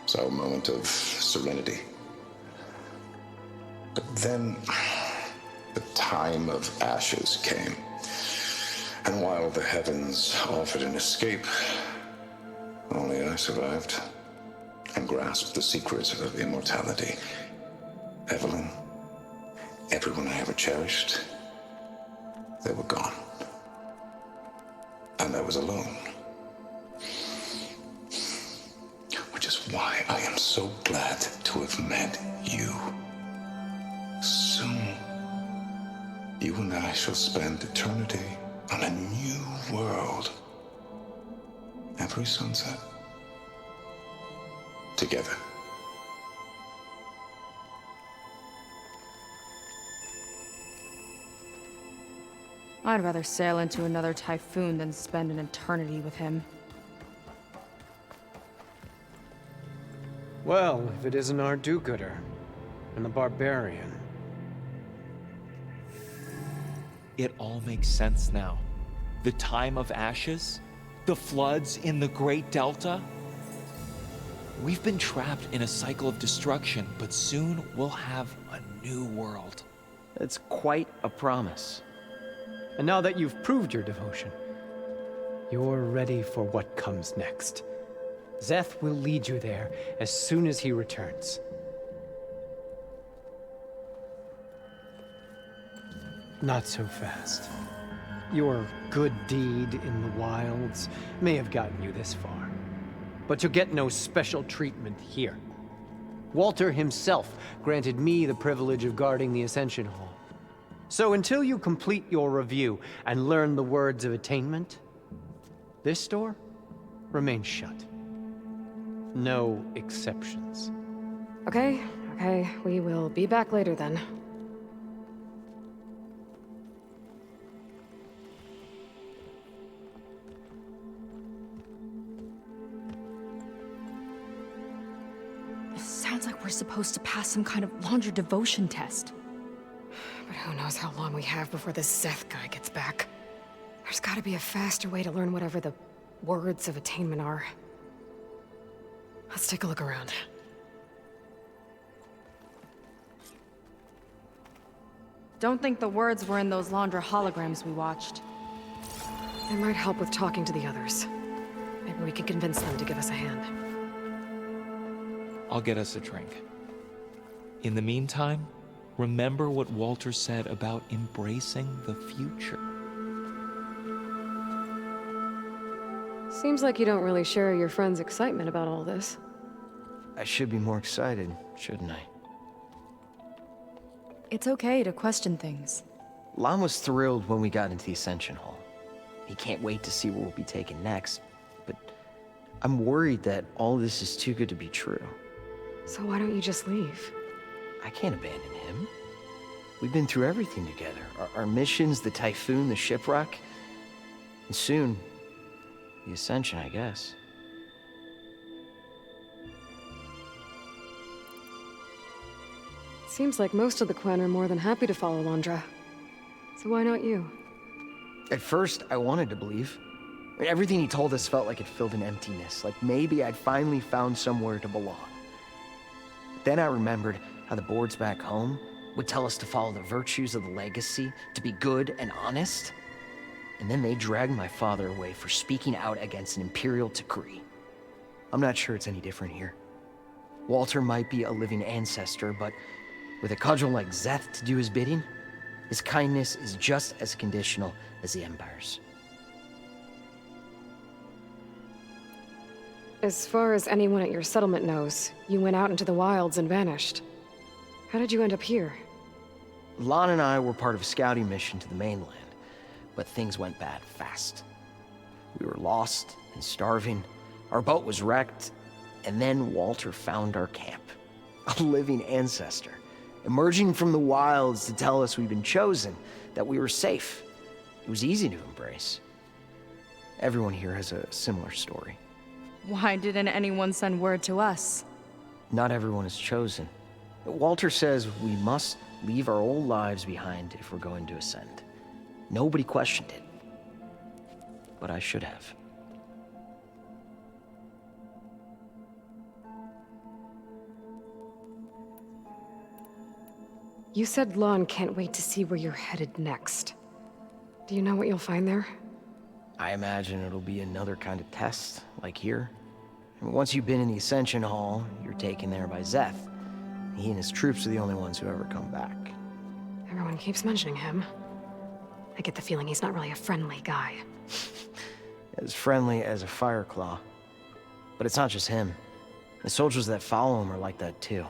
It's our moment of serenity. But then, the time of ashes came. And while the heavens offered an escape, only I survived and grasped the secret of immortality. Evelyn, everyone I ever cherished, they were gone. And I was alone. Which is why I am so glad to have met you. Soon, you and I shall spend eternity on a new world. Every sunset. Together. I'd rather sail into another typhoon than spend an eternity with him. Well, if it isn't our do-gooder and the barbarian. It all makes sense now. The time of ashes, the floods in the Great Delta. We've been trapped in a cycle of destruction, but soon we'll have a new world. It's quite a promise. And now that you've proved your devotion, you're ready for what comes next. Szeth will lead you there as soon as he returns. Not so fast. Your good deed in the wilds may have gotten you this far, but you'll get no special treatment here. Walter himself granted me the privilege of guarding the Ascension Hall. So until you complete your review and learn the words of attainment, this door remains shut. No exceptions. Okay, we will be back later then. Sounds like we're supposed to pass some kind of laundry devotion test. But who knows how long we have before this Szeth guy gets back. There's gotta be a faster way to learn whatever the words of attainment are. Let's take a look around. Don't think the words were in those Laundra holograms we watched. It might help with talking to the others. Maybe we can convince them to give us a hand. I'll get us a drink. In the meantime, remember what Walter said about embracing the future. Seems like you don't really share your friend's excitement about all this. I should be more excited, shouldn't I? It's okay to question things. Lon was thrilled when we got into the Ascension Hall. He can't wait to see where we'll be taken next, but I'm worried that all this is too good to be true. So why don't you just leave? I can't abandon him. We've been through everything together. Our missions, the Typhoon, the shipwreck, and soon, the Ascension, I guess. Seems like most of the Quen are more than happy to follow Laundra. So why not you? At first, I wanted to believe. I mean, everything he told us felt like it filled an emptiness, like maybe I'd finally found somewhere to belong. Then I remembered how the boards back home would tell us to follow the virtues of the legacy, to be good and honest. And then they dragged my father away for speaking out against an imperial decree. I'm not sure it's any different here. Walter might be a living ancestor, but with a cudgel like Szeth to do his bidding, his kindness is just as conditional as the Empire's. As far as anyone at your settlement knows, you went out into the wilds and vanished. How did you end up here? Lon and I were part of a scouting mission to the mainland, but things went bad fast. We were lost and starving, our boat was wrecked, and then Walter found our camp. A living ancestor, emerging from the wilds to tell us we'd been chosen, that we were safe. It was easy to embrace. Everyone here has a similar story. Why didn't anyone send word to us? Not everyone is chosen. Walter says we must leave our old lives behind if we're going to ascend. Nobody questioned it. But I should have. You said Lon can't wait to see where you're headed next. Do you know what you'll find there? I imagine it'll be another kind of test, like here. And once you've been in the Ascension Hall, you're taken there by Szeth. He and his troops are the only ones who ever come back. Everyone keeps mentioning him. I get the feeling he's not really a friendly guy. As friendly as a Fireclaw. But it's not just him. The soldiers that follow him are like that too.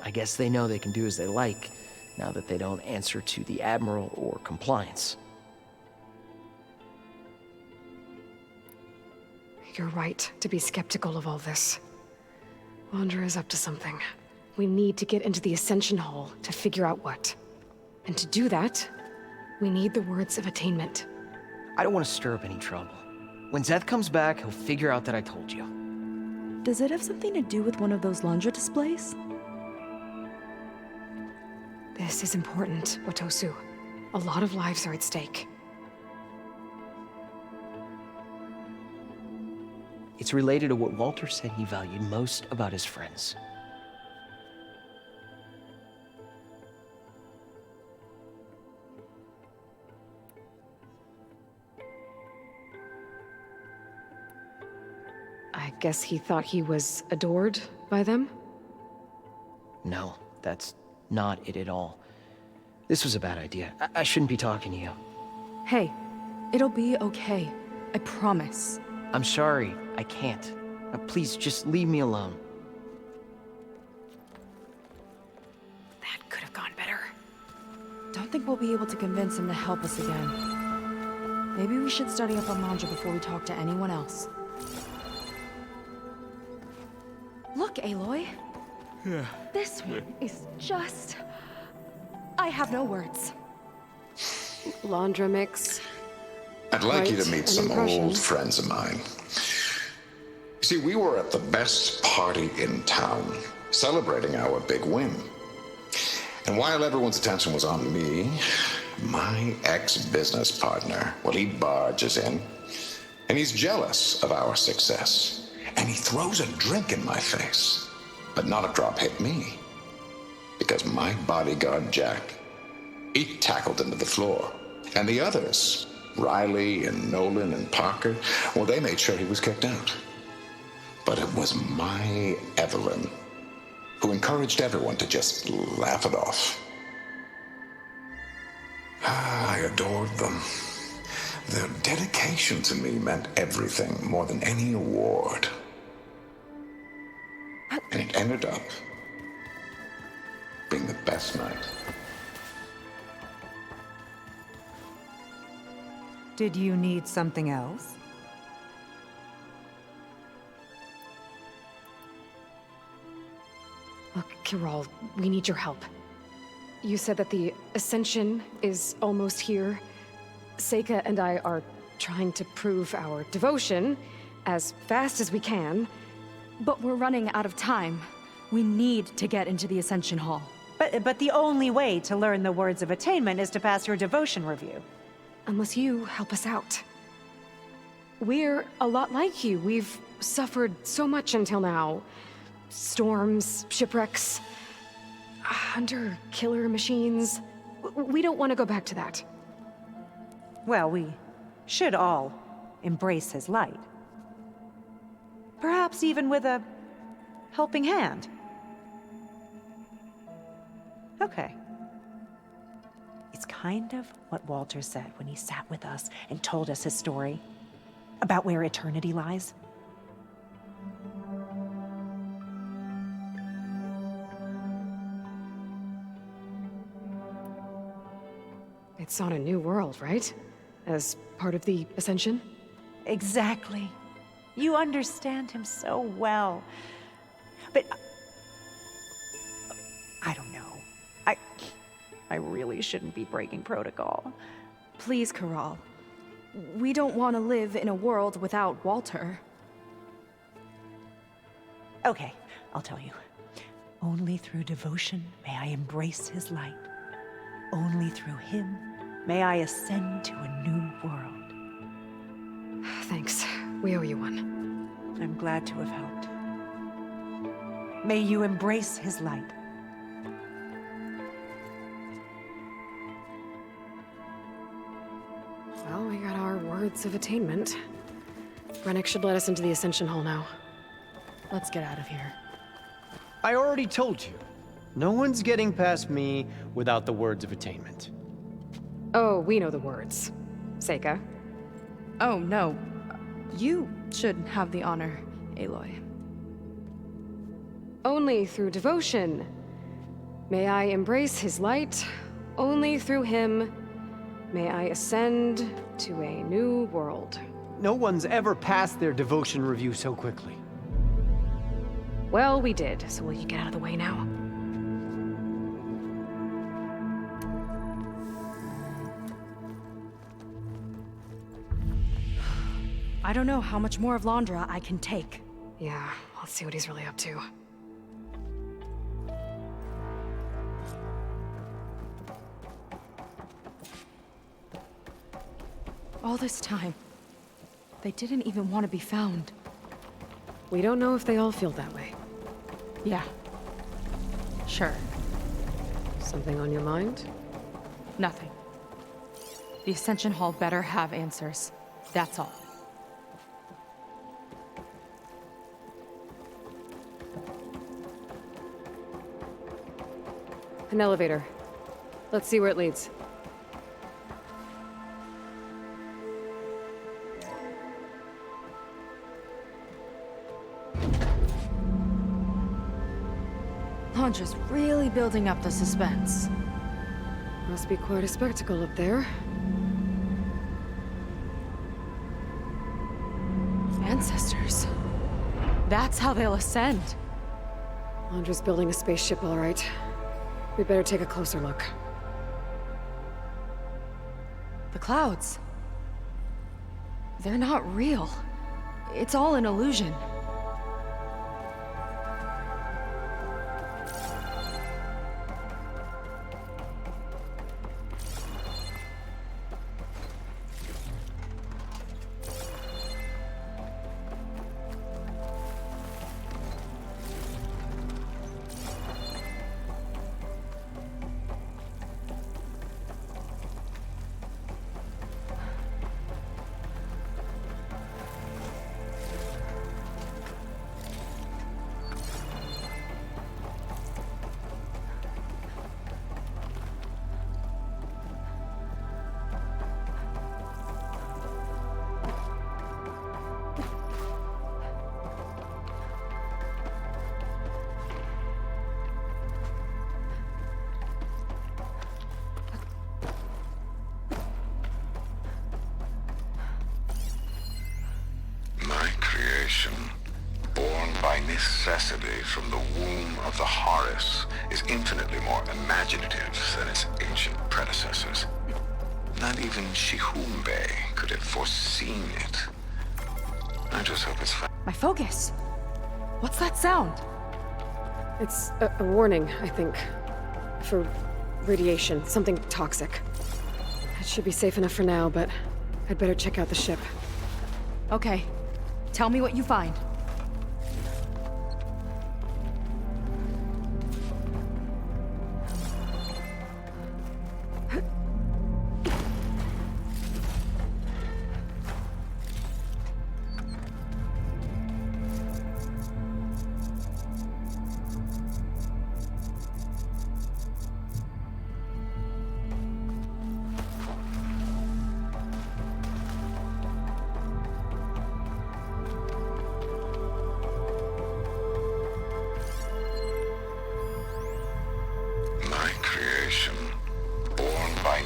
I guess they know they can do as they like, now that they don't answer to the Admiral or Compliance. You're right to be skeptical of all this. Laundra is up to something. We need to get into the Ascension Hall to figure out what. And to do that, we need the words of attainment. I don't want to stir up any trouble. When Szeth comes back, he'll figure out that I told you. Does it have something to do with one of those Laundra displays? This is important, Otosu. A lot of lives are at stake. It's related to what Walter said he valued most about his friends. I guess he thought he was adored by them? No, that's not it at all. This was a bad idea. I shouldn't be talking to you. Hey, it'll be okay. I promise. I'm sorry, I can't. Please, just leave me alone. That could have gone better. Don't think we'll be able to convince him to help us again. Maybe we should study up on Landra before we talk to anyone else. Look, Aloy. Yeah. This one is just... I have no words. Landra mix. I'd like you to Right, meet and some old impressions. friends of mine. You see, we were at the best party in town, celebrating our big win. And while everyone's attention was on me, my ex-business partner, well, he barges in, and he's jealous of our success. And he throws a drink in my face, but not a drop hit me. Because my bodyguard, Jack, he tackled him to the floor. And the others, Riley and Nolan and Parker, well, they made sure he was kicked out. But it was my Evelyn who encouraged everyone to just laugh it off. I adored them. Their dedication to me meant everything, more than any award. And it ended up being the best night. Did you need something else? Look, Kirol, we need your help. You said that the Ascension is almost here. Seika and I are trying to prove our devotion as fast as we can. But we're running out of time. We need to get into the Ascension Hall. But the only way to learn the words of attainment is to pass your devotion review. Unless you help us out. We're a lot like you. We've suffered so much until now. Storms, shipwrecks, hunter killer machines. We don't want to go back to that. Well, we should all embrace his light. Perhaps even with a helping hand. Okay. It's kind of what Walter said when he sat with us and told us his story about where eternity lies. It's on a new world, right? As part of the Ascension? Exactly. You understand him so well. But I don't know. I really shouldn't be breaking protocol. Please, Corral. We don't want to live in a world without Walter. Okay, I'll tell you. Only through devotion may I embrace his light. Only through him may I ascend to a new world. Thanks. We owe you one. I'm glad to have helped. May you embrace his light. Well, we got our words of attainment. Rennick should let us into the Ascension Hall now. Let's get out of here. I already told you. No one's getting past me without the words of attainment. Oh, we know the words. Seika. Oh, no. You should have the honor, Aloy. Only through devotion may I embrace his light. Only through him may I ascend to a new world. No one's ever passed their devotion review so quickly. Well, we did, so will you get out of the way now? I don't know how much more of Landra I can take. Yeah, let's see what he's really up to. All this time, they didn't even want to be found. We don't know if they all feel that way. Yeah. Sure. Something on your mind? Nothing. The Ascension Hall better have answers. That's all. An elevator. Let's see where it leads. Landra's really building up the suspense. Must be quite a spectacle up there. Ancestors. That's how they'll ascend. Landra's building a spaceship, all right. We better take a closer look. The clouds. They're not real. It's all an illusion. Born by necessity from the womb of the Horus, is infinitely more imaginative than its ancient predecessors. Not even Shihumbe could have foreseen it. I just hope it's My focus. What's that sound? It's a warning, I think. For radiation, something toxic. It should be safe enough for now, but I'd better check out the ship. Okay. Tell me what you find.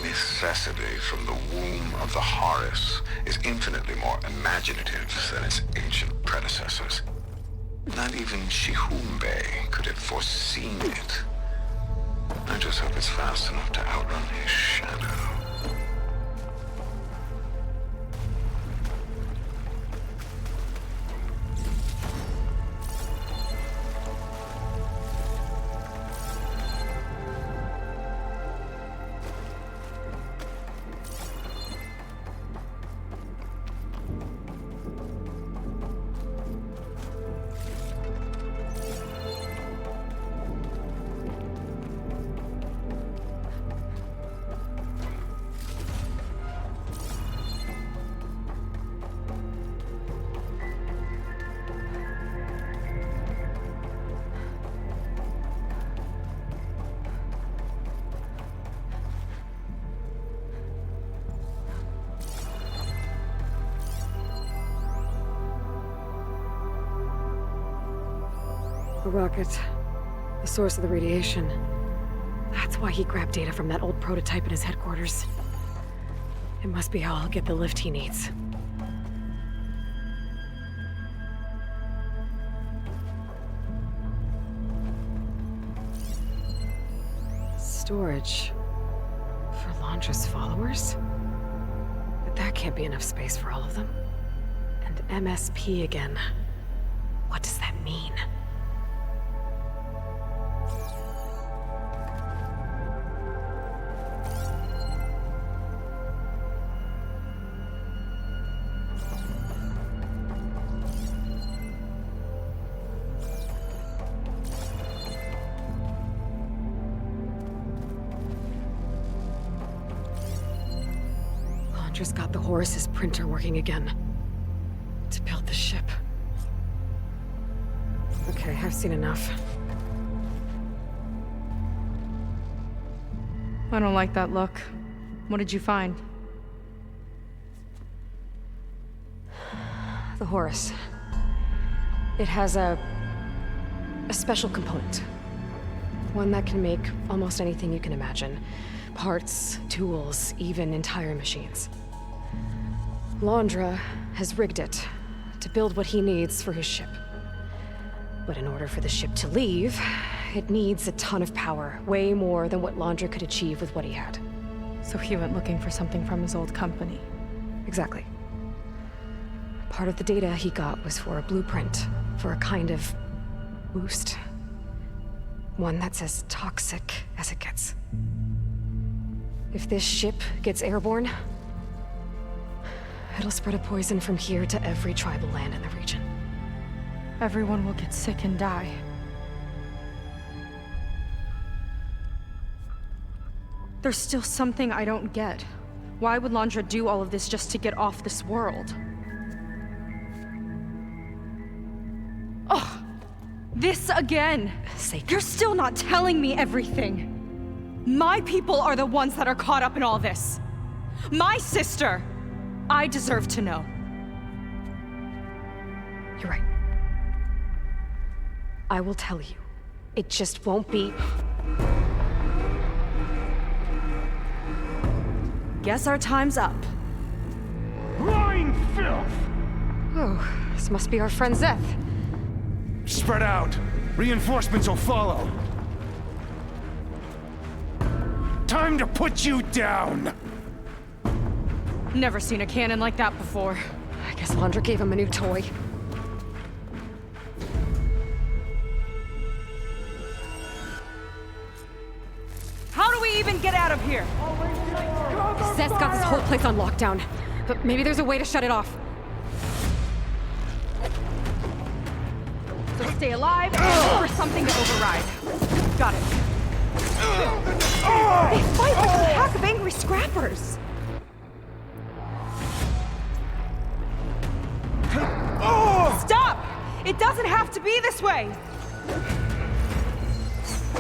Necessity from the womb of the Horus is infinitely more imaginative than its ancient predecessors. Not even Shihumbe could have foreseen it. I just hope it's fast enough to outrun his shadow. A rocket. The source of the radiation. That's why he grabbed data from that old prototype in his headquarters. It must be how I'll get the lift he needs. Storage. For Landra's followers? But that can't be enough space for all of them. And MSP again. What does that mean? Just got the Horus's printer working again. To build the ship. Okay, I've seen enough. I don't like that look. What did you find? The Horus. It has a special component. One that can make almost anything you can imagine. Parts, tools, even entire machines. Londra has rigged it to build what he needs for his ship. But in order for the ship to leave, it needs a ton of power, way more than what Londra could achieve with what he had. So he went looking for something from his old company. Exactly. Part of the data he got was for a blueprint, for a kind of boost. One that's as toxic as it gets. If this ship gets airborne, it'll spread a poison from here to every tribal land in the region. Everyone will get sick and die. There's still something I don't get. Why would Londra do all of this just to get off this world? Oh, this again! You're still not telling me everything. My people are the ones that are caught up in all this. My sister! I deserve to know. You're right. I will tell you. It just won't be... Guess our time's up. Lying filth! Oh, this must be our friend Zeth. Spread out. Reinforcements will follow. Time to put you down! Never seen a cannon like that before. I guess Londra gave him a new toy. How do we even get out of here? Zeth's got this whole place on lockdown, but maybe there's a way to shut it off. So stay alive and look for something to override. Got it. They fight like a pack of angry scrappers. Stop! It doesn't have to be this way!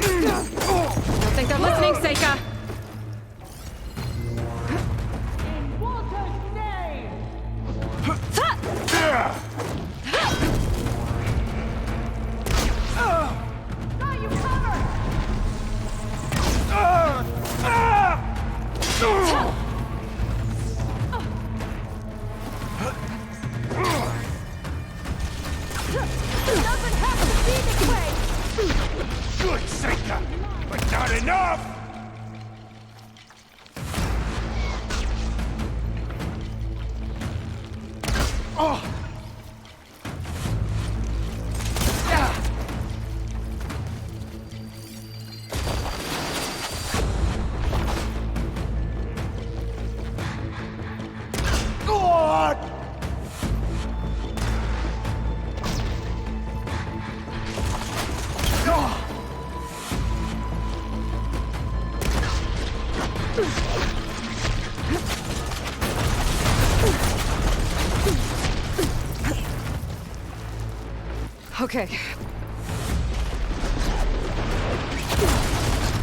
Don't think they're listening, Seika. In Walter's name! Got you covered! Doesn't have to be this way! Good, Seika, but not enough! Oh! God! Okay.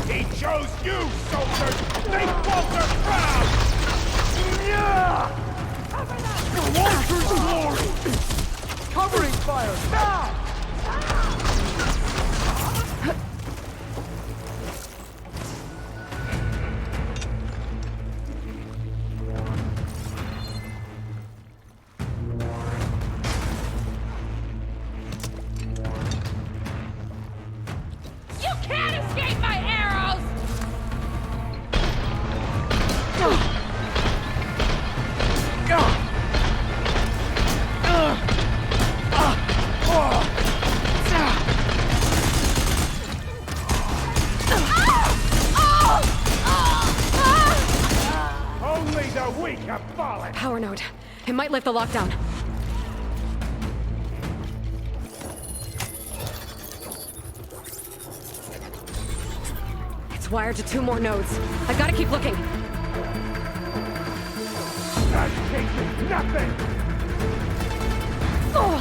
He chose you, soldiers! Make Walter proud! Yeah! For Walter's glory! Covering fire, now! You can't escape my arrows! Only the weak have fallen! Power node. It might lift the lockdown. It's wired to 2 more nodes. I gotta keep looking. That changes nothing! Oh!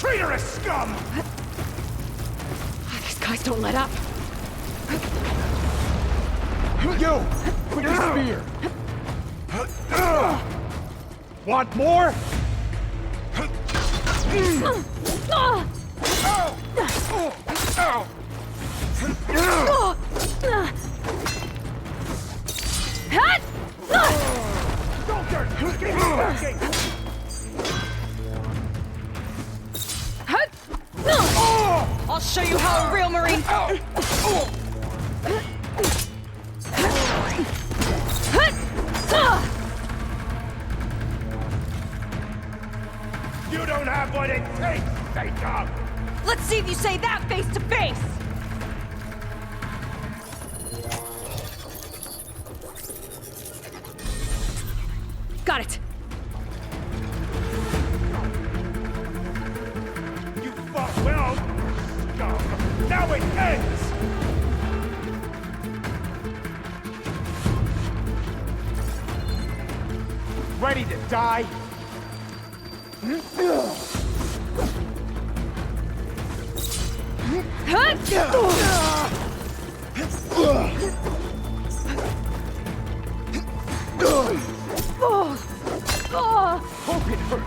Traitorous scum! These guys don't let up. You! With your spear! Want more? I'll show you how a real Marine... You don't have what it takes, Seika! Let's see if you say that face to face! Got it! You fought well, scum! Now it ends! Ready to die? Hope it hurt.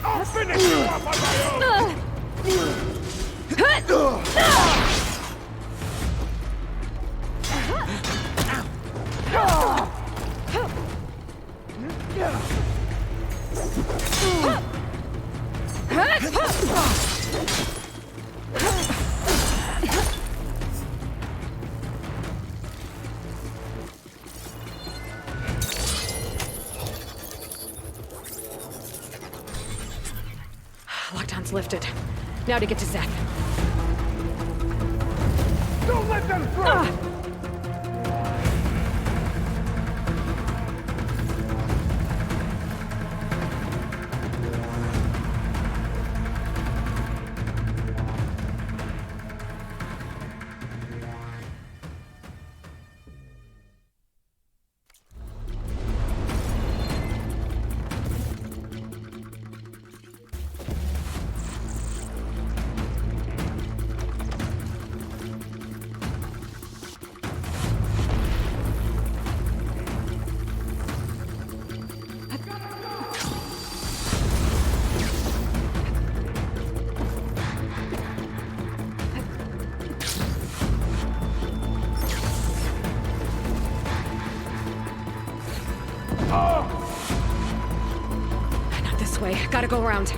I'll finish you off on my own! Lockdown's lifted. Now to get to Zach. Don't let them through! Not this way. Gotta go around.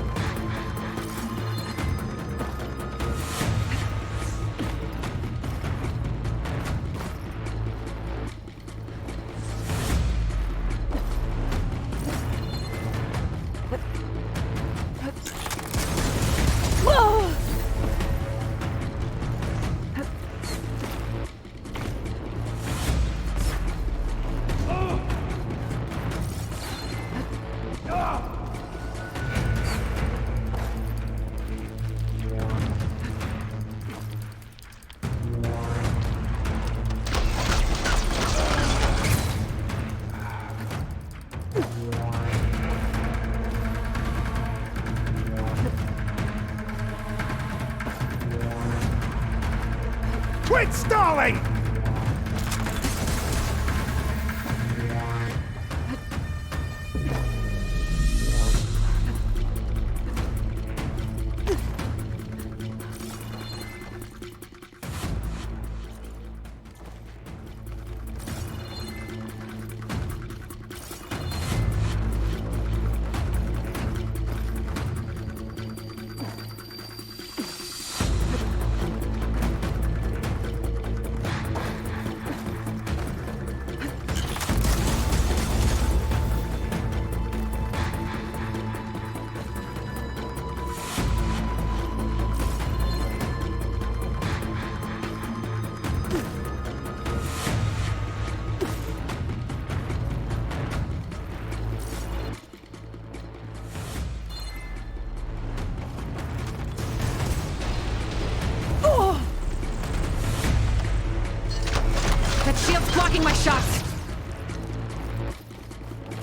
Quit stalling!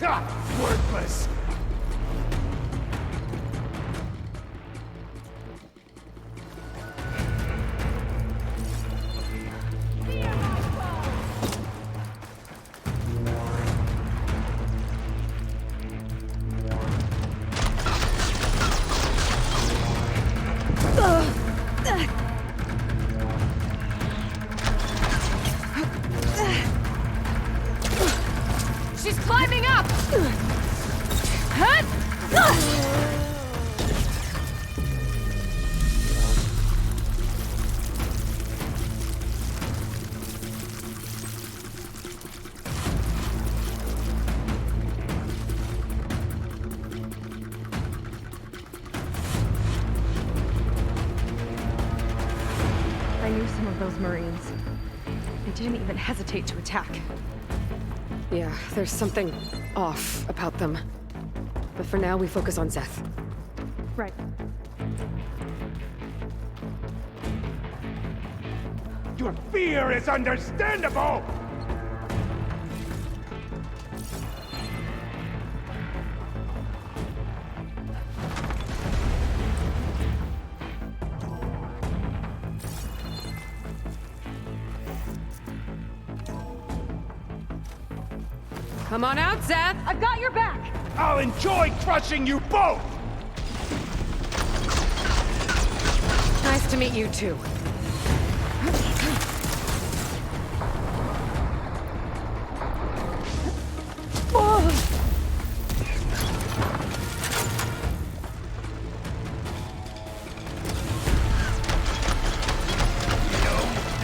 Worthless! She's climbing up! I knew some of those Marines. They didn't even hesitate to attack. Yeah, there's something off about them. But for now, we focus on Zeth. Right. Your fear is understandable! Come on out, Zeth! I've got your back! I'll enjoy crushing you both! Nice to meet you, too.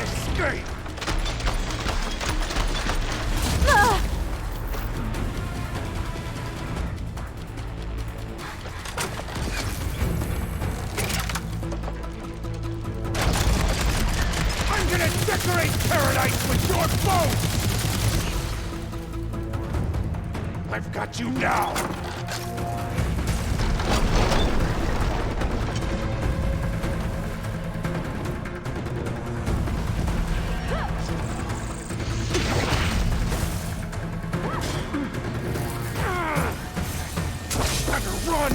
Escape! I'm gonna decorate paradise with your boat! I've got you now! Better run!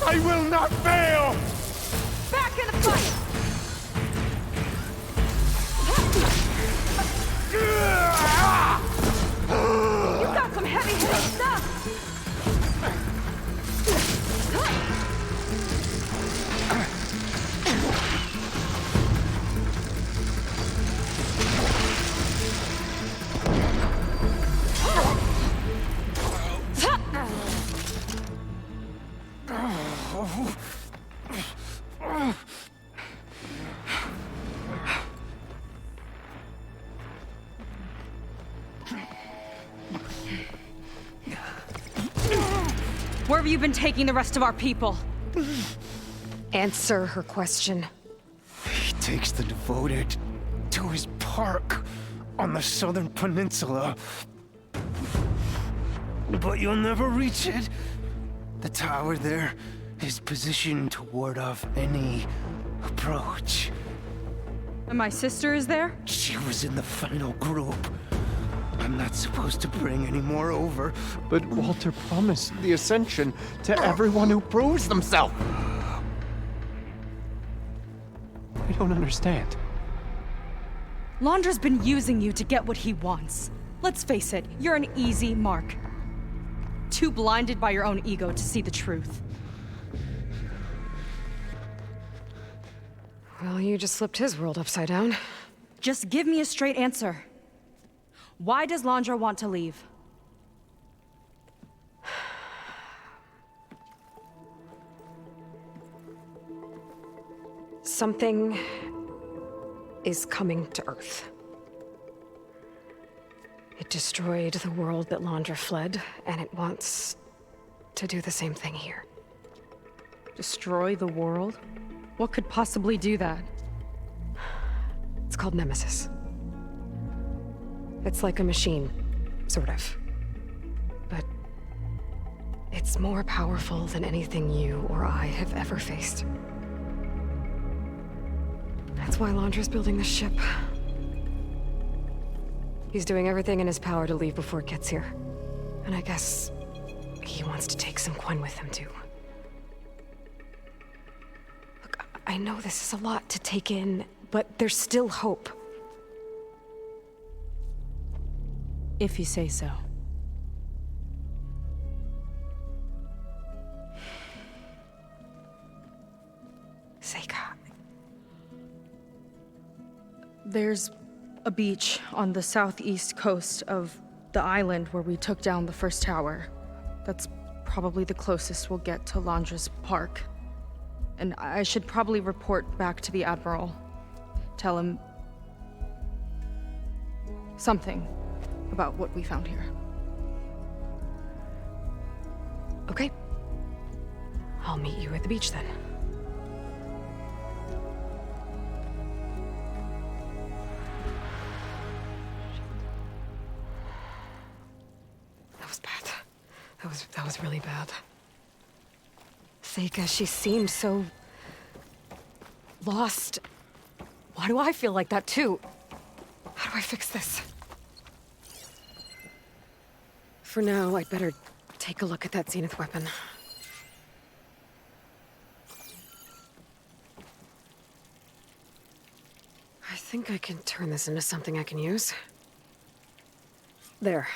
I will not fail! Back in the fight! You've got some heavy-hitting stuff! Where have you been taking the rest of our people? Answer her question. He takes the devoted to his park on the southern peninsula. But you'll never reach it. The tower there is positioned to ward off any approach. And my sister is there? She was in the final group. I'm not supposed to bring any more over. But Walter promised the Ascension to everyone who proves themselves. I don't understand. Londra's been using you to get what he wants. Let's face it, you're an easy mark. Too blinded by your own ego to see the truth. Well, you just flipped his world upside down. Just give me a straight answer. Why does Londra want to leave? Something is coming to Earth. It destroyed the world that Londra fled, and it wants to do the same thing here. Destroy the world? What could possibly do that? It's called Nemesis. It's like a machine, sort of. But it's more powerful than anything you or I have ever faced. That's why Londra's building this ship. He's doing everything in his power to leave before it gets here. And I guess he wants to take some Quen with him, too. Look, I know this is a lot to take in, but there's still hope. If you say so. Seika. There's a beach on the southeast coast of the island where we took down the first tower. That's probably the closest we'll get to Londra's park. And I should probably report back to the Admiral. Tell him something about what we found here. Okay. I'll meet you at the beach then. That was bad. That was really bad. Seika, she seemed so lost. Why do I feel like that too? How do I fix this? For now, I'd better take a look at that Zenith weapon. I think I can turn this into something I can use. There.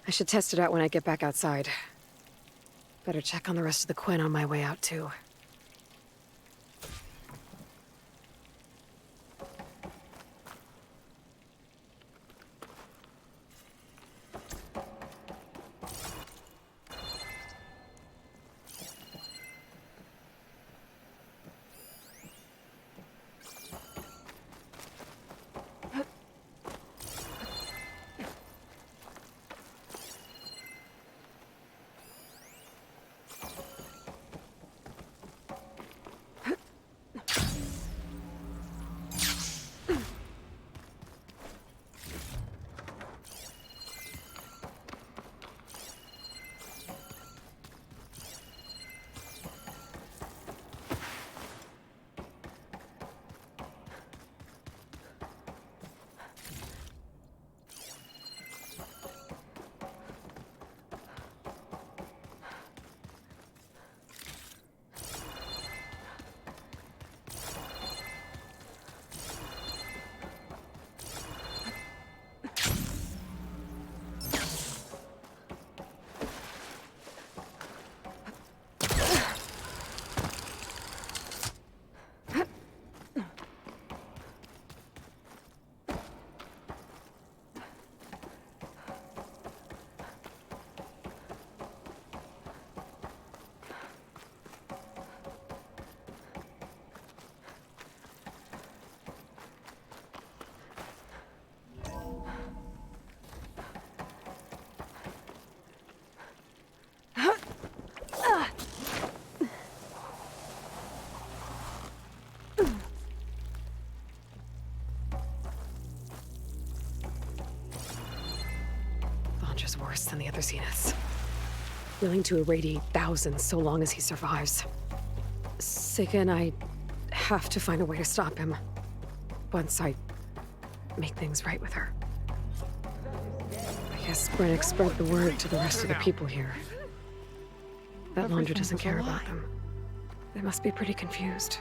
I should test it out when I get back outside. Better check on the rest of the Quen on my way out, too. Just worse than the other Zeniths. Willing to irradiate thousands so long as he survives. Seika and I have to find a way to stop him. Once I make things right with her. Guess Brennick spread the word to the rest of the people here. That laundry doesn't care about them. They must be pretty confused.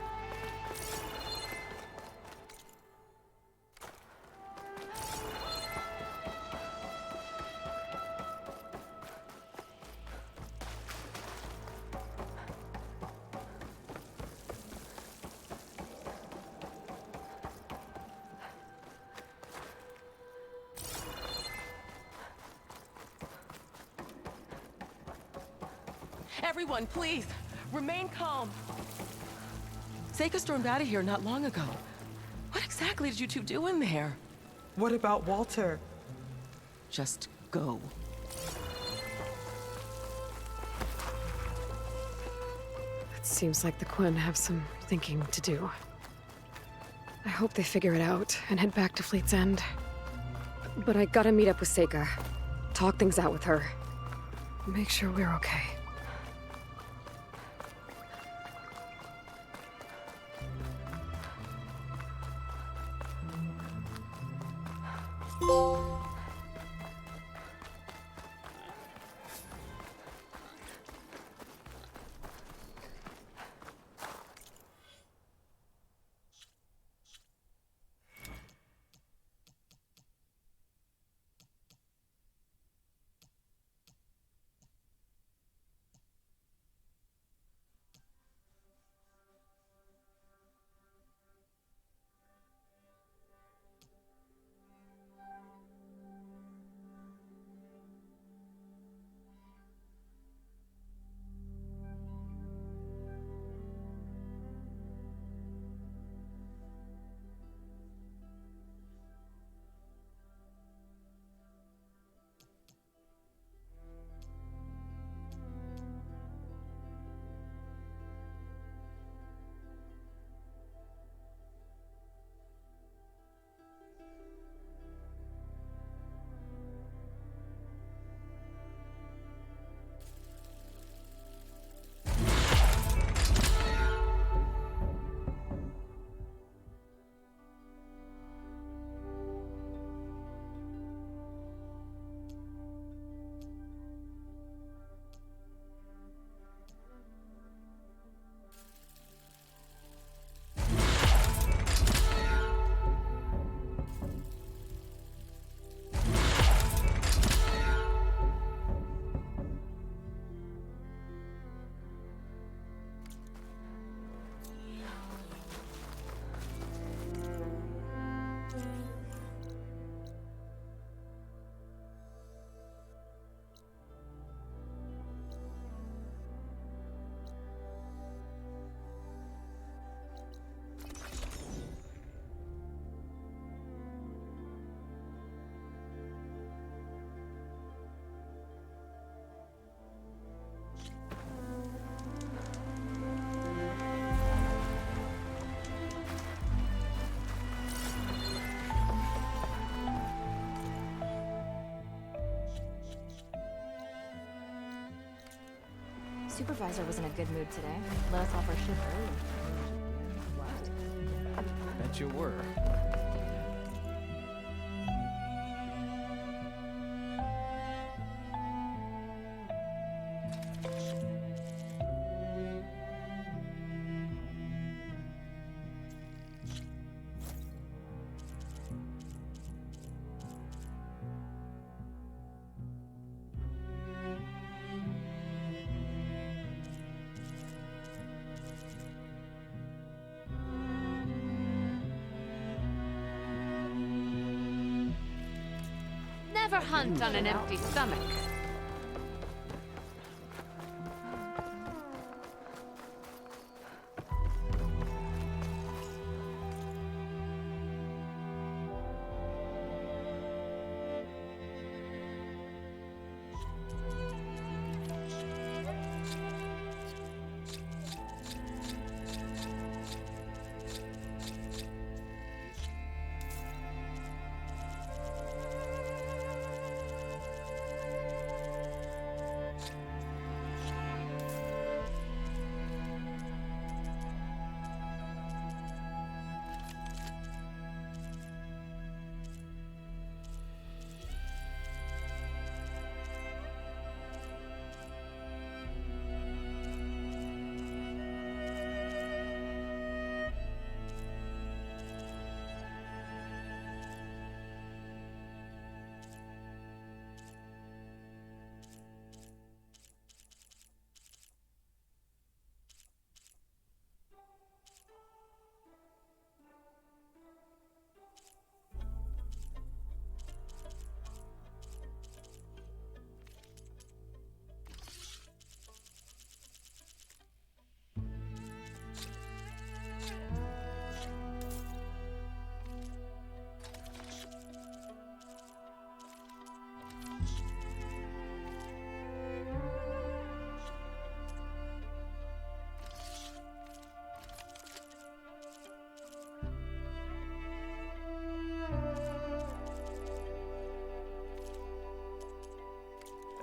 Everyone, please, remain calm. Seika stormed out of here not long ago. What exactly did you two do in there? What about Walter? Just go. It seems like the Quinn have some thinking to do. I hope they figure it out and head back to Fleet's End. But I gotta meet up with Seika. Talk things out with her. Make sure we're okay. Supervisor was in a good mood today. Let us off our shift early. Bet you were. Never hunt on an empty stomach.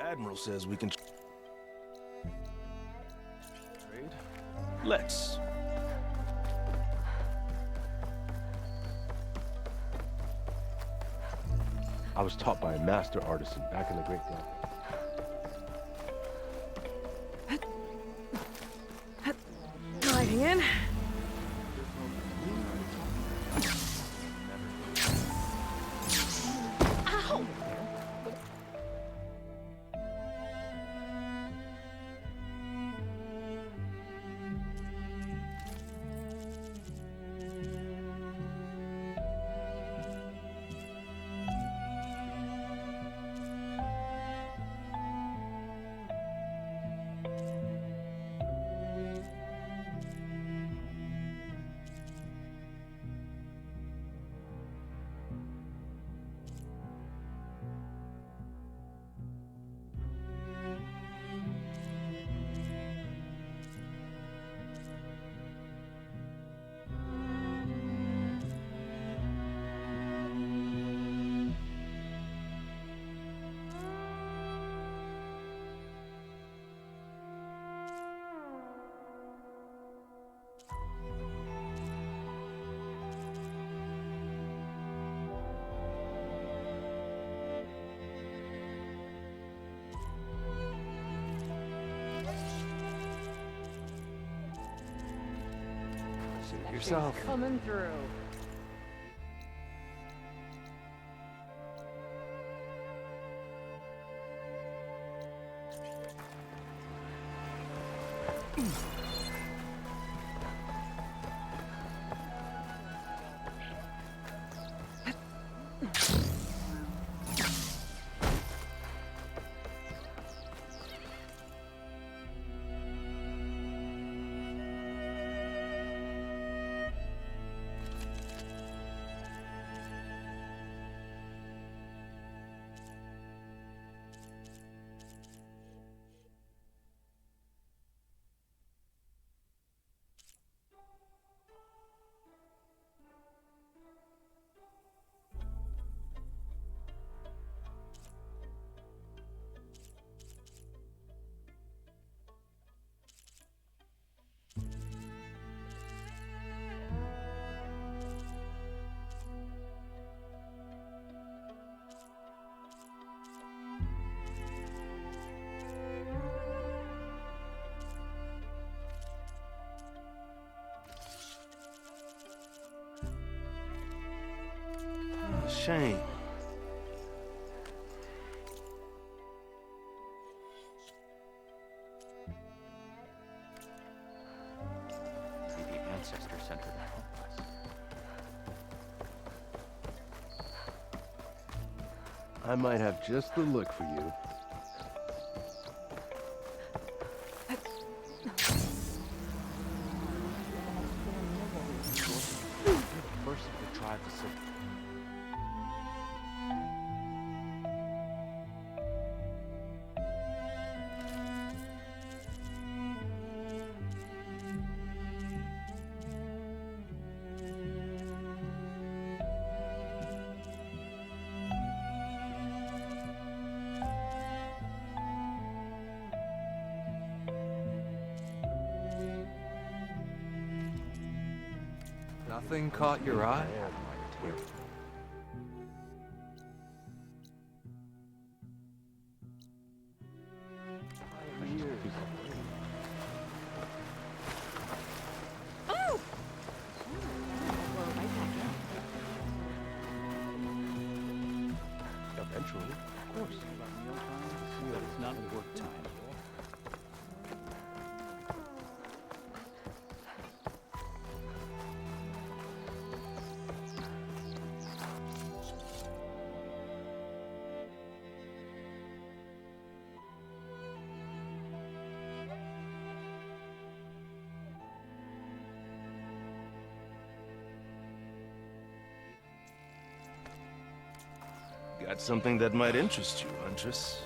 Admiral says we can... Let's. I was taught by a master artisan back in the Great Delta. Gliding in. Ow! Suit yourself. Coming through. Shame. Maybe the ancestor sent her to help us. I might have just the look for you. First of the tribe to sit. Nothing caught your eye? Oh! Eventually, of course. But it's not work time. Got something that might interest you, Huntress.